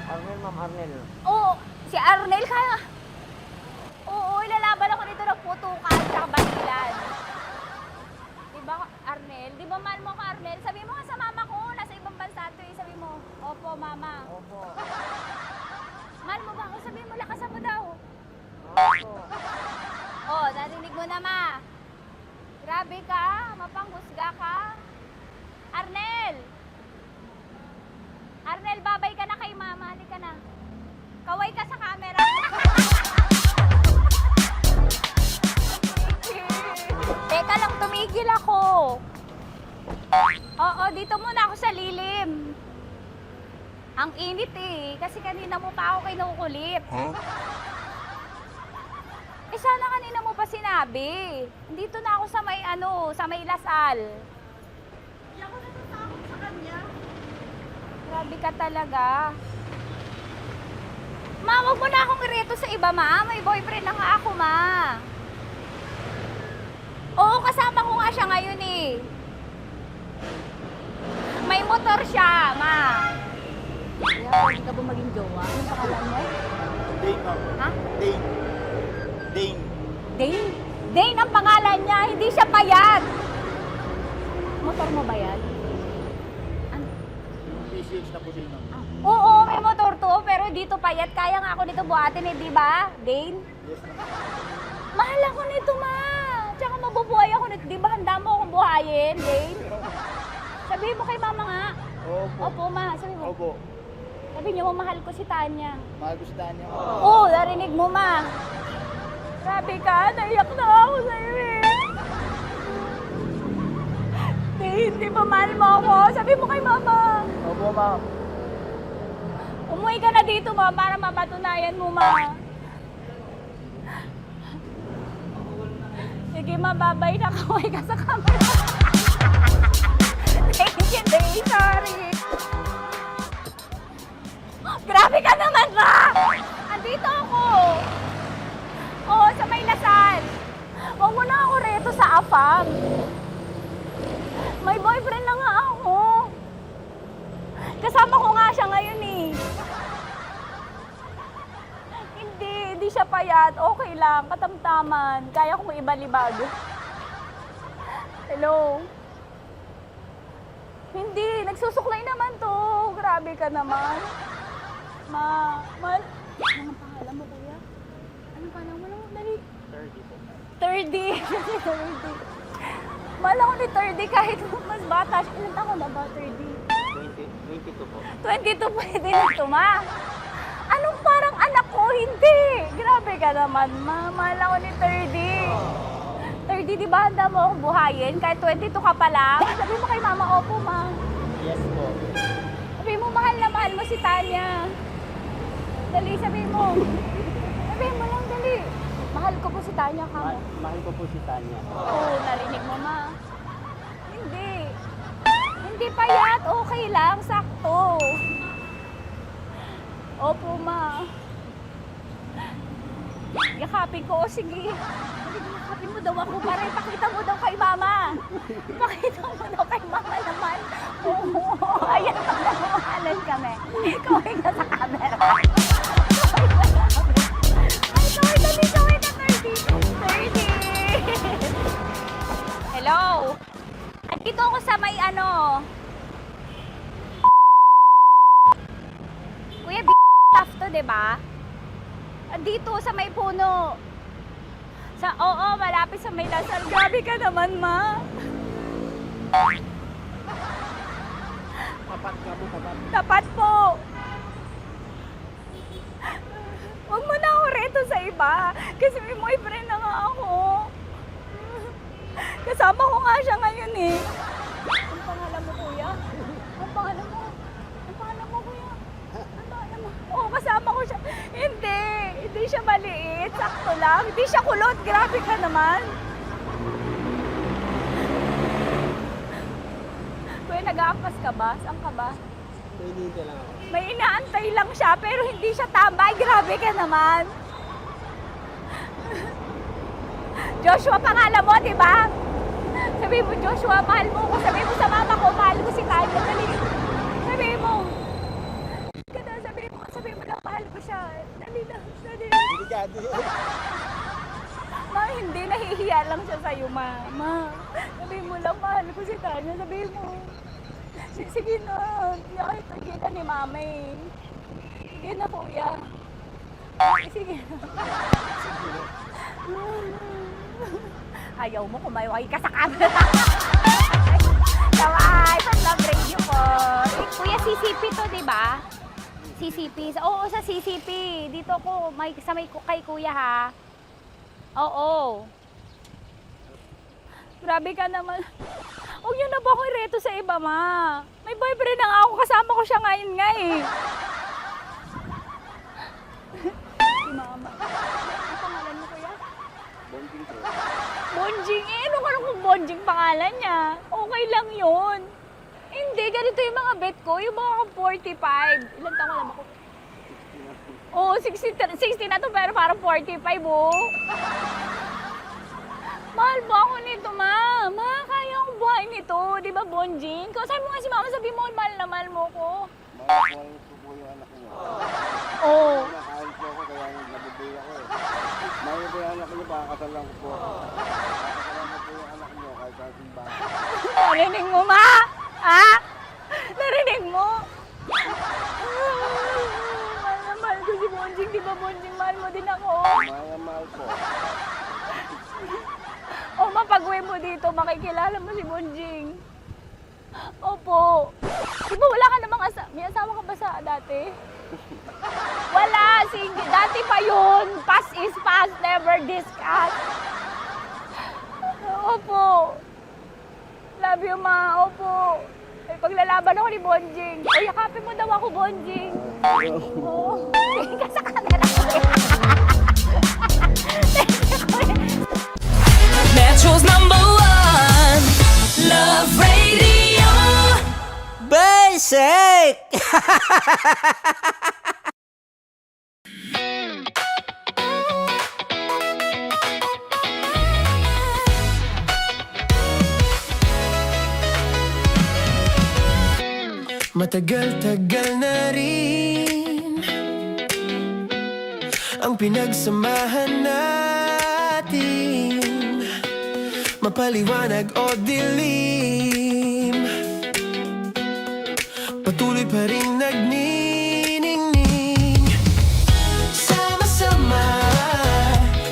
Arnel, ma'am, Arnel. Oo, si Arnel kaya. Oo, ilalaban ako nito ng putukan sa basilan. Di ba, Arnel? Di ba mahal mo ko, Arnel? Sabi mo nga sa mama ko, nasa ibang bansa to eh. Sabi mo, opo, mama. Opo. Mahal mo ba ako? Sabi mo, lakasan mo daw. Opo. Oh, narinig mo na, ma. Grabe ka, mapanghusga ka. Arnel! Arnel, babay ka na kay mama. Halika na. Kaway ka sa camera. Teka lang, tumigil ako. Oo, dito muna ako sa lilim. Ang init eh, kasi kanina mo pa ako kinukulit. Huh? Eh sana kanina mo pa sinabi. Dito na ako sa may sa may Lasal. Hindi ako natatakot sa kanya. Grabe ka talaga. Ma, wag mo na akong ireto sa iba, ma. May boyfriend na nga ako, ma. Oo, kasama ko nga siya ngayon eh. May motor siya, ma. Kaya pwede ka ba maging jowa? Anong pangalan mo? Dane, ma'am. Ha? Dane. Dane. Dane? Dane ang pangalan niya, hindi siya payat. Motor mo ba yan? Ano? PCH na po din, ma'am. Oo, may motor to, pero dito payat. Kaya nga ako nito buhatin eh, di ba? Dane? Yes, ma'am. Mahal ako nito, ma. Tsaka mabubuhay ako nito. Di ba handa mo akong buhayin, Dane? Sabihin mo kay mama nga. Opo. Opo, ma. Sabi mo. Opo. Sabi niyo, mahal ko si Tanya. Mahal ko si Tanya. Oo, narinig mo, ma. Grabe ka, naiyak na ako sa'yo eh. Hindi ba mahal mo ako? Sabi mo kay mama. Opo, ma'am. Umuwi ka na dito, ma, para mapatunayan mo, ma. Sige, ma, babay na. Kaway ka sa camera. Thank you, Day. Sorry. Grabe ka naman, ma! Andito ako. Oo, sa may Lasal. Huwag mo na ako reto sa afam. May boyfriend na nga ako. Kasama ko nga siya ngayon eh. Hindi siya payat. Okay lang, katamtaman. Kaya kong ibalibag. Hello? Hindi, nagsusuklay naman to. Grabe ka naman. Anong pangalan mo, kuya? Anong pangalan mo lang? Dali. 30 po. 30. 30. Mahal ako ni 30 kahit mas bata siya. Ilan taon na ba, 30? 22 po. 22 pwede na ito, ma. Anong parang anak ko? Hindi. Grabe ka naman, ma. Mahal ako ni 30. 30, di ba handa mo akong buhayin? Kahit 22 ka pa lang? Sabi mo kay mama, opo, ma. Yes po. Sabi mo, mahal na mahal mo si Tanya. Dali, sabi mo. Sabi mo lang, dali. Mahal ko po si Tanya, ka mo. Mahal ko po si Tanya. Oo, narinig mo, ma. Hindi. Hindi payat. Okay lang. Sakto. Opo, ma. Yakapin ko. O, sige. Sige, yakapin yakapin mo daw ako para ipakita mo daw kay mama. Ipakita mo daw kay mama naman. Oo, ayan, nagmamahalan kami. Kaway ka sa camera. Ay, kaway ka, 30. Hello? Andito ako sa may Kuya, tough to, diba? Dito sa may puno. Oo, malapit sa may Lasal. Grabe ka naman, ma. Tapat ka mo, tapat. Tapat po. Huwag mo na ako reto sa iba. Kasi may boyfriend na nga ako. Kasama ko nga siya ngayon eh. Ang pangalan mo, kuya? Ang pangalan mo? Ang pangalan mo, kuya? Ang pangalan mo? Oo, kasama ko siya. Hindi siya maliit. Sakto lang. Hindi siya kulot. Grabe ka naman. Kuya, nag-aampas ka ba? Saan ka ba? Pinita lang ako. May inaantay lang siya, pero hindi siya tambay. Grabe ka naman. Joshua, pangalan mo, di ba? Sabi mo, Joshua, mahal mo ko. Sabi mo sa mama ko, mahal ko si Tanya. Dali. Sabi mo. Sabi mo lang, mahal ko siya. Dali lang. Ma, hindi. Nahihiya lang siya sa'yo, ma. Sabi mo lang, mahal ko si Tanya. Sabi mo. Sige na. Kahit nakita ni mama eh. Sige na, kuya. Sige na. Ayaw mo, kumayaway ka sa camera. Kaway, from Love Radio po. Kuya, CCP to, di ba? CCP. Oo, sa CCP. Dito ko, sa may kay kuya ha. Oo. Grabe ka naman. Huwag niyo na ba akong ireto sa iba, ma? May boyfriend na nga ako. Kasama ko siya ngayon nga eh. Si mama. Ang pangalan mo, kuya? Bonjing ko. Bonjing? Ano kung Bonjing pangalan niya? Okay lang yun. Hindi, ganito yung mga bet ko. Yung mga 45. Ilan taon lang ako? Oo, 60 na to, pero parang 45, oh. Mahal ba ako nito, ma? Ma, kaya akong buhay nito. Di ba, Bonjing? Sabi mo nga si mama, sabi mo, mahal na mahal mo ko. Mahal ko po yung anak niyo. Oo. Nakain po ako, kaya nabubuhay ako eh. Mahal po yung anak niyo, pakakasal lang ko po. Pakakasal lang po yung anak niyo, kahit sa simbahan. Narinig mo, ma? Ha? Narinig mo? Mahal na mahal ko si Bonjing. Di ba, Bonjing, mahal mo din ako? Mahal po. O, mapag-uwi mo dito, makikilala mo si Bonjing. Opo. Di ba wala ka namang may asawa ka ba sa dati? Wala, single. Dati pa yun. Past is past, never discuss. Opo. Love you, ma. Opo. Ay, paglalaban ako ni Bonjing. O, yakapin mo daw ako, Bonjing. Oo. Tingin ka sa camera. Metro's #1 Love Radio. Basic! Matagal-tagal na rin ang pinagsamahan natin, mapaliwanag o dilim, patuloy pa rin nagniningning. Sama-sama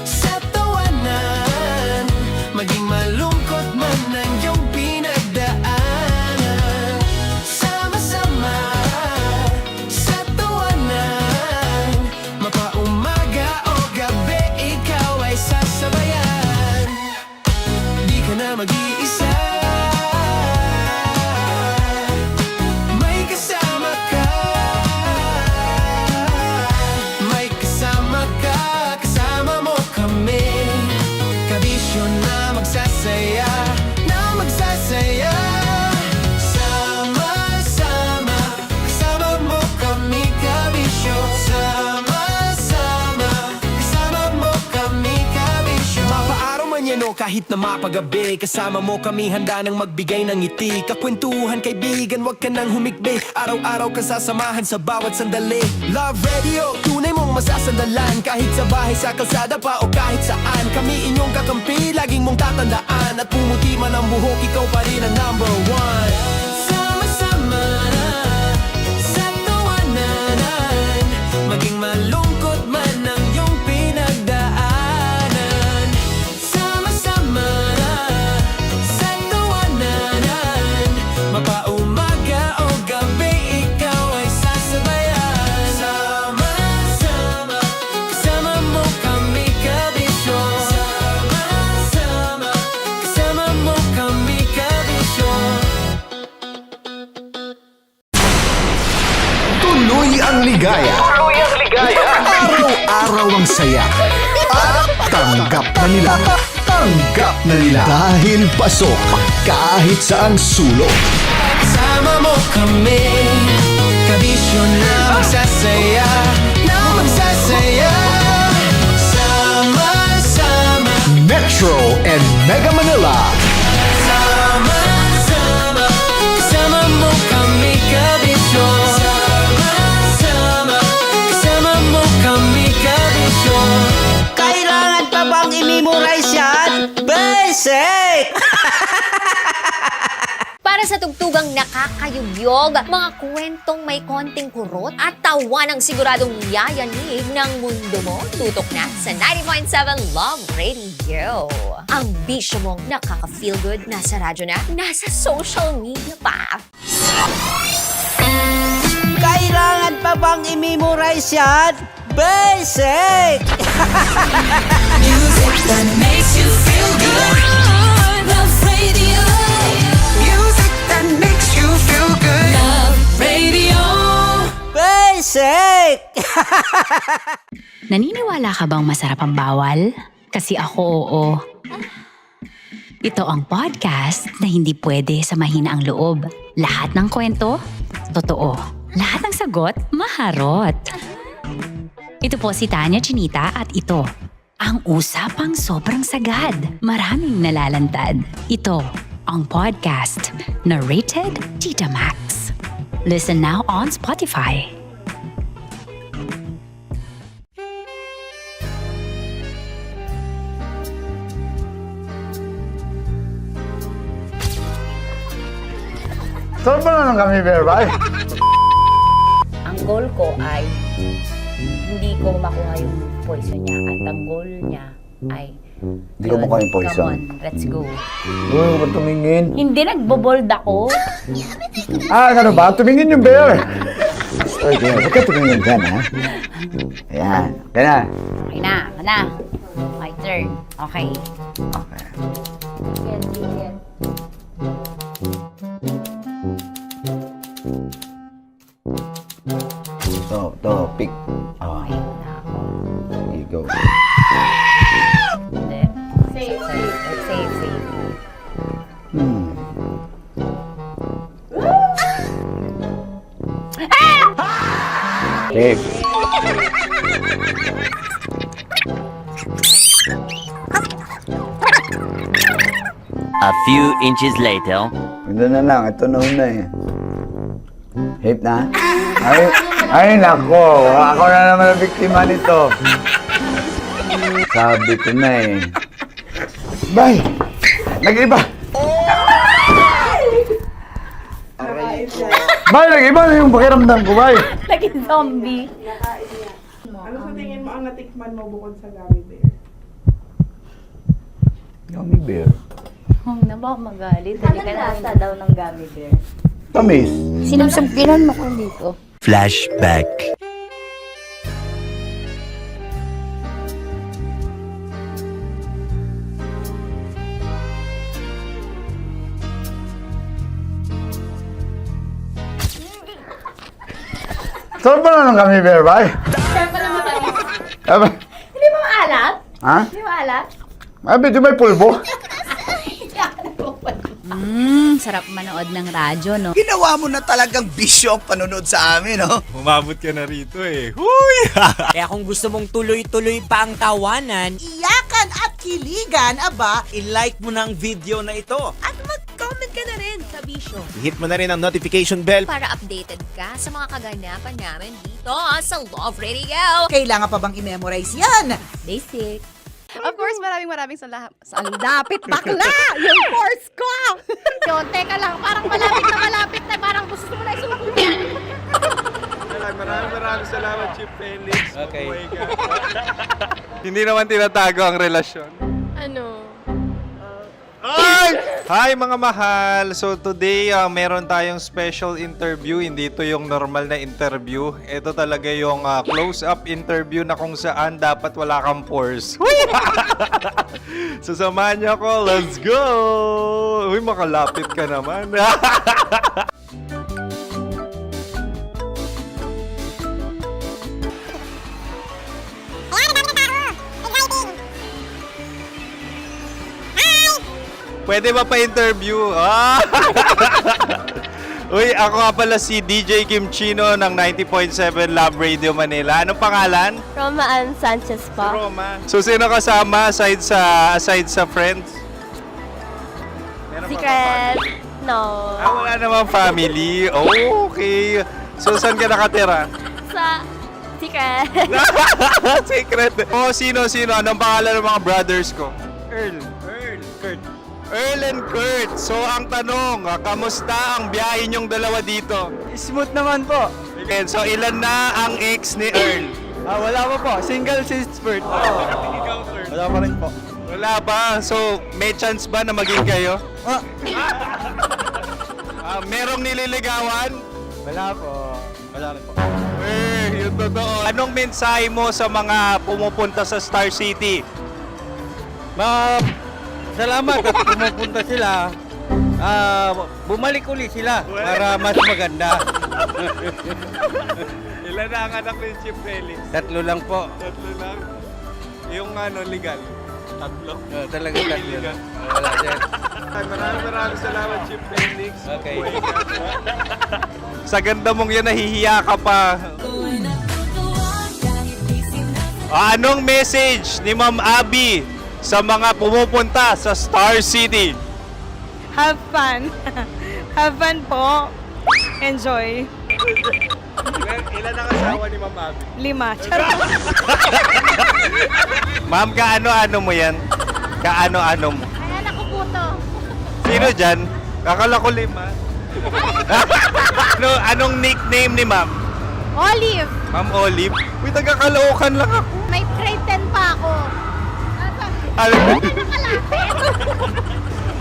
sa tawanan, maging malungkot man ang iyong pinagdaanan. Sama-sama sa tawanan, mapaumaga o gabi, ikaw ay sasabayan. Di ka na mag-iisa, may kasama ka. kahit na mapagabi. Kasama mo kami handa nang magbigay ng ngiti. Kakwentuhan kaibigan, wag ka nang humikbi. Araw-araw ka sasamahan sa bawat sandali. Love Radio, tunay mong masasandalan. Kahit sa bahay, sa kalsada pa o kahit saan. Kami inyong kakampi, laging mong tatandaan. At pumuti man ang buhok, ikaw pa rin ang number one. Sama-sama na sa tawanan, maging malungkot man ang iyong pinagdaanan. Sama-sama na sa tawanan, mapaumaga o gabi, ikaw ay sasabayan. Sama-sama, kasama mo kami kabisyo. Sama-sama, kasama mo kami kabisyo. Tuloy ang ligaya. Araw-araw ang saya. At tanggap na nila. Dahil pasok kahit saang sulok. Sama mo kami, kabisyo na magsasaya, Sama-sama, Metro and Mega Manila. sama-sama, kasama mo kami kabisyo. Sama-sama, kasama mo kami kabisyo. Kailangan pa bang i-memorize yan? Basic! Para sa tugtugang nakakayugyog, mga kwentong may konting kurot at tawa ng siguradong yayanig ng mundo mo, tutok na sa 90.7 Love Radio. Ang bisyo mong nakaka-feel good, nasa radyo na, nasa social media pa. Kailangan pa bang i-memorize yan? Basic! Music that makes you feel good. Love Radio. Music that makes you feel good. Love Radio. Basic! Naniniwala ka bang masarap ang bawal? Kasi ako oo. Ito ang podcast na hindi pwede sa mahina ang loob. Lahat ng kwento, totoo. Lahat ng sagot, maharot. Ito po si Tanya Chinita at ito, ang usapang sobrang sagad. Maraming nalalantad. Ito, ang podcast na Rated Tita Max. Listen now on Spotify. Saan ba na kami, Berbay? Ang goal ko ay hindi ko makuha yung poison niya at ang goal niya ay Hindi ko makuha yung poison. Come on, let's go. Huwag ka tumingin. Hindi, nagbobold ako. Ano ba? Tumingin yung bear. Okay, huwag ka tumingin dyan, ha? Ayan. Kaya na. Okay na, my turn. Okay. Okay. Yan, yan. To, pick. Oh. Okay na ako. Here you go. Hindi. Safe. Safe. A few inches later. Ito na lang. Ito na una eh. Safe na? Ay, nako. Ako na naman ang biktima nito. Sabi ko na eh. Bay! Nag-iba! Bay, nag-iba na yung pakiramdam ko, Bay! Naging zombie. Ano sa tingin mo ang natikman mo bukod sa gummy bear? Gummy bear? Huwag na ba ako magalit? Hindi ka lasa daw ng gummy bear. Tamis. Sinusumpiran mo ko dito. Flashback. Saan ba na ng gummy bear, Bay? Saan pa naman tayo? Hindi ba maalat? Ha? Hindi maalat? Ay, medyo may pulbo. sarap manood ng radyo, no? Ginawa mo na talagang bisyo ang panonood sa amin, no? Umabot ka na rito eh. Huy! Kaya kung gusto mong tuloy-tuloy pa ang tawanan, Iyakan at kiligan, aba, i-like mo na ang video na ito. At mag-comment ka na rin sa Bisyo. Hit mo na rin ang notification bell. Para updated ka sa mga kaganapan namin dito sa Love Radio. kailangan pa bang i-memorize yan? Basic. Of course, maraming salamat. Lapit bakla! Yung course ko! Yun, teka lang, parang malapit na, parang gusto mo na isubukan. Maraming salamat, Chief Felix. Okay. Oh my God. Hindi naman tinatago ang relasyon. Ano? Hi mga mahal! So today, meron tayong special interview. Hindi ito yung normal na interview. Ito talaga yung close-up interview na kung saan dapat wala kang pores. So samahan niyo ako. Let's go! Uy, makalapit ka naman. Pwede ba pa-interview? Uy, ako nga pala si DJ Kim Chino ng 90.7 Love Radio Manila. Anong pangalan? Roma Ann Sanchez po. Roma. So, sino kasama aside sa friends? Meron ba Secret. No. wala namang family. Oh, okay. So, saan ka nakatira? Sa Secret. Secret. Oh, sino? Anong pangalan ng mga brothers ko? Earl, Kurt. Earl and Kurt. So, ang tanong, kamusta ang biyahe niyong dalawa dito? Smooth naman po. Okay, so, ilan na ang ex ni Earl? Wala pa po. Single since birth. Wala pa rin po. Wala pa. So, may chance ba na maging kayo? Merong nililigawan? Wala po. Wala rin po. Yung totoo. Anong mensahe mo sa mga pumupunta sa Star City? Salamat at pumupunta sila. Bumalik uli sila para mas maganda. Ilan na ang anak ni Chief Felix? 3 lang po. 3 lang? Yung legal? 3? Talaga 3 lang. Wala sir. Maraming salamat, Chief Felix. Okay. Sa ganda mong yan, nahihiya ka pa. Anong message ni Ma'am Abby sa mga pumupunta sa Star City? Have fun. Have fun po. Enjoy. Ilan ang asawa ni Ma'am Abby? 5. Charot. Ma'am, kaano-ano mo yan? Kaano-ano mo? Ay, anak ko po to. Sino dyan? Kakala ko 5. Anong nickname ni Ma'am? Olive. Ma'am Olive? Uy, taga-Caloocan lang ako. May grade 10 pa ako.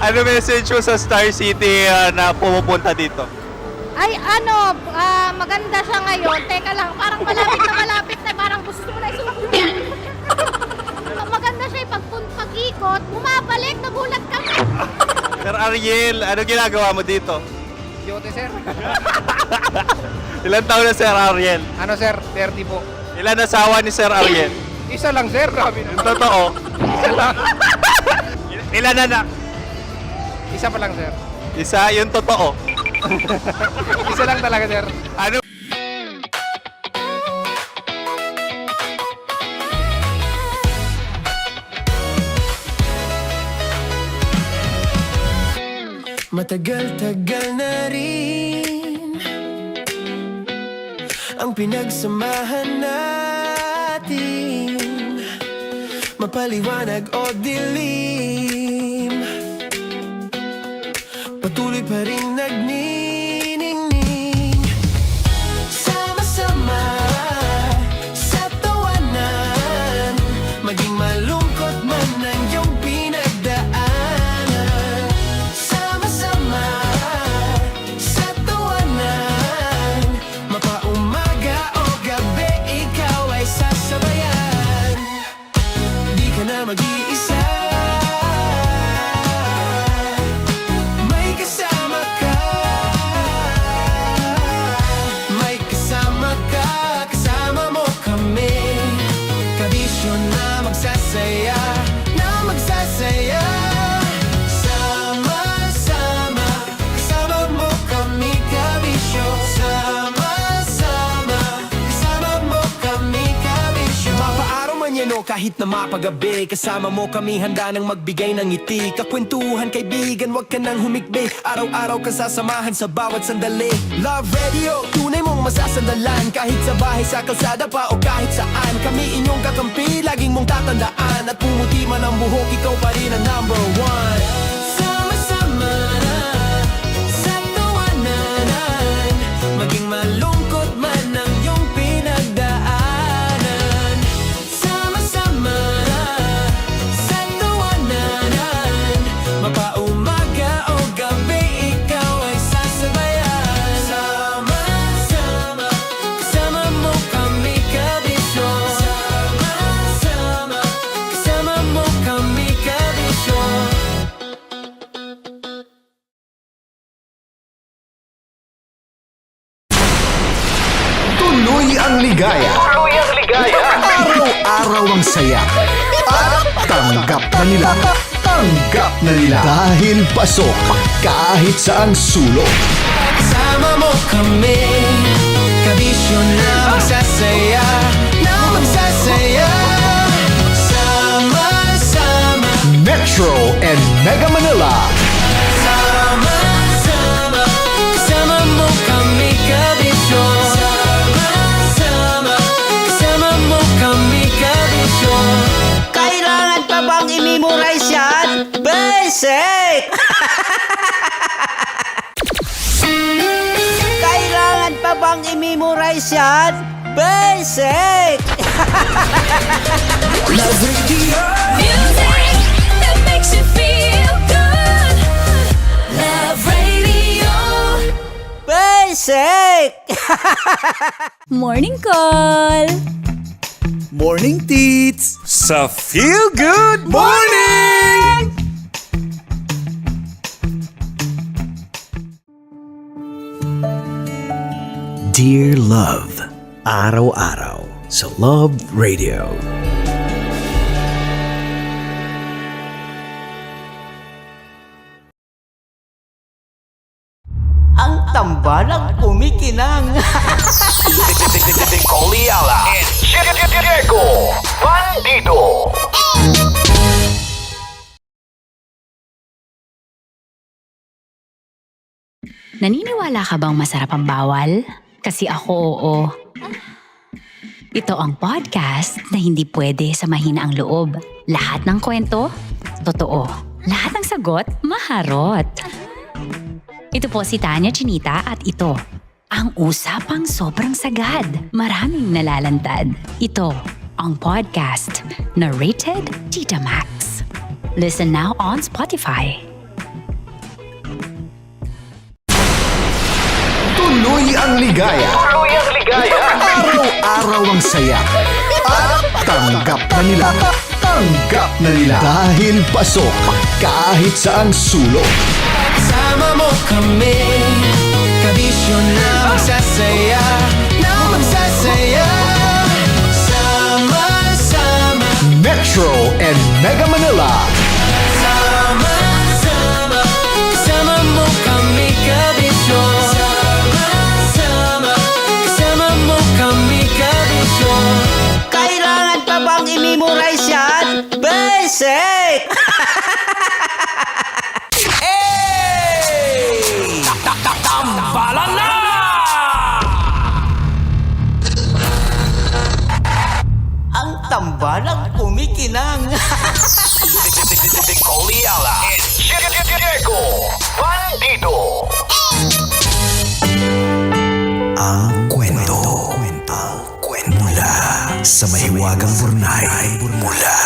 Ano message mo sa Star City na pumupunta dito? Ay, maganda siya ngayon. Teka lang, parang malapit na, parang gusto mo na isubukan. Maganda siya pag-ikot, bumabalik, nagulat kami. Sir Ariel, ano ginagawa mo dito? Yote sir. Ilan taon na Sir Ariel? Ano sir? 30 po. Ilan asawa ni Sir Ariel? Isa lang sir. Grabe Yung totoo. Isa lang. Ilan anak? Isa pa lang sir. Isa, yung totoo. Isa lang talaga sir. Ano? Matagal-tagal na rin ang pinagsamahan natin, mapaliwanag o dilim, patuloy pa rin nagniningning. Sama-sama sa tawanan, maging malungkot man ang iyong pinagdaanan. Sama-sama sa tawanan, mapaumaga o gabi, ikaw ay sasabayan. Di ka na mag-iisa, may kasama ka. kahit na mapagabi. Kasama mo kami handa nang magbigay ng ngiti. Kakwentuhan kaibigan, wag ka nang humikbi. Araw-araw ka sasamahan sa bawat sandali. Love Radio, tunay mong masasandalan. Kahit sa bahay, sa kalsada pa o kahit saan. Kami inyong kakampi, laging mong tatandaan. At pumuti man ang buhok, ikaw pa rin ang number one. Sama-sama na sa tawanan, maging malungkot man ang iyong pinagdaanan. Sama-sama na sa tawanan, mapaumaga o gabi, ikaw ay sasabayan. Sama-sama, kasama mo kami kabisyo. Sama-sama, kasama mo kami kabisyo. Tuloy ang ligaya. Tuloy ang ligaya. Araw-araw ang saya. At tanggap na nila. Tanggap na nila. Dahil pasok kahit saang sulok. Sama mo kami, kabisyo na magsasaya, na magsasaya. Sama-sama, Metro and Mega Manila. sama-sama, kasama mo kami kabisyo. Sama-sama, kasama mo kami kabisyo. Kailangan pa bang i-memorize yan? Basic! Kailangan pa bang i-memorize yan? Basic! Love Radio. Music that makes you feel good. Love Radio. Basic! Morning call! Morning, Tits! Sa Feel Good Morning! Dear Love, araw-araw sa Love Radio. Ang tambalang kumikinang. Nicole Ayala and Diego Bandido. Naniniwala ka bang masarap ang bawal? Kasi ako oo. Ito ang podcast na hindi pwede samahin ang loob. Lahat ng kwento, totoo. Lahat ng sagot, maharot. Ito po si Tanya Chinita at ito, ang usapang sobrang sagad. Maraming nalalantad. Ito, ang podcast na rated Tita Max. Listen now on Spotify. Tuloy ang ligaya. Tuloy ang ligaya. Araw-araw ang saya. At tanggap na nila. Tanggap na nila. Dahil pasok kahit saang sulok. Sama mo kami, kabisyo na magsasaya, na magsasaya. Sama-sama, Metro and Mega Manila. sama-sama, kasama mo kami kabisyo. Sama-sama, kasama mo kami kabisyo. Kailangan pa bang i-memorize yan? Basic! Tambalan na! Ang tambalang kumikinang. Nicole Ayala and Diego Bandido. Ang kwento. Mula sa mahiwagang burnay. Mula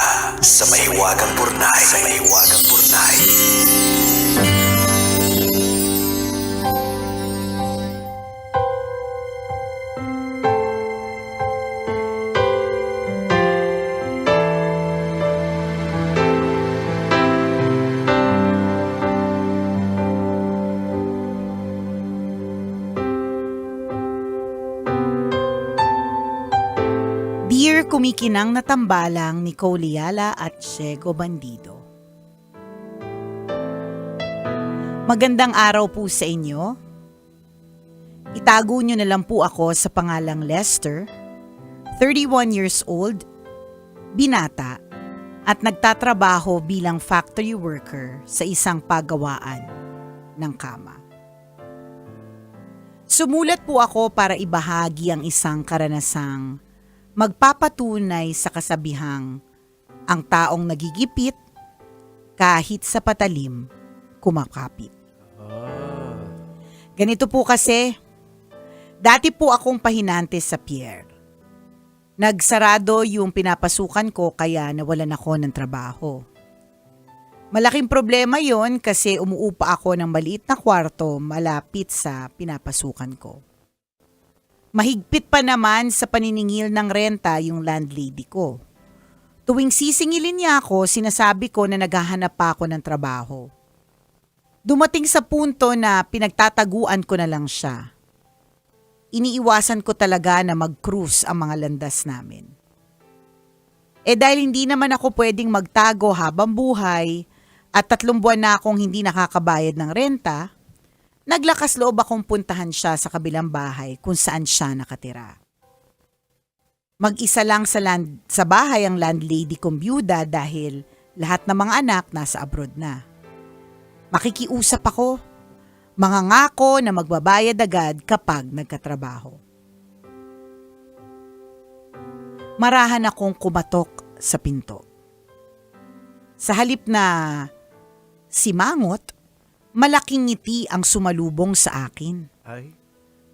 sa mahiwagang burnay. Sa mahiwagang burnay. Dear kumikinang na tambalang Nicole Ayala at Diego Bandido. Magandang araw po sa inyo. Itago nyo na lang po ako sa pangalang Lester, 31 years old, binata, at nagtatrabaho bilang factory worker sa isang pagawaan ng kama. Sumulat po ako para ibahagi ang isang karanasang magpapatunay sa kasabihang ang taong nagigipit kahit sa patalim kumakapit. Ganito po kasi, dati po akong pahinante sa pier. Nagsarado yung pinapasukan ko kaya nawalan ako ng trabaho. Malaking problema yon kasi umuupa ako ng maliit na kwarto malapit sa pinapasukan ko. Mahigpit pa naman sa paniningil ng renta yung landlady ko. Tuwing sisingilin niya ako, sinasabi ko na naghahanap pa ako ng trabaho. Dumating sa punto na pinagtataguan ko na lang siya. Iniiwasan ko talaga na mag-cruise ang mga landas namin. Dahil hindi naman ako pwedeng magtago habang buhay at 3 buwan na akong hindi nakakabayad ng renta, naglakas loob akong puntahan siya sa kabilang bahay kung saan siya nakatira. Mag-isa lang sa bahay ang landlady kong byuda dahil lahat ng mga anak nasa abroad na. Makikiusap ako. Mangangako na magbabayad agad kapag nagkatrabaho. Marahan akong kumatok sa pinto. Sa halip na simangot, malaking ngiti ang sumalubong sa akin. Ay.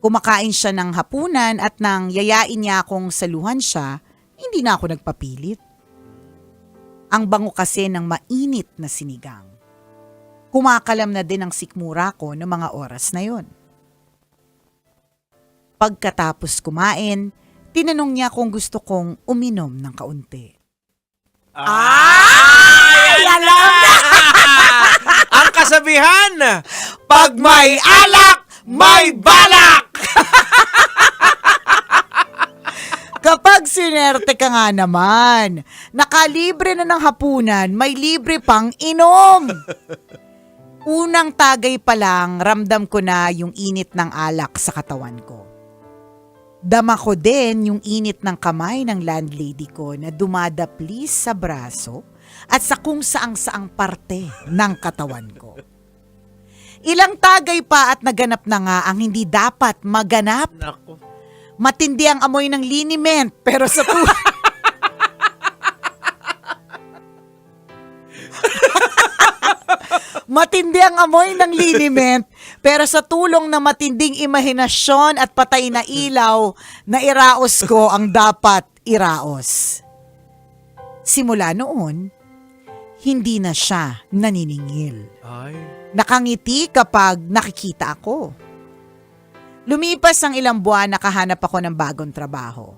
Kumakain siya ng hapunan at nang yayain niya akong saluhan siya, hindi na ako nagpapilit. Ang bango kasi ng mainit na sinigang. Kumakalam na din ang sikmura ko ng mga oras na yon. Pagkatapos kumain, tinanong niya kung gusto kong uminom ng kaunti. Ay! Alam na! Ang kasabihan, pag may alak, may balak! Kapag sinerte ka nga naman, nakalibre na ng hapunan, may libre pang inom. Unang tagay pa lang, ramdam ko na yung init ng alak sa katawan ko. Dama ko din yung init ng kamay ng landlady ko na dumadaplis sa braso at sa kung saang-saang parte ng katawan ko. Ilang tagay pa at naganap na nga ang hindi dapat maganap. Nako. Matindi ang amoy ng liniment pero sa Matindi ang amoy ng liniment, pero sa tulong ng matinding imahinasyon at patay na ilaw, nairaos ko ang dapat iraos. Simula noon, hindi na siya naniningil. Ay. Nakangiti kapag nakikita ako. Lumipas ang ilang buwan, nakahanap ako ng bagong trabaho.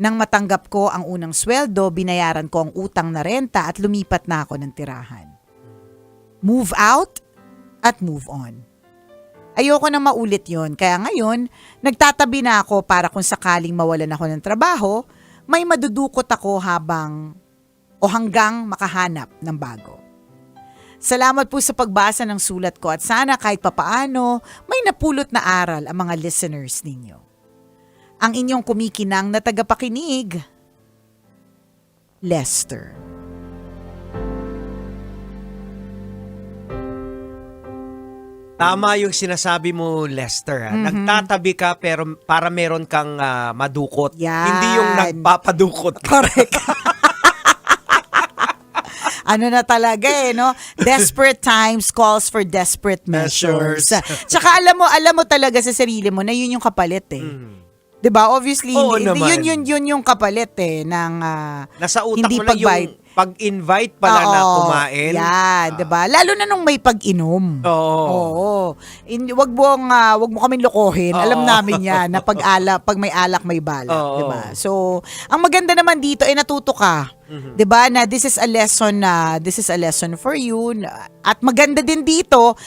Nang matanggap ko ang unang sweldo, binayaran ko ang utang na renta at lumipat na ako ng tirahan. Move out at move on. Ayoko na maulit yon, kaya ngayon, nagtatabi na ako para kung sakaling mawalan ako ng trabaho, may madudukot ako hanggang makahanap ng bago. Salamat po sa pagbasa ng sulat ko at sana kahit papaano may napulot na aral ang mga listeners ninyo. Ang inyong kumikinang na tagapakinig, Lester. Tama yung sinasabi mo, Lester. Nagtatabi ka pero para meron kang madukot. Yan. Hindi yung nagpapadukot. Correct. Ano na talaga no? Desperate times calls for desperate measures. Tsaka alam mo talaga sa sarili mo na yun yung kapalit eh. 'Di ba? Obviously, Oo yun yung kapalit eh ng nasa utak hindi mo na yung pag-invite pala na kumain. Yan, 'di ba? Lalo na nung may pag-inom. Oo. Wag mo kaming lokohin. Alam namin 'yan na pag may alak may balak, 'di ba? So, ang maganda naman dito ay natuto ka. 'Di ba? Na this is a lesson for you at maganda din dito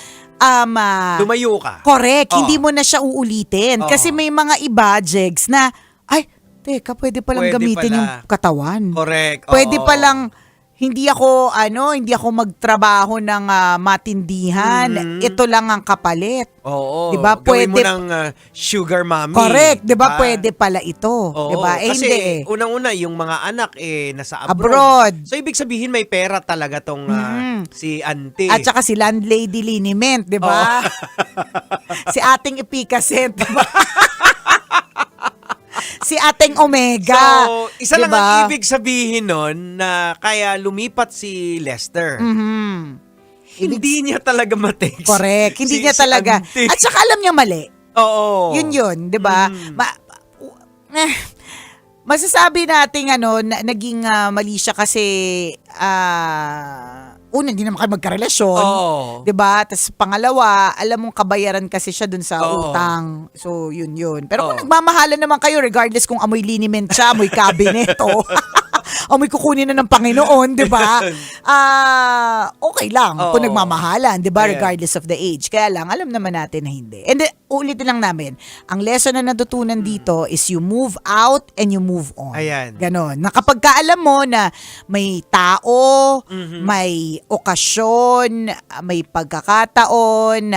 tumayo ka. Correct. Hindi mo na siya uulitin. Kasi may mga iba, Jegs, na, ay, teka, pwede palang gamitin yung katawan. Correct. Pwede palang hindi ako magtrabaho ng matindihan. Ito lang ang kapalit. Oo. Diba? Gawin mo Pwede- ng sugar mommy. Correct, 'di ba? Ah, Pwede pala ito, oo. 'di ba? Kasi Hindi unang-una yung mga anak nasa abroad. Abroad. So ibig sabihin may pera talaga tong si auntie. At saka si Landlady Liniment, 'di ba? Si Ating Epicacent, 'di ba? Si Ating Omega. So, isa lang diba? ang ibig sabihin nun na kaya lumipat si Lester. Hindi niya talaga matext. Correct. Hindi si- niya si talaga. auntie. At saka alam niya mali. Oo. Yun, 'di ba? Masasabi nating naging mali siya kasi una, hindi naman kayo magkarelasyon. Oo. 'Di ba? Tapos pangalawa, alam mong kabayaran kasi siya dun sa Oo. utang. So, yun. Pero kung nagmamahalan naman kayo, regardless kung amoy liniment siya, amoy cabinet, amoy kukunin na ng Panginoon, 'di ba? Okay lang kung Oo. nagmamahalan, 'di ba? Ayan. Regardless of the age. Kaya lang, alam naman natin na hindi. And then, ulitin lang namin, ang lesson na natutunan dito is you move out and you move on. Ayan. Ganon. Na kapag kaalam mo na may tao, may okasyon, may pagkakataon,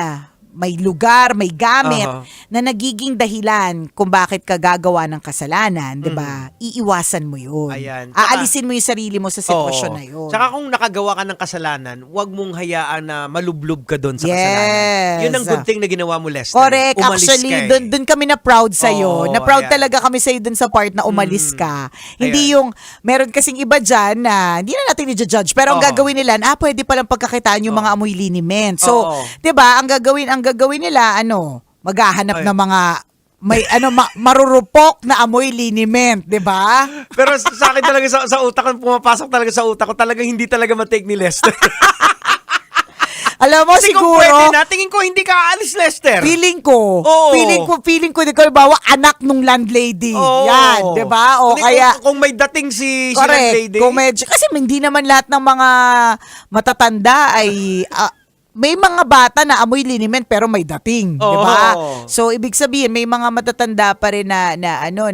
may lugar, may gamit Aha. na nagiging dahilan kung bakit ka gagawa ng kasalanan, 'di ba? Iiwasan mo 'yun. Ayan. Aalisin mo 'yung sarili mo sa sitwasyon Oo. na 'yun. Tsaka kung nakagawa ka ng kasalanan, huwag mong hayaan na malublob ka doon sa Yes. kasalanan. Yun ang good thing na ginawa mo, Lester. Correct. Umalis Actually, ka eh. doon kami na proud sa Oo, na proud ayan. talaga kami sa doon sa part na umalis ka. Hindi yung meron kasing iba diyan na hindi na natin i-judge, pero ang Oo. gagawin nila, pwede palang pagkakitaan yung mga amoy liniment. So, Oo. 'di ba, ang gagawin nila maghahanap ng mga may marurupok na amoy liniment, 'di ba? Pero sa akin talaga sa utak ko, pumapasok talaga sa utak ko, talagang hindi talaga matake ni Lester. Alam mo, Kasi kung siguro, pwede na, tingin ko hindi ka aalis, Lester. feeling ko, Oo. feeling ko, di ko bawa anak nung landlady. Oo. Yan, di ba? O Hindi, kaya, kung may dating si correct. landlady. Kung medyo, kasi hindi naman lahat ng mga matatanda ay may mga bata na amoy liniment pero may dating, di ba? Oo. So ibig sabihin may mga matatanda pa rin na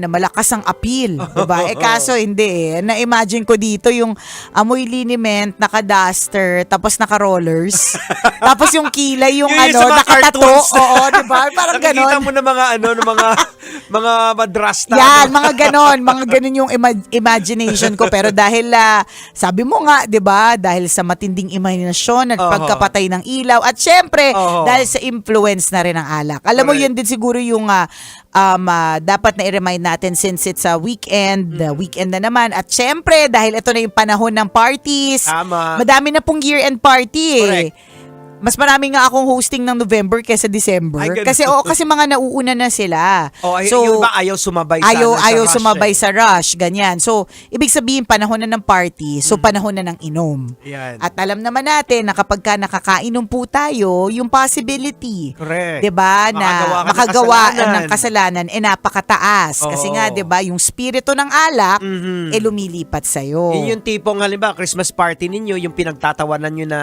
malakas ang appeal, di ba? Kaso hindi eh. Na-imagine ko dito yung amoy liniment, naka-duster, tapos naka-rollers. Tapos yung kilay yung Yung sa mga nakatato, cartoons. oo, di ba? Parang Nakikita ganon. mo na mga madrasta. Yan, mga ganon yung imagination ko. Pero dahil, sabi mo nga, di ba, dahil sa matinding imahinasyon at Oo. pagkapatay ng ilaw, at syempre, Oo. dahil sa influence na rin ng alak. Alam mo, Correct. yun din siguro yung dapat na i-remind natin since it's a weekend, weekend na naman. At syempre, dahil ito na yung panahon ng parties, Tama. madami na pong year-end party eh. Correct. Mas marami nga akong hosting ng November kaysa December. Ay, ganun. Kasi mga nauuna na sila. Yung ba ayaw sumabay sa ayaw rush sumabay eh. sa rush, ganyan. So, ibig sabihin, panahon na ng party, so panahon na ng inom. Yan. At alam naman natin na kapag ka nakakainom po tayo, yung possibility, Correct. 'di ba, na Makagawa ka ng ng kasalanan napakataas. Kasi Oo. nga, 'di ba, yung spirito ng alak lumilipat sa iyo. Yun yung tipong, halimbawa, Christmas party ninyo, yung pinagtatawanan nyo na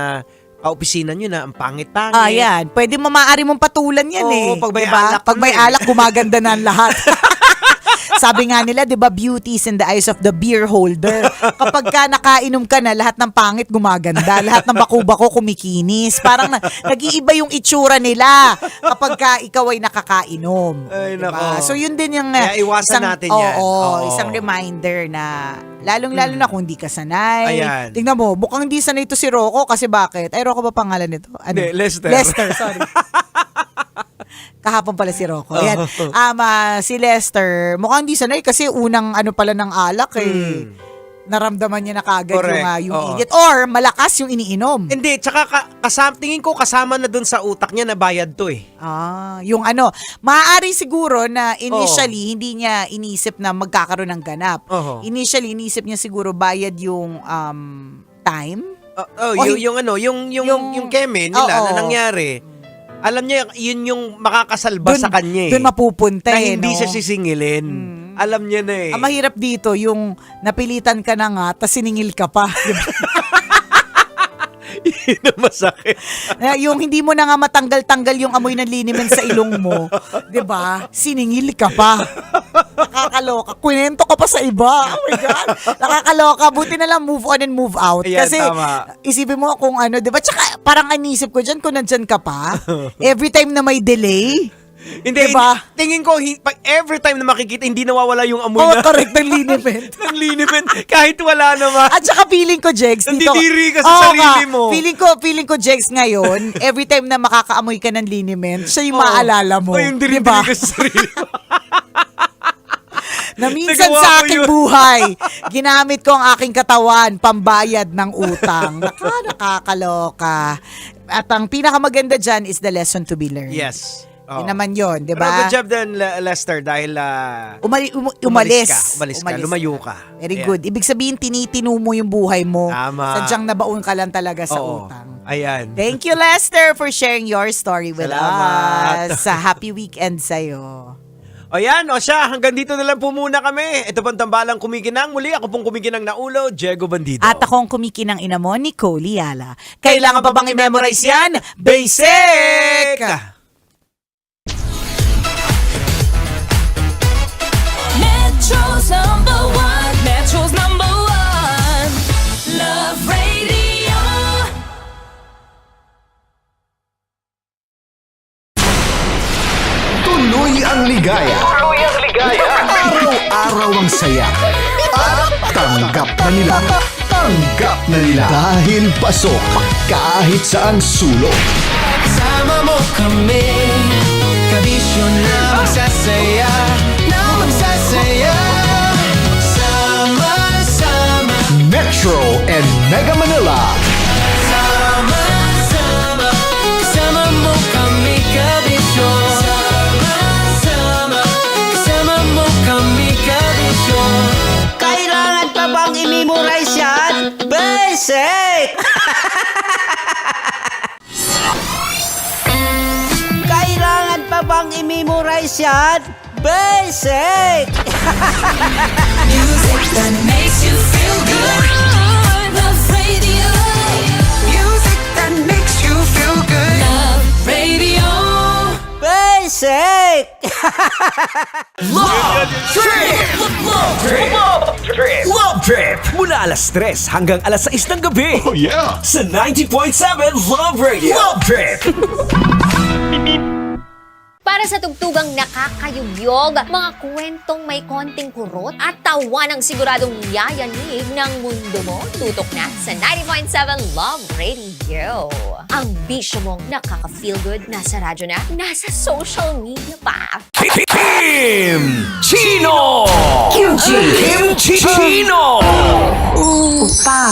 kaopisina nyo na ang pangit-pangit. Yan. Pwede mo maaari mong patulan yan eh. Oo, pag may Diba? alak Pag may na eh. alak, gumaganda na ang lahat. Sabi nga nila, 'di ba, beauty is in the eyes of the beer holder. Kapag ka nakainom ka na, lahat ng pangit gumaganda, lahat ng baku-bako kumikinis. Parang nag-iiba yung itsura nila kapag ka ikaw ay nakakainom. Ay, Diba? nako. So yun din yung Kaya iwasan natin yan. Oo. isang reminder na lalong-lalo na kung hindi ka sanay. Ayan. Tingnan mo, mukhang hindi sanay ito si Rocco kasi bakit? Ay, Rocco ba pangalan nito? Ano? Hindi, Lester. Lester, sorry. Kahapon pala si Rocco. Ayan. Si Lester, mukhang hindi sanay kasi unang pala ng alak eh. Naramdaman niya na kagad Correct. yung Oo. init. Or malakas yung iniinom. Hindi, tsaka tingin ko kasama na dun sa utak niya na bayad to eh. Yung maaari siguro na initially hindi niya inisip na magkakaroon ng ganap. Oo. Initially inisip niya siguro bayad yung time. Yung keme nila Oo. na nangyari. Alam niya, yun yung makakasalba sa kanya eh. Doon mapupunta na eh, hindi no? siya sisingilin. Alam niya na eh. Ang mahirap dito, yung napilitan ka na nga, tas siningil ka pa. Diba? Masakit. Yung hindi mo na nga matanggal-tanggal yung amoy ng liniment sa ilong mo. 'Di ba? Siningil ka pa. Nakakaloka. Kwento ka pa sa iba. Oh my God. Nakakaloka. Buti na lang move on and move out. Ayan, Kasi tama. isipin mo kung ano, 'di ba? Tsaka parang anisip ko dyan kung nandyan ka pa. Every time na may delay. Hindi, diba? tingin ko, every time na makikita, hindi nawawala yung amoy Oh, na. correct, ng liniment. ng liniment, kahit wala naman. At saka feeling ko, Jegs, dito. Nandidiri ka sa sarili mo. Feeling ko, Jegs, ngayon, every time na makakaamoy ka ng liniment, siya yung maalala mo. Oh, yung diri-diri diba? ka sa sarili mo. Na minsan Nagawa sa ko aking yun. buhay, ginamit ko ang aking katawan, pambayad ng utang. Nakakaloka. At ang pinakamaganda dyan is the lesson to be learned. Yes. Yun naman yun, di Pero ba? good job din, Lester, dahil Umalis ka, lumayo ka. Very Ayan. good. Ibig sabihin, tinitinu mo yung buhay mo. Tama. Sadyang nabaon ka lang talaga sa Oo. utang. Ayan. Thank you, Lester, for sharing your story with Salamat. us. Happy weekend sa'yo. O yan, o siya, hanggang dito na lang po muna kami. Ito pang tambalang kumikinang. Muli, ako pong kumikinang na ulo, Diego Bandido. At akong kumikinang ina mo, Nicole Yala. Kailangan pa bang i-memorize yan? Basic! Metro's number one, Love Radio. Tuloy ang ligaya. Tuloy ang ligaya. Araw-araw ang saya. At tanggap na nila. Tanggap na nila. Dahil pasok kahit saang sulok. Sama mo kami, kabisyo na magsasaya, sama-sama. Metro and Mega Manila. Sama-sama, kasama mo kami, kabisyo. Sama-sama, kasama mo kami, kabisyo. Kailangan pa bang i-memorize yan? Basic! Kailangan pa bang i-memorize yan? Basic! Music that makes you feel good. Love Radio. Music that makes you feel good. Love Radio. Basic! Love Trip! Love Trip! Love Trip! Love Trip! Mula alas 3 hanggang alas 6 ng gabi. Oh yeah! Sa 90.7 Love Radio. Love Trip! Para sa tugtugang nakakayugyog, mga kwentong may konting kurot at tawa ng siguradong yayanig ng mundo mo, tutok na sa 90.7 Love Radio. Ang bisyo mong nakaka-feel good, nasa radyo na, nasa social media pa. Kim Chino! Kim Chino! Upa.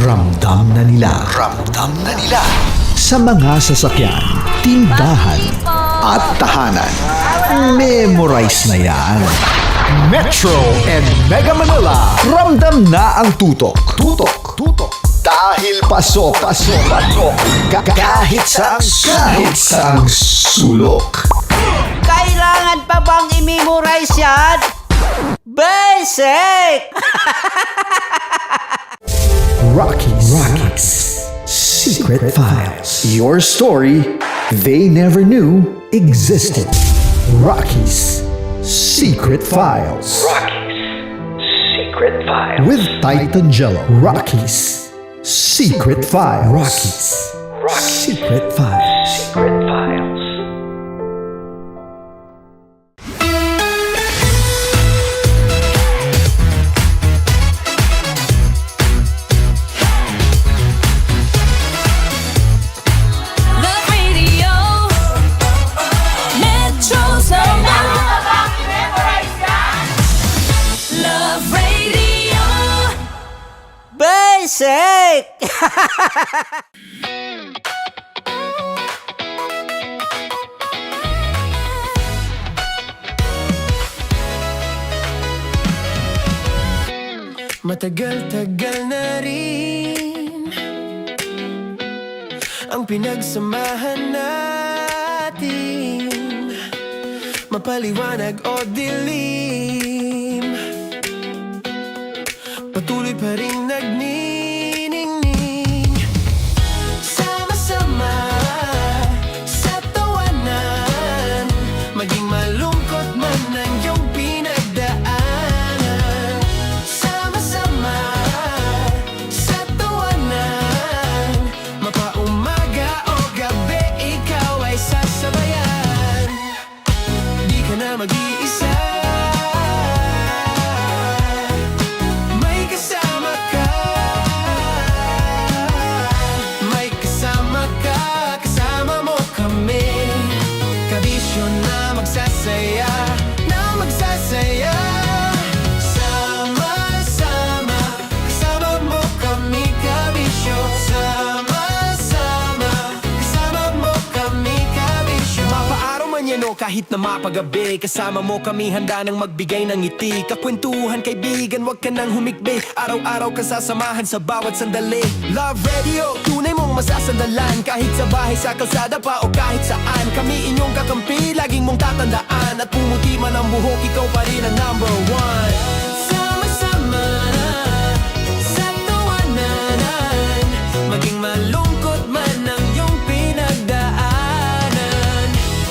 Ramdam na nila. Ramdam na nila. Sa mga sasakyan, tindahan, at tahanan. Memorize na yan. Metro and Mega Manila. Ramdam na ang tutok. Tutok. Tutok. Dahil pasok. Pasok. Pasok. Kahit saang sulok. Kailangan pa bang i-memorize yan? Basic! Rockies. Secret Files. Your story they never knew existed. Rockies. Secret Files. Secret Files. With Titan Jello. Rockies. Secret Files. Rockies. Secret Files. Secret Files. Love Radio. Metro's number Love Radio. Basic! Matagal-tagal na rin ang pinagsamahan natin. mapaliwanag o dilim, patuloy pa rin nagniningning. Sama-sama sa tawanan, maging malungkot man ang iyong pinagdaanan. Sama-sama sa tawanan, mapaumaga o gabi, ikaw ay sasabayan. Di ka na mag-iisa, may kasama ka. May kasama ka, kasama mo kami. Kabisyo na magsasaya, na magsasaya. Sama-sama, kasama mo kami, kabisyo. Sama-sama, kasama mo kami, kabisyo. Mapaaraw man yan o kahit na mapagabi, kasama mo kami, handa nang magbigay ng ngiti. Kakwentuhan, kaibigan, wag ka nang humikbi. Araw-araw ka sasamahan sa bawat sandali. Love Radio, tunay mong masasandalan. Kahit sa bahay, sa kalsada pa o kahit saan, kami inyong kakampi, laging mong tatandaan. At pumuti man ang buhok, ikaw pa rin ang number one. Sama-sama sa tawanan, maging malungkot man ang iyong pinagdaanan.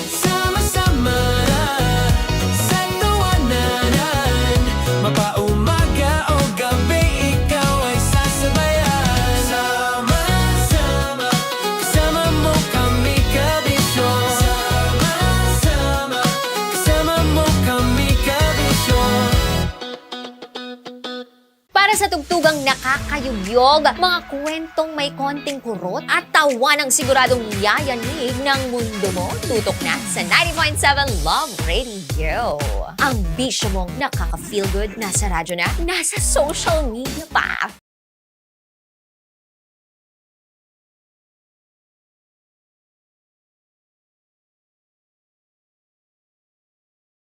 Sama-sama sa tawanan, mapaumaga o gabi, ikaw ay sasabayan. Sama-sama, kasama mo kami, kabisyo. Sama-sama, kasama mo kami, kabisyo. Para sa tugtugang nakakayugyog, mga kwentong may konting kurot at tawa ng siguradong yayanig ng mundo mo, tutok na sa 90.7 Love Radio. Ang bisyo mong nakaka-feel good, nasa radyo na, nasa social media pa.